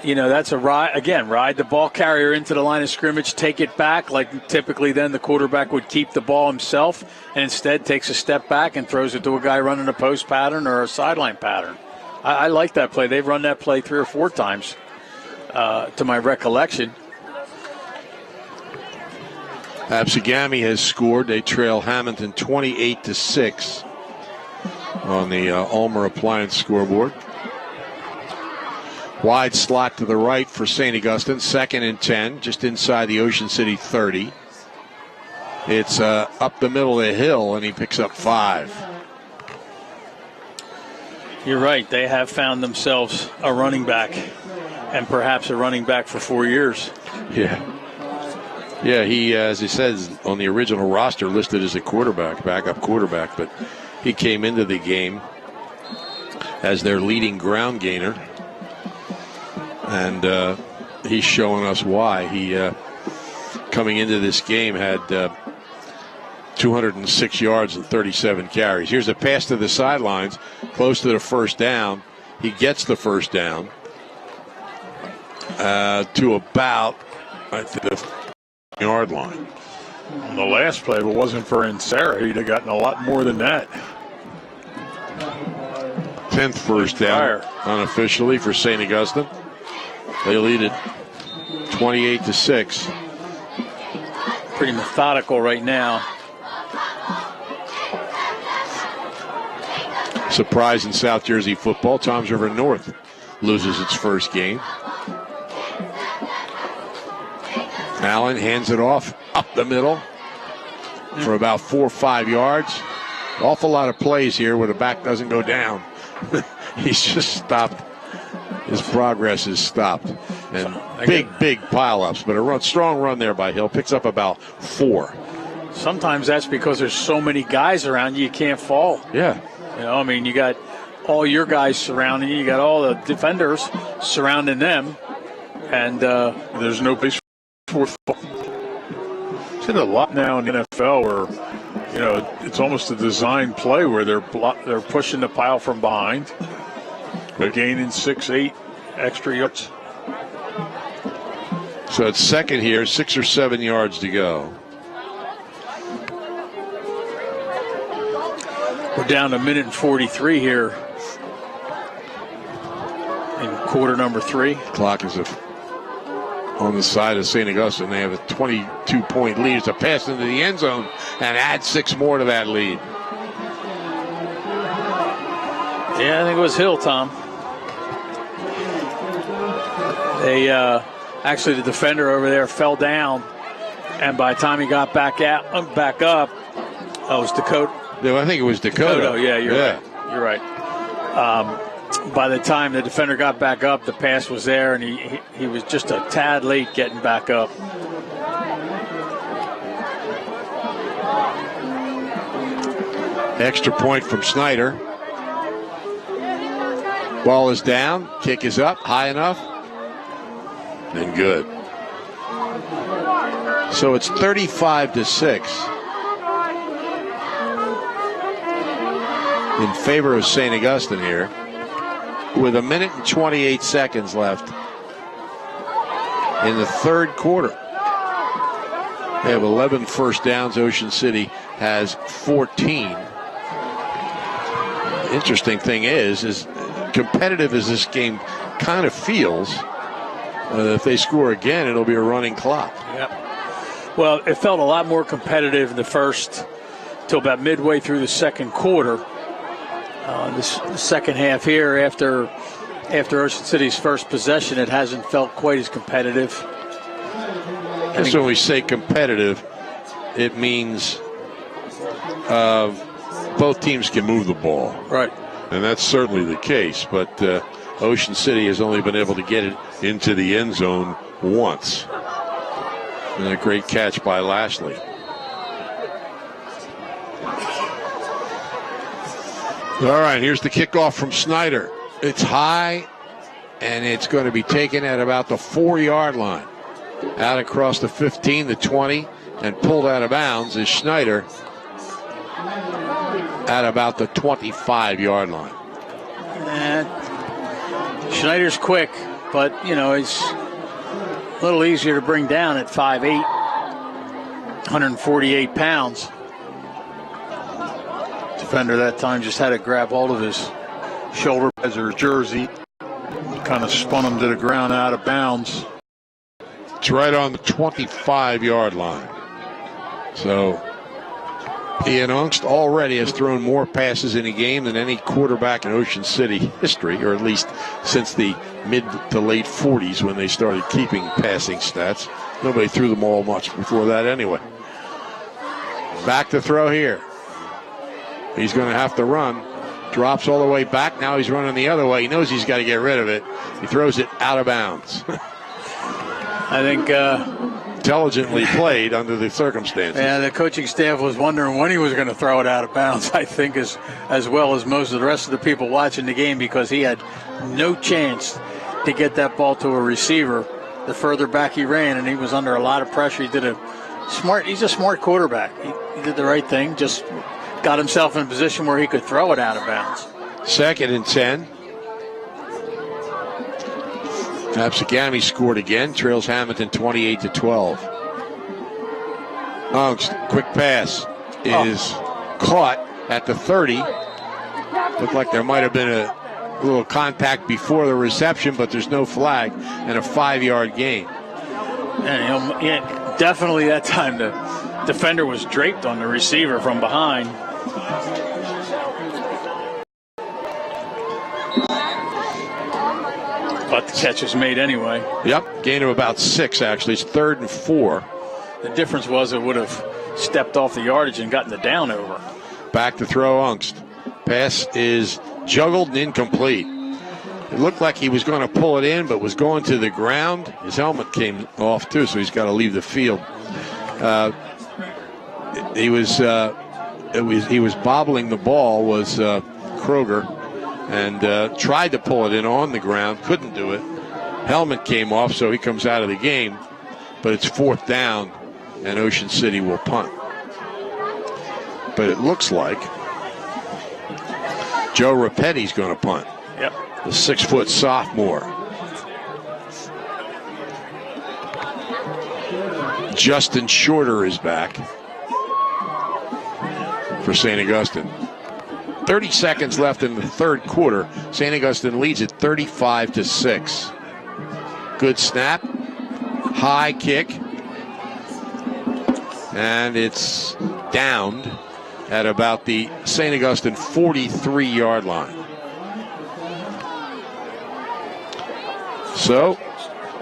a ride. Again, ride the ball carrier into the line of scrimmage, take it back. Like typically then the quarterback would keep the ball himself and instead takes a step back and throws it to a guy running a post pattern or a sideline pattern. I like that play. They've run that play 3 or 4 times to my recollection. Absegami has scored. They trail Hamilton 28-6 on the Ulmer Appliance scoreboard. Wide slot to the right for St. Augustine. 2nd and 10, just inside the Ocean City 30. It's up the middle of the hill, and he picks up 5. You're right. They have found themselves a running back, and perhaps a running back for 4 years. Yeah. Yeah, he, as he says, on the original roster listed as a quarterback, backup quarterback, but he came into the game as their leading ground gainer, and he's showing us why. He, coming into this game, had 206 yards and 37 carries. Here's a pass to the sidelines, close to the first down. He gets the first down to about, I think, the yard line. On the last play, if it wasn't for Insera, he'd have gotten a lot more than that. 10th first down unofficially for St. Augustine. They lead it 28-6. Pretty methodical right now. Surprise in South Jersey football. Toms River North loses its first game. Allen hands it off up the middle for about 4 or 5 yards. Awful lot of plays here where the back doesn't go down. He's just stopped. His progress is stopped. And big pileups, but a strong run there by Hill. Picks up about 4. Sometimes that's because there's so many guys around you can't fall. Yeah. I mean, you got all your guys surrounding you. You got all the defenders surrounding them. And there's no place for fall. It's in a lot now in the NFL where, it's almost a design play where they're pushing the pile from behind. They're gaining 6-8 extra yards. So it's second here, 6 or 7 yards to go. We're down to 1:43 here in quarter number 3. Clock is on the side of St. Augustine. They have a 22-point lead. It's a pass into the end zone and add 6 more to that lead. Yeah, I think it was Hill, Tom. They actually, the defender over there fell down, and by the time he got back up, it was Dakota. Yeah, I think it was Dakota. Yeah, you're right. You're right. By the time the defender got back up, the pass was there, and he was just a tad late getting back up. Extra point from Snyder. Ball is down. Kick is up. High enough. And good. So it's 35-6 in favor of St. Augustine here, with 1 minute and 28 seconds left in the third quarter. They have 11 first downs. Ocean City has 14. Interesting thing is competitive as this game kind of feels, if they score again, it'll be a running clock. Yep. Well, it felt a lot more competitive in the first till about midway through the second quarter. The second half here, after Ocean City's first possession, it hasn't felt quite as competitive. That's when we say competitive, it means both teams can move the ball. Right. And that's certainly the case, but Ocean City has only been able to get it into the end zone once. And a great catch by Lashley. All right, here's the kickoff from Snyder. It's high, and it's going to be taken at about the 4-yard line. Out across the 15, the 20, and pulled out of bounds is Schneider at about the 25-yard line. Schneider's quick, but, he's a little easier to bring down at 5'8", 148 pounds. Defender that time just had to grab hold of his shoulder pads or jersey, kind of spun him to the ground out of bounds. It's right on the 25-yard line. So Ian Ungst already has thrown more passes in a game than any quarterback in Ocean City history, or at least since the mid to late 40s when they started keeping passing stats. Nobody threw the ball much before that anyway. Back to throw here. He's going to have to run. Drops all the way back. Now he's running the other way. He knows he's got to get rid of it. He throws it out of bounds. I think intelligently played under the circumstances. Yeah, the coaching staff was wondering when he was going to throw it out of bounds, I think, as well as most of the rest of the people watching the game, because he had no chance to get that ball to a receiver the further back he ran, and he was under a lot of pressure. He's a smart quarterback. He did the right thing, just got himself in a position where he could throw it out of bounds. 2nd and 10. Absagami scored again, trails Hamilton 28-12. Ungst, quick pass is caught at the 30. Looked like there might have been a little contact before the reception, but there's no flag, and a 5-yard gain. And definitely that time the defender was draped on the receiver from behind. But the catch was made anyway. Yep, gain of about 6, actually. It's 3rd and 4. The difference was it would have stepped off the yardage and gotten the down over. Back to throw Ungst. Pass is juggled and incomplete. It looked like he was going to pull it in, but was going to the ground. His helmet came off, too, so he's got to leave the field. He was bobbling the ball, was Kroger, and tried to pull it in on the ground, couldn't do it. Helmet came off, so he comes out of the game, but it's 4th down, and Ocean City will punt. But it looks like Joe Rapetti's going to punt. Yep. The 6-foot sophomore. Justin Shorter is back for St. Augustine. 30 seconds left in the third quarter. St. Augustine leads it 35-6. Good snap. High kick. And it's downed at about the St. Augustine 43-yard line. So,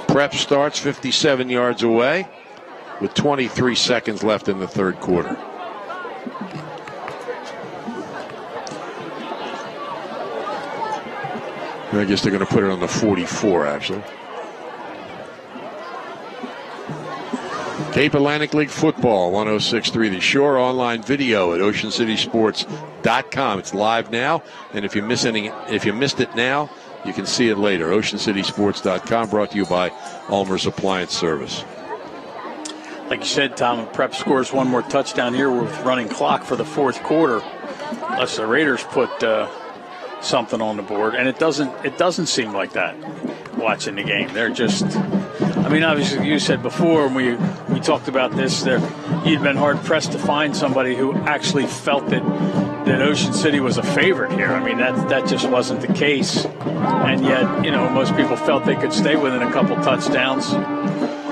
prep starts 57 yards away with 23 seconds left in the third quarter. I guess they're going to put it on the 44, actually. Cape Atlantic League football, 106.3 The Shore, online video at oceancitysports.com. It's live now, and if you missed it now, you can see it later. oceancitysports.com, brought to you by Ulmer's Appliance Service. Like you said, Tom, Prep scores one more touchdown here with running clock for the fourth quarter, unless the Raiders put something on the board, and it doesn't seem like that watching the game. They're just, I mean, obviously you said before when we talked about this, you'd been hard pressed to find somebody who actually felt that Ocean City was a favorite here. I mean, that just wasn't the case, and yet, you know, most people felt they could stay within a couple touchdowns,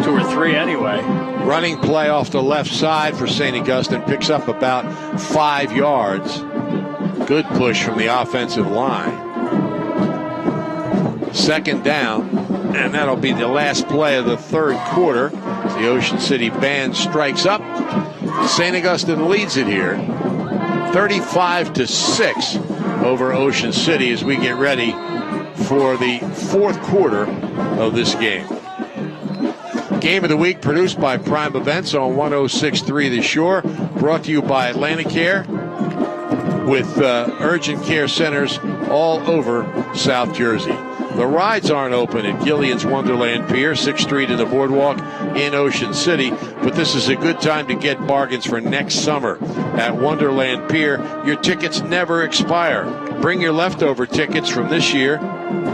2 or 3 anyway. Running play off the left side for St. Augustine, picks up about 5 yards. Good push from the offensive line. Second down, and that'll be the last play of the third quarter. The Ocean City band strikes up. St. Augustine leads it here, 35-6 over Ocean City as we get ready for the fourth quarter of this game. Game of the week produced by Prime Events on 106.3 The Shore, brought to you by Atlanticare, with urgent care centers all over South Jersey. The rides aren't open at Gillian's Wonderland Pier, 6th Street and the Boardwalk in Ocean City, but this is a good time to get bargains for next summer. At Wonderland Pier, your tickets never expire. Bring your leftover tickets from this year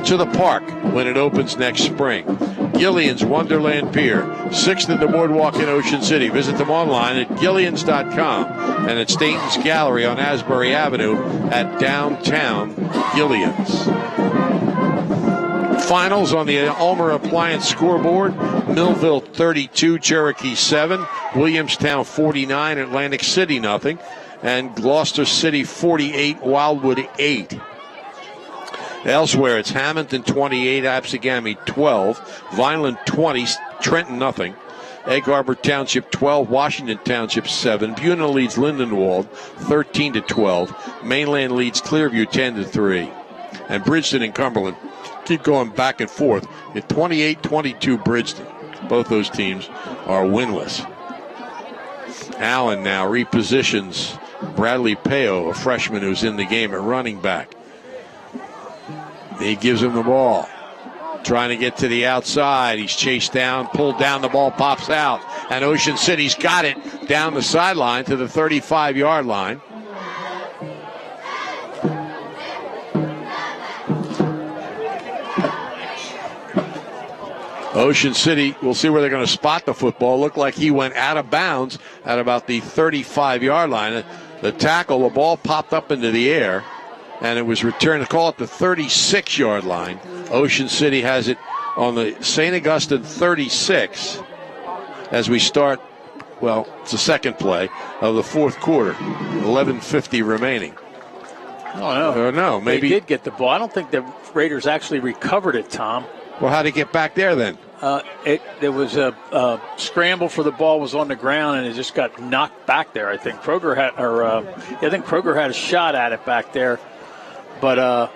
to the park when it opens next spring. Gillian's Wonderland Pier, 6th and the Boardwalk in Ocean City. Visit them online at Gillians.com and at Staten's Gallery on Asbury Avenue at downtown Gillian's. Finals on the Ulmer Appliance scoreboard: Millville 32, Cherokee 7, Williamstown 49, Atlantic City nothing, and Gloucester City 48, Wildwood 8. Elsewhere, it's Hamilton 28, Absegami 12, Vineland 20, Trenton nothing, Egg Harbor Township 12, Washington Township 7, Buna leads Lindenwold 13-12, Mainland leads Clearview 10-3, and Bridgeton and Cumberland keep going back and forth at 28-22 Bridgeton. Both those teams are winless. Allen now repositions Bradley Peo, a freshman who's in the game at running back. He gives him the ball. Trying to get to the outside. He's chased down, pulled down, the ball pops out. And Ocean City's got it down the sideline to the 35-yard line. Ocean City, we'll see where they're going to spot the football. Looked like he went out of bounds at about the 35-yard line. The tackle, the ball popped up into the air, and it was returned. Call it the 36-yard line. Ocean City has it on the St. Augustine 36 as we start, well, it's the second play of the fourth quarter. 11:50 remaining. Oh, no. No, maybe. They did get the ball. I don't think the Raiders actually recovered it, Tom. Well, how'd it get back there then? There was a scramble for the ball was on the ground, and it just got knocked back there. I think Kroger had a shot at it back there, but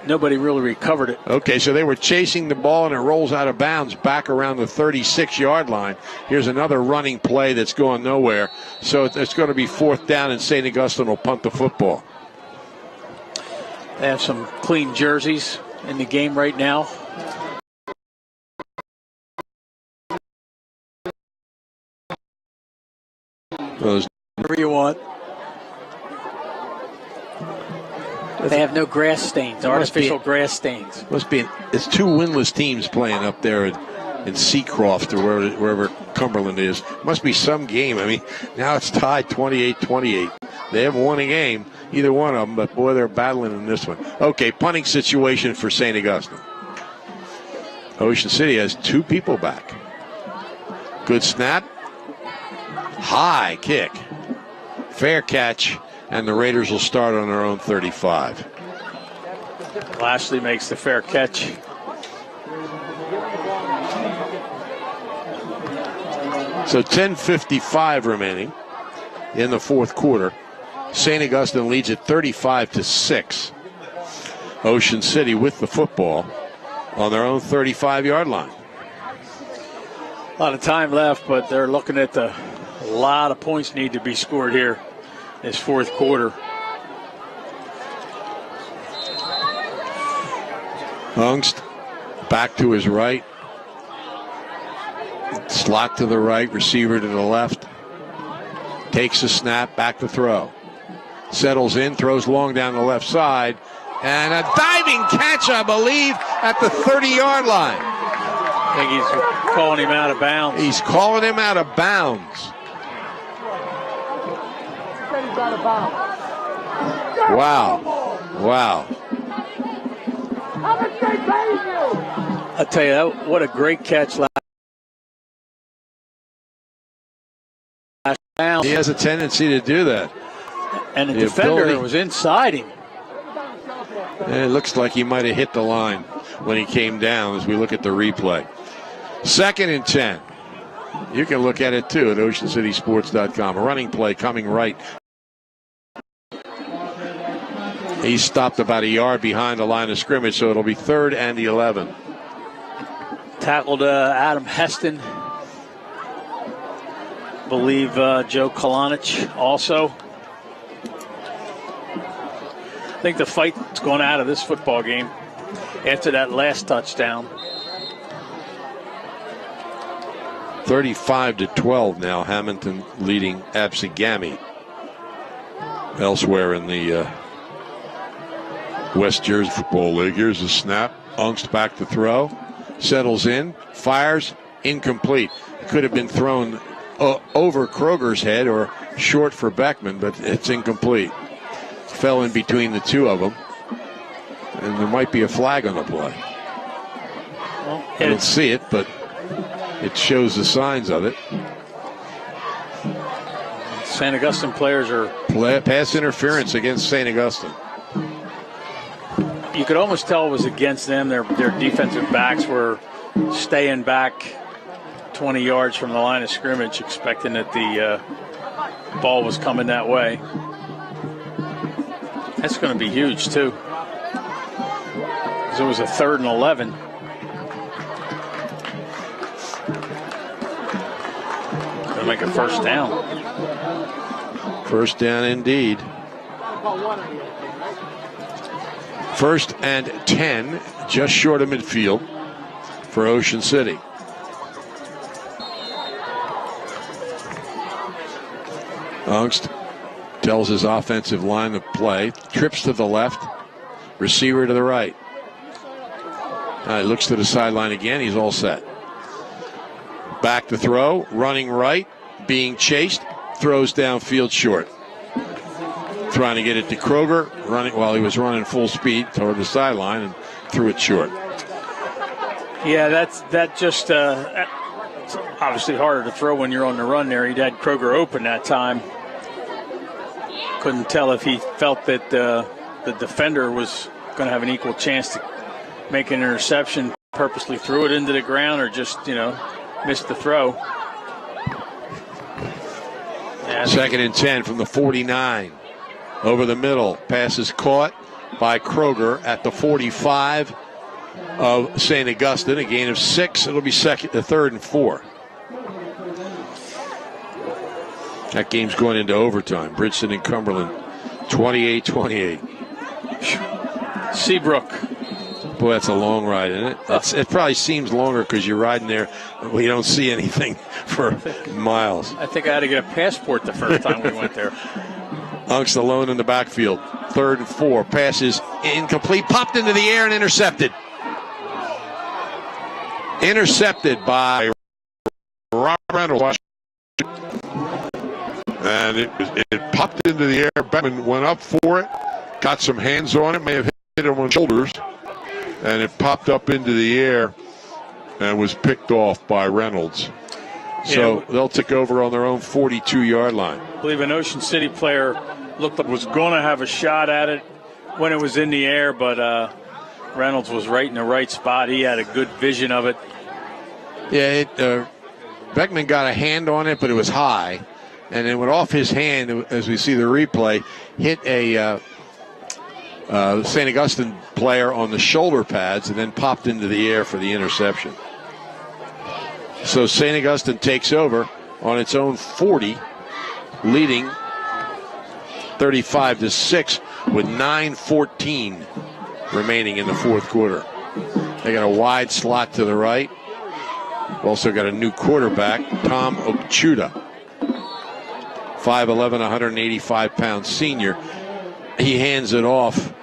nobody really recovered it. Okay, so they were chasing the ball, and it rolls out of bounds back around the 36-yard line. Here's another running play that's going nowhere. So it's going to be fourth down, and St. Augustine will punt the football. They have some clean jerseys in the game right now. Whatever you want. They have no grass stains, artificial grass stains. It's two winless teams playing up there in Seacroft or wherever Cumberland is. Must be some game. I mean, now it's tied 28-28. They haven't won a game, either one of them, but boy, they're battling in this one. Okay, punting situation for St. Augustine. Ocean City has two people back. Good snap. High kick. Fair catch, and the Raiders will start on their own 35. Lashley makes the fair catch. So 10:55 remaining in the fourth quarter. St. Augustine leads at 35-6. Ocean City with the football on their own 35-yard line. A lot of time left, but they're looking at a lot of points need to be scored here this fourth quarter. Ungst back to his right. Slot to the right, receiver to the left. Takes a snap, back to throw. Settles in, throws long down the left side. And a diving catch, I believe, at the 30-yard line. I think he's calling him out of bounds. He's calling him out of bounds. Wow. Wow. I tell you, what a great catch last down. He has a tendency to do that. And the defender ability was inside him. And it looks like he might have hit the line when he came down as we look at the replay. 2nd and 10. You can look at it too at oceancitysports.com. A running play coming right. He stopped about a yard behind the line of scrimmage, so it'll be 3rd and 11. Tackled Adam Heston. Believe Joe Kalanic also. I think the fight's going out of this football game after that last touchdown. 35-12 now. Hamilton leading Absegami. Elsewhere in the West Jersey Football League. Here's the snap. Ungst back to throw. Settles in. Fires. Incomplete. Could have been thrown over Kroger's head or short for Beckman, but it's incomplete. Fell in between the two of them. And there might be a flag on the play. Well, I don't see it, but it shows the signs of it. St. Augustine players are... Pass interference against St. Augustine. You could almost tell it was against them. Their defensive backs were staying back 20 yards from the line of scrimmage, expecting that the ball was coming that way. That's going to be huge, too. Because it was a 3rd and 11. Going to make a first down. First down indeed. 1st and 10, just short of midfield for Ocean City. Ungst tells his offensive line to play. Trips to the left. Receiver to the right. He looks to the sideline again. He's all set. Back to throw. Running right. Being chased. Throws downfield short. Trying to get it to Kroger. Running while he was running full speed toward the sideline and threw it short. Yeah, that just it's obviously harder to throw when you're on the run there. He'd had Kroger open that time. Couldn't tell if he felt that the defender was going to have an equal chance to make an interception, purposely threw it into the ground, or just, missed the throw. Yeah, 2nd and 10 from the 49. Over the middle. Pass is caught by Kroger at the 45 of St. Augustine. A gain of 6. It'll be 3rd and 4. That game's going into overtime. Bridgeton and Cumberland, 28-28. Seabrook. Boy, that's a long ride, isn't it? It probably seems longer because you're riding there. We don't see anything for miles. I think I had to get a passport the first time we went there. Ungst alone in the backfield. 3rd and 4. Passes incomplete. Popped into the air and intercepted. Intercepted by Robert Reynolds. And it popped into the air. Beckman went up for it. Got some hands on it. May have hit him on the shoulders. And it popped up into the air and was picked off by Reynolds. So they'll take over on their own 42-yard line. I believe an Ocean City player looked like was going to have a shot at it when it was in the air, but Reynolds was right in the right spot. He had a good vision of it. Yeah, Beckman got a hand on it, but it was high. And it went off his hand, as we see the replay, hit a St. Augustine player on the shoulder pads and then popped into the air for the interception. So St. Augustine takes over on its own 40, leading 35-6 with 9:14 remaining in the fourth quarter. They got a wide slot to the right. Also got a new quarterback, Tom Ochuda, 5'11", 185-pound senior. He hands it off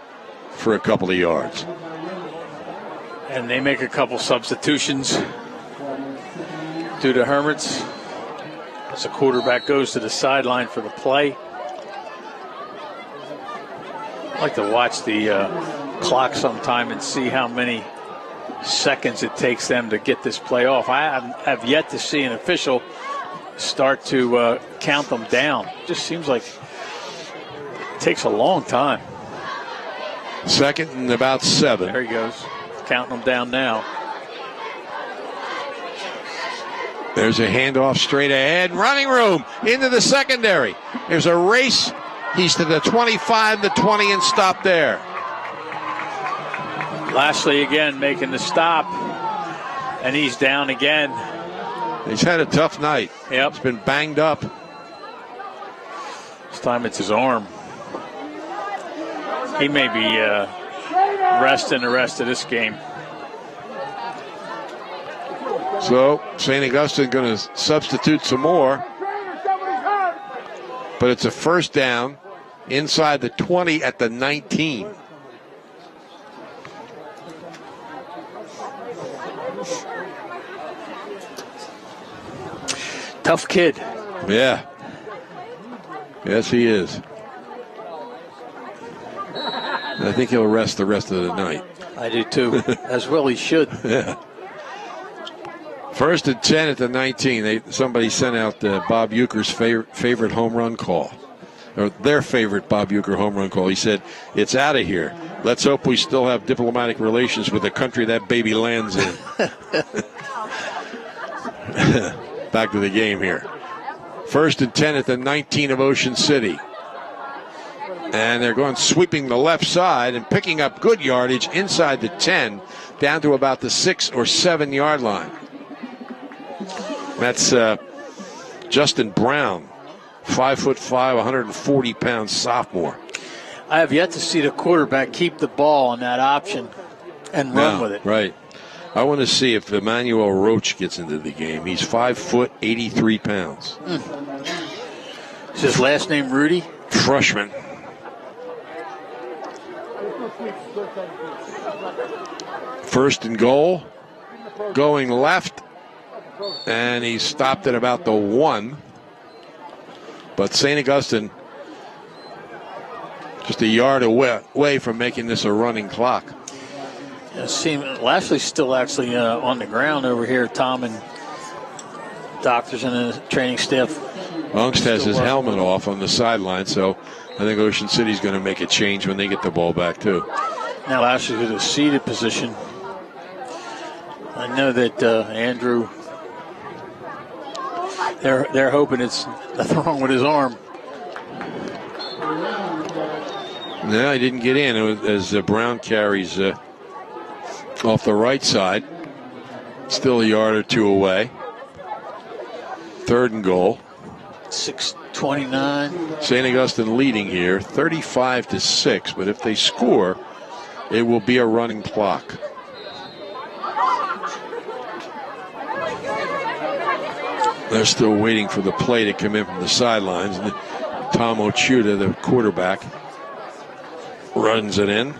for a couple of yards. And they make a couple substitutions due to Hermits. As the quarterback goes to the sideline for the play. I like to watch the clock sometime and see how many seconds it takes them to get this play off. I have yet to see an official start to count them down. It just seems like it takes a long time. Second and about 7. There he goes, counting them down now. There's a handoff straight ahead. Running room into the secondary. There's a race. He's to the 25, the 20, and stop there. Lashley again making the stop. And he's down again. He's had a tough night. Yep. He's been banged up. This time it's his arm. He may be resting the rest of this game. So St. Augustine going to substitute some more. But it's a first down inside the 20 at the 19. Tough kid. Yeah. Yes, he is. And I think he'll rest the rest of the night. I do too. As well he should. Yeah. First and 10 at the 19. Somebody sent out Bob Euchre's favorite home run call. Or their favorite Bob Euchre home run call. He said, "It's out of here. Let's hope we still have diplomatic relations with the country that baby lands in." Back to the game here. First and 10 at the 19 of Ocean City. And they're going sweeping the left side and picking up good yardage inside the 10 down to about the 6 or 7 yard line. That's Justin Brown, 5'5", 140-pound sophomore. I have yet to see the quarterback keep the ball on that option and run with it. Right. I want to see if Emmanuel Roach gets into the game. He's 5 foot, 83 pounds. Is his last name Rudy? Freshman. First and goal, going left, and he stopped at about the 1. But St. Augustine just a yard away from making this a running clock. Lashley's still actually on the ground over here. Tom and doctors and the training staff. Ungst has his helmet off on the sideline, so I think Ocean City's going to make a change when they get the ball back, too. Now Lashley's in a seated position. I know that Andrew, they're hoping it's nothing wrong with his arm. No, he didn't get in as Brown carries off the right side. Still a yard or two away. Third and goal. 6:29. St. Augustine leading here, 35-6. But if they score, it will be a running clock. They're still waiting for the play to come in from the sidelines. And Tom Ochuda, the quarterback, runs it in.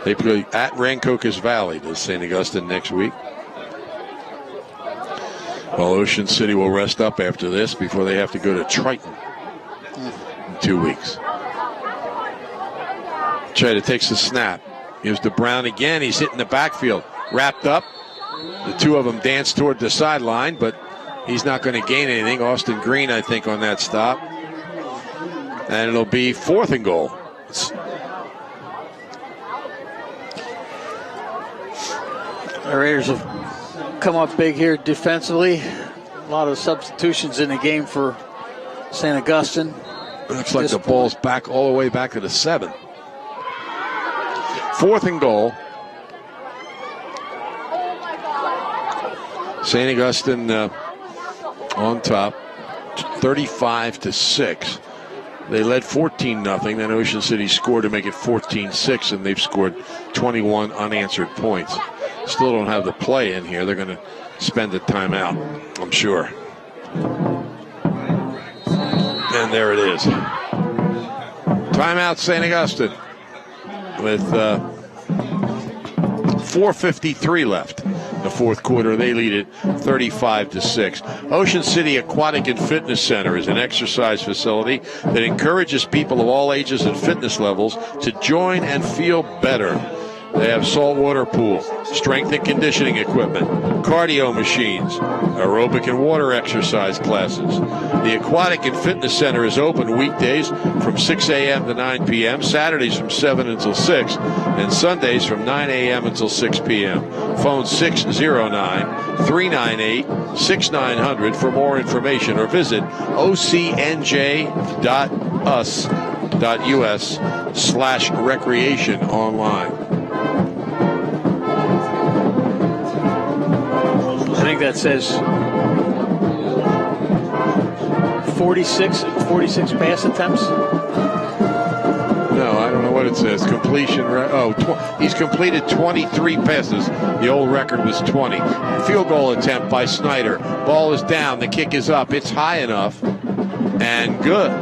They play at Rancocas Valley, does St. Augustine, next week. Well, Ocean City will rest up after this before they have to go to Triton in 2 weeks. Chida takes the snap. Gives to Brown again. He's hitting the backfield. Wrapped up. The two of them dance toward the sideline, but he's not going to gain anything. Austin Green, I think, on that stop. And it'll be fourth and goal. The Raiders have come up big here defensively. A lot of substitutions in the game for St. Augustine. Looks like the ball's back all the way back to the 7. Fourth and goal. St. Augustine on top, 35-6. They led 14-0. Then Ocean City scored to make it 14-6, and they've scored 21 unanswered points. Still don't have the play in here. They're going to spend a timeout, I'm sure. And there it is. Timeout, St. Augustine, with 4:53 left. The fourth quarter, they lead it 35-6. Ocean City Aquatic and Fitness Center is an exercise facility that encourages people of all ages and fitness levels to join and feel better. They have saltwater pool, strength and conditioning equipment, cardio machines, aerobic and water exercise classes. The Aquatic and Fitness Center is open weekdays from 6 a.m. to 9 p.m., Saturdays from 7 until 6, and Sundays from 9 a.m. until 6 p.m. Phone 609-398-6900 for more information, or visit ocnj.us.recreation online. I think that says 46 pass attempts. No, I don't know what it says. Completion. He's completed 23 passes. The old record was 20. Field goal attempt by Snyder. Ball is down. The kick is up. It's high enough and good.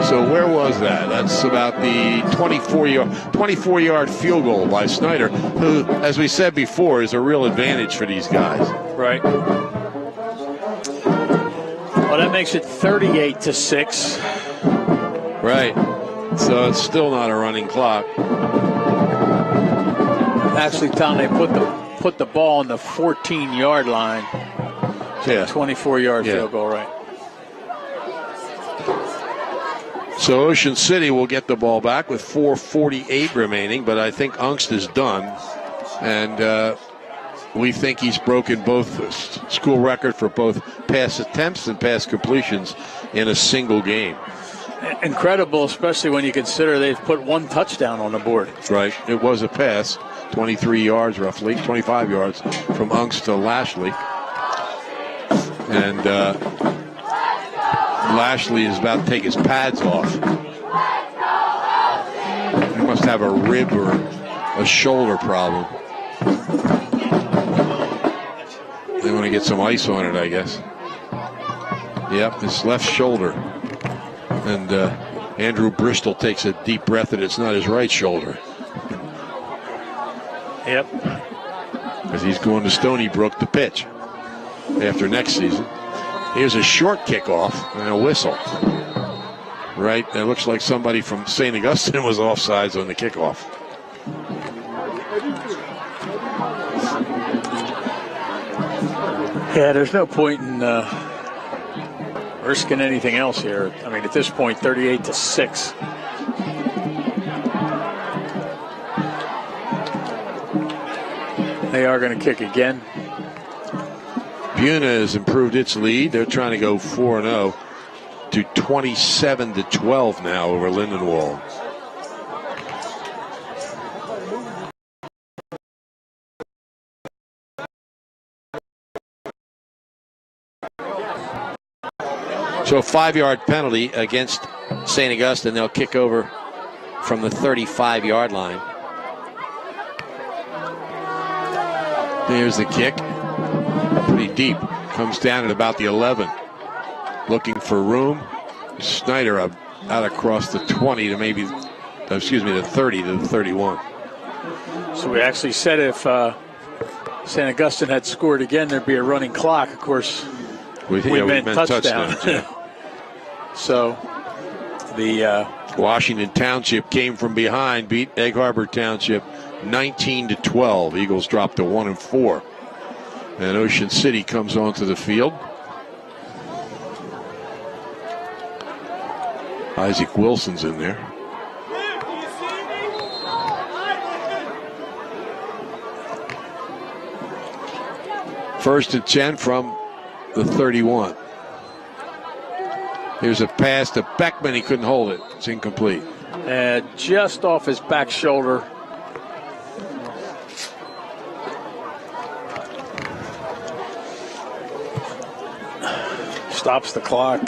So where was that? That's about the 24-yard field goal by Snyder, who, as we said before, is a real advantage for these guys. Right. Well, that makes it 38-6. Right. So it's still not a running clock. Actually, Tom, they put the ball on the 14-yard line. Yeah. 24-yard field goal, right? So Ocean City will get the ball back with 4:48 remaining, but I think Ungst is done. And we think he's broken both the school record for both pass attempts and pass completions in a single game. Incredible, especially when you consider they've put one touchdown on the board. Right. It was a pass, 23 yards roughly, 25 yards from Ungst to Lashley. And Lashley is about to take his pads off. He must have a rib or a shoulder problem. They want to get some ice on it, I guess. Yep, his left shoulder. And Andrew Bristol takes a deep breath, and it's not his right shoulder. Yep. Because he's going to Stony Brook to pitch after next season. Here's a short kickoff and a whistle. Right, it looks like somebody from St. Augustine was offsides on the kickoff. Yeah, there's no point in risking anything else here. I mean, at this point, 38-6. They are going to kick again. Buna has improved its lead. They're trying to go 4-0 to 27-12 now over Lindenwold. So a 5-yard penalty against St. Augustine. They'll kick over from the 35-yard line. There's the kick. Pretty deep. Comes down at about the 11. Looking for room. Snyder out across the 20 to maybe, the 30 to the 31. So we actually said if St. Augustine had scored again, there'd be a running clock. Of course, we meant touchdown. Yeah. So the Washington Township came from behind, beat Egg Harbor Township 19-12. Eagles dropped to 1-4. And Ocean City comes onto the field. Isaac Wilson's in there. First and 10 from the 31. Here's a pass to Beckman. He couldn't hold it. It's incomplete. Just off his back shoulder. stops the clock,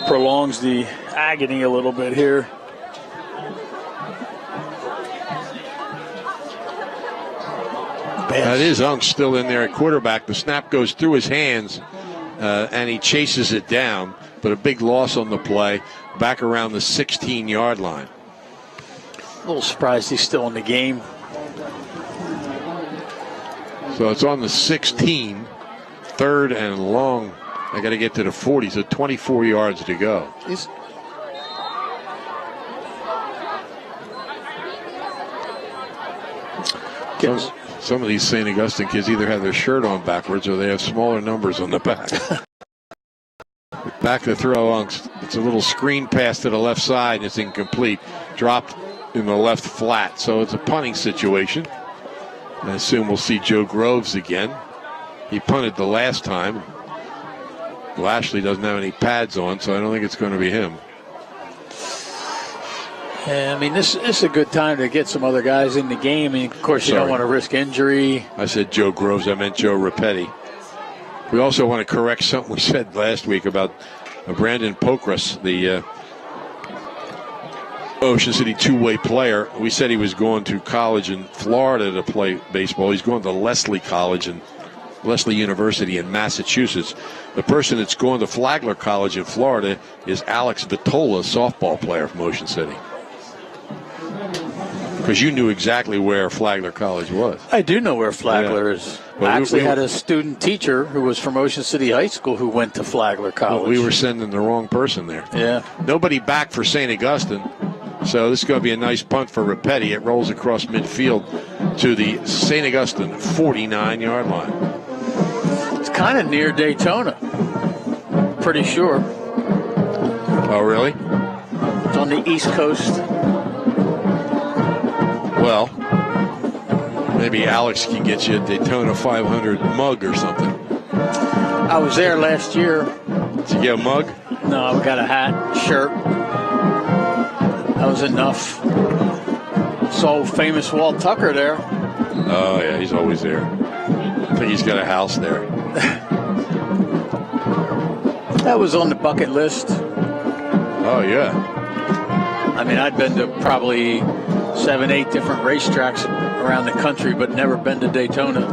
prolongs the agony a little bit here. That is Unk still in there at quarterback. The snap goes through his hands, and he chases it down, but a big loss on the play, back around the 16-yard line. A little surprised he's still in the game. So it's on the 16, third and long. I got to get to the 40, so 24 yards to go. Some of these St. Augustine kids either have their shirt on backwards or they have smaller numbers on the back. Back to throw, Unks. It's a little screen pass to the left side, and it's incomplete. Dropped in the left flat, so it's a punting situation. I assume we'll see Joe Groves again. He punted the last time. Lashley doesn't have any pads on, so I don't think it's going to be him. Yeah, I mean, this is a good time to get some other guys in the game. And of course, you don't want to risk injury. I said Joe Groves. I meant Joe Rapetti. We also want to correct something we said last week about Brandon Pokras, the Ocean City two-way player. We said he was going to college in Florida to play baseball. He's going to Lesley College and Lesley University in Massachusetts. The person that's going to Flagler College in Florida is Alex Vitola, softball player from Ocean City. Because you knew exactly where Flagler College was. I do know where Flagler is. Well, I actually had a student teacher who was from Ocean City High School who went to Flagler College. Well, we were sending the wrong person there. Yeah. Nobody back for St. Augustine. So this is going to be a nice punt for Rapetti. It rolls across midfield to the St. Augustine 49-yard line. It's kind of near Daytona. Pretty sure. Oh, really? It's on the East Coast. Well, maybe Alex can get you a Daytona 500 mug or something. I was there last year. Did you get a mug? No, I got a hat, shirt. That was enough. Saw famous Walt Tucker there. Oh, yeah, he's always there. I think he's got a house there. That was on the bucket list. Oh, yeah. I mean, I'd been to probably 7, 8 different racetracks around the country, but never been to Daytona.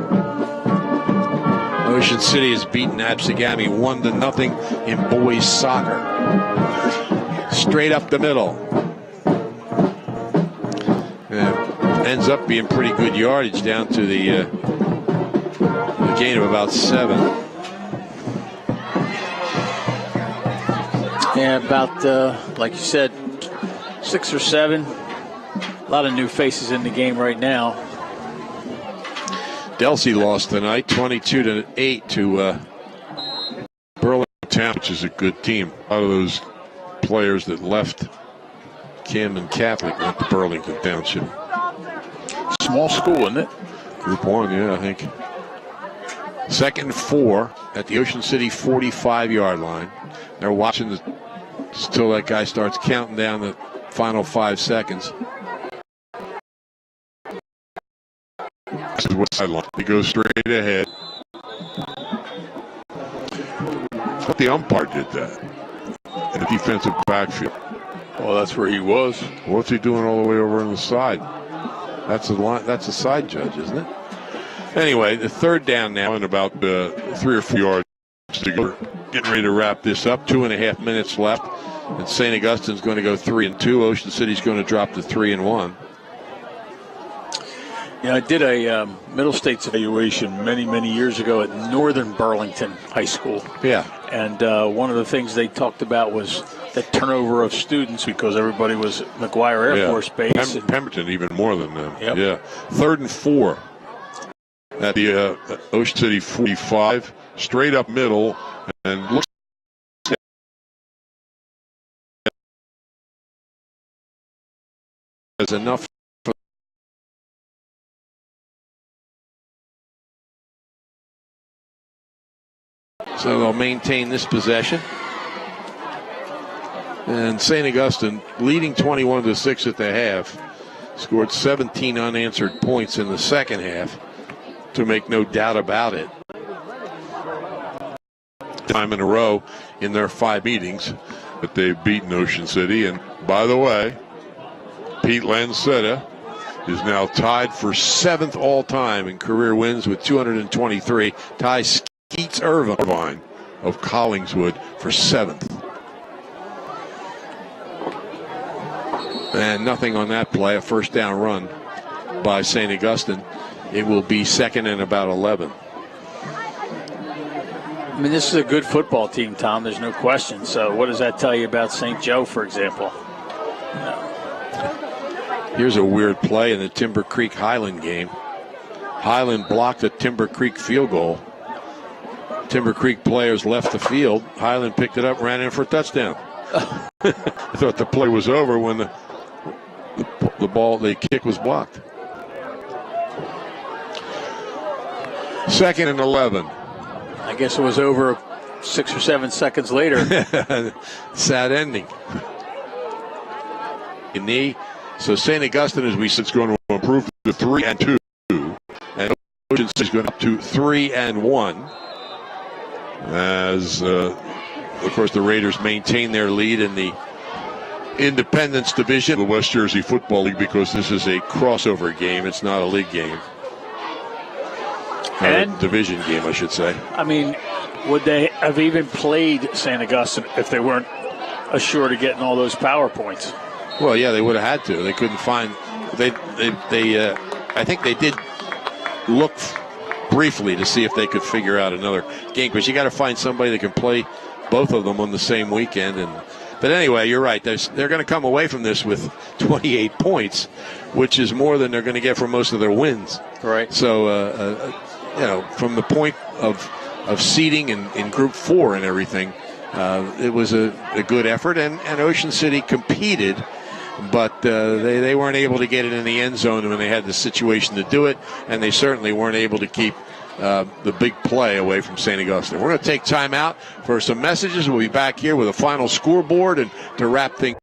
Ocean City has beaten Absegami 1-0 in boys soccer. Straight up the middle. Ends up being pretty good yardage down to the gain of about 7. Yeah, about, like you said, 6 or 7. A lot of new faces in the game right now. Delsey lost tonight, 22-8 to Burlington, which is a good team. A lot of those players that left Camden Catholic went to Burlington Township. Small school, isn't it? Group 1, yeah, I think. 2nd and 4 at the Ocean City 45-yard line. They're watching until that guy starts counting down the final 5 seconds. This is what sideline. He goes straight ahead. I thought the umpire did that in the defensive backfield. Well, that's where he was. What's he doing all the way over on the side? That's a line. That's a side judge, isn't it? Anyway, the 3rd down now and about 3 or 4 yards to go. Getting ready to wrap this up. 2.5 minutes left, and St. Augustine's going to go 3-2. Ocean City's going to drop to 3-1. Yeah, I did a Middle States evaluation many years ago at Northern Burlington High School. Yeah. And one of the things they talked about was the turnover of students because everybody was at McGuire Air Force Base. Pemberton even more than them. Yep. Yeah. 3rd and 4 at the Ocean City 45. Straight up middle. And looks as enough. So they'll maintain this possession. And St. Augustine leading 21-6 at the half. Scored 17 unanswered points in the second half, to make no doubt about it. time in a row in their 5 meetings that they've beaten Ocean City. And by the way, Pete Lancetta is now tied for 7th all-time in career wins with 223. Ties Skeets Irvine of Collingswood for 7th. And nothing on that play, a first down run by St. Augustine. It will be 2nd and about 11. I mean, this is a good football team, Tom. There's no question. So what does that tell you about St. Joe, for example? Here's a weird play in the Timber Creek Highland game. Highland blocked a Timber Creek field goal. Timber Creek players left the field. Highland picked it up, ran in for a touchdown. I thought the play was over when the kick was blocked. 2nd and 11. I guess it was over 6 or 7 seconds later. Sad ending. Knee. So St. Augustine, as we said, is going to improve to 3-2, and Ocean City is going up to 3-1. As of course the Raiders maintain their lead in the Independence Division of the West Jersey Football League, because this is a crossover game. It's not a league game. And division game, I should say. I mean, would they have even played St. Augustine if they weren't assured of getting all those power points? Well, yeah, they would have had to. They couldn't find. I think they did look briefly to see if they could figure out another game, because you got to find somebody that can play both of them on the same weekend. But anyway, you're right. They're going to come away from this with 28 points, which is more than they're going to get from most of their wins. Right. So, from the point of seeding in Group 4 and everything, it was a good effort, and Ocean City competed, but they weren't able to get it in the end zone when they had the situation to do it, and they certainly weren't able to keep the big play away from St. Augustine. We're going to take time out for some messages. We'll be back here with a final scoreboard and to wrap things